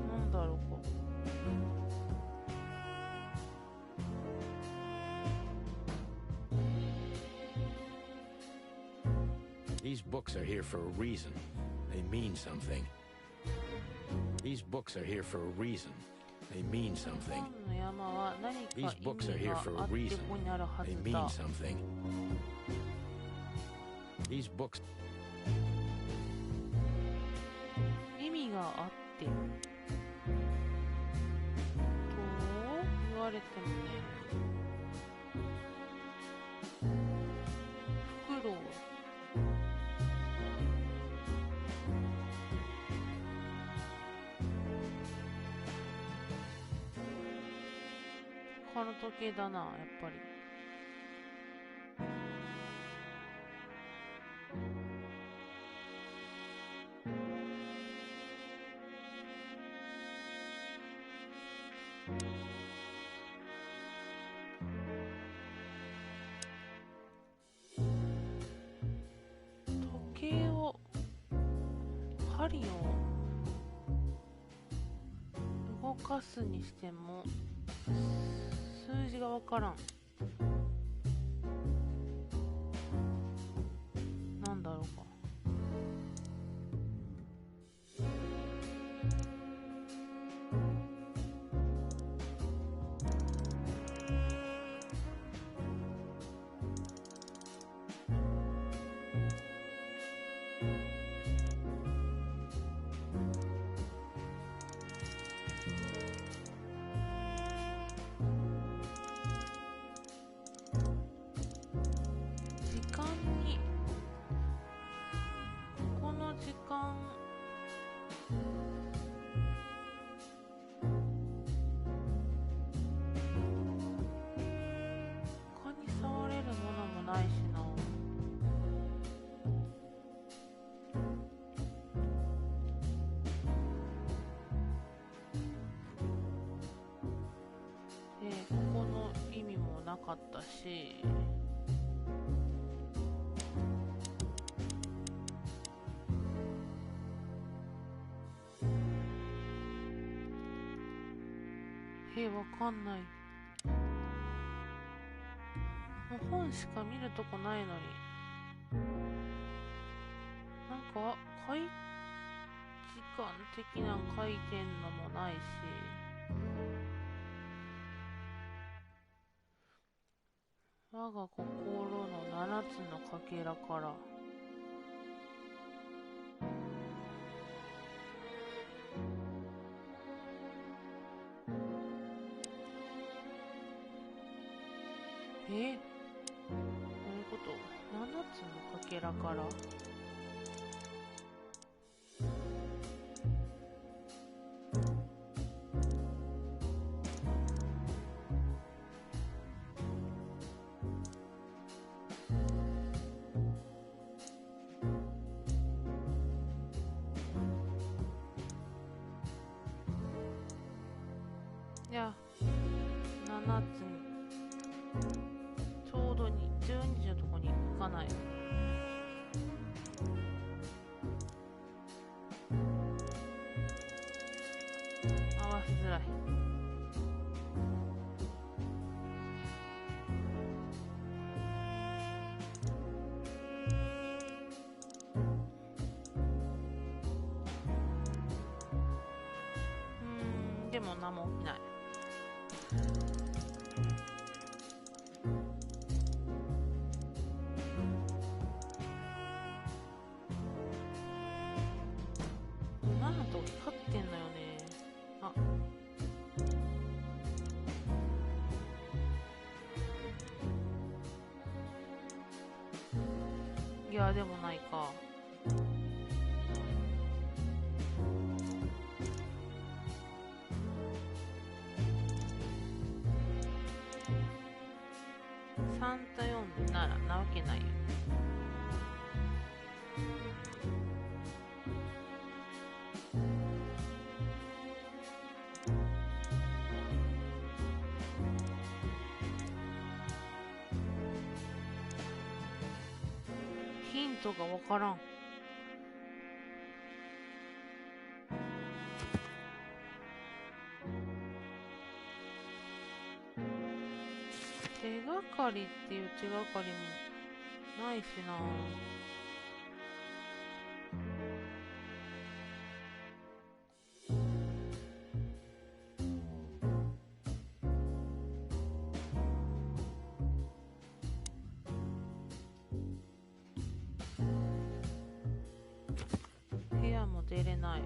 なんだろうか。These books are here for a reason. They mean something. These books are here for a reason. They mean something. 本の山は何か These 意 books are 味 here が for あ a って reason. ここにあるは They ず mean だ。 something. These books 意味があってと言われてもね。フクロウ他の時計だな、やっぱり。時計を針を動かすにしても数字がわからん。なんだろうか。なかったし、わかんない。もう本しか見るとこないのに、なんか時間的な書いてんのもないし、我が心の7つのかけらからどういうこと？ 7 つのかけらからいや、7つにちょうど12時のとこに行かない。合わせらい。でも何も起きない。なんと光ってんのよね。あ、いやでもないか。3と4ならなわけないよ。ヒントがわからん。手がかりっていう手がかりもないしな。部屋も出れない。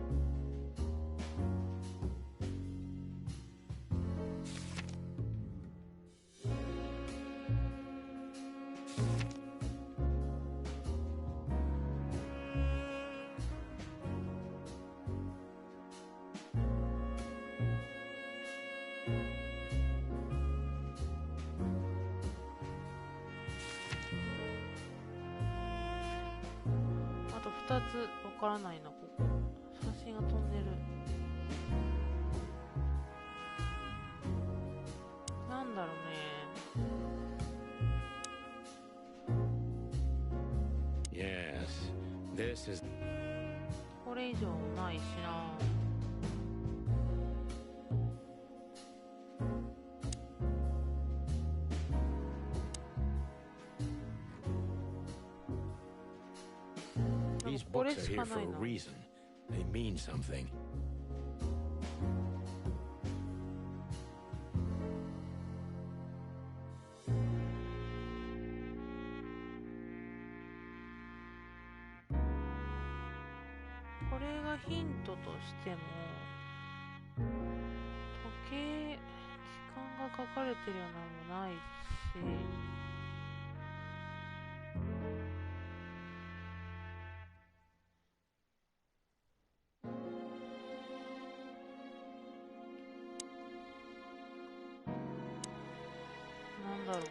あと2つわからないな。ここ写真が飛んでる。なんだろうね。 Yes, this is. これ以上ないしな。These これ books し are か here な for い a な。 reason. They mean something.これがヒントとしても時計、時間が書かれてるようなのもないし、なんだろうか。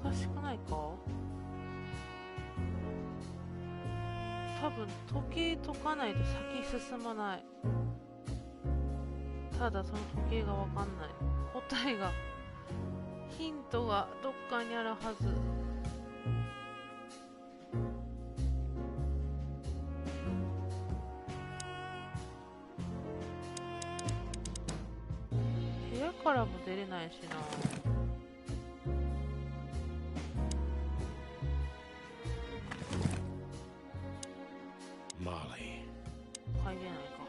難しくないか。多分時計解かないと先進まない。ただその時計がわかんない。答えが、ヒントがどっかにあるはず。部屋からも出れないしな。Molly. 入れないか。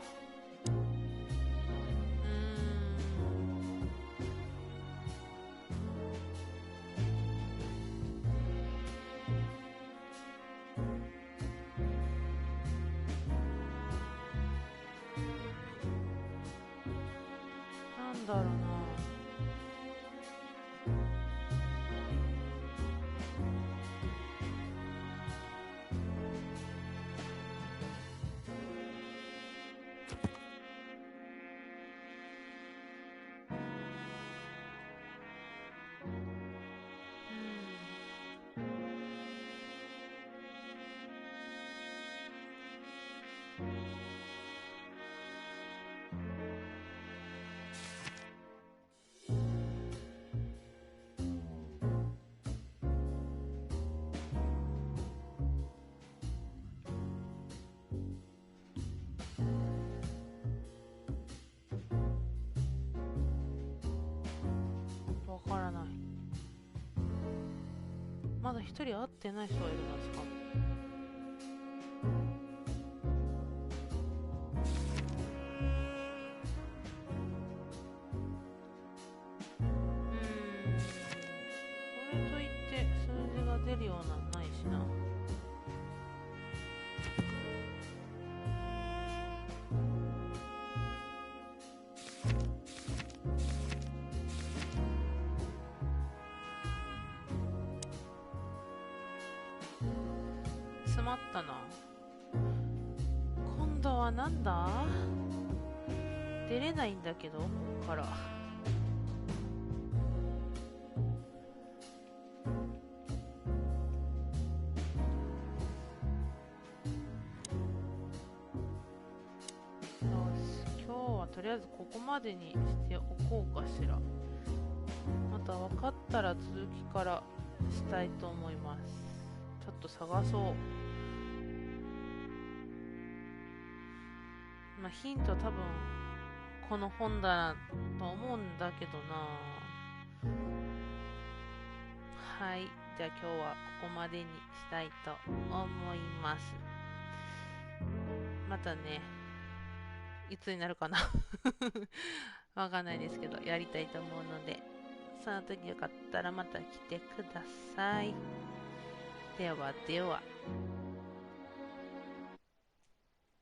なんだろうな。わからない。まだ一人会ってない人がいるんですか。これといって数字が出るようなのないしな。詰まったな。今度はなんだ？出れないんだけど、こっから。よし、今日はとりあえずここまでにしておこうかしら。また分かったら続きからしたいと思います。ちょっと探そう。まあ、ヒント多分この本だと思うんだけどな。はい、じゃあ今日はここまでにしたいと思います。またね、いつになるかなわかんないですけど、やりたいと思うので、その時よかったらまた来てください。ではでは。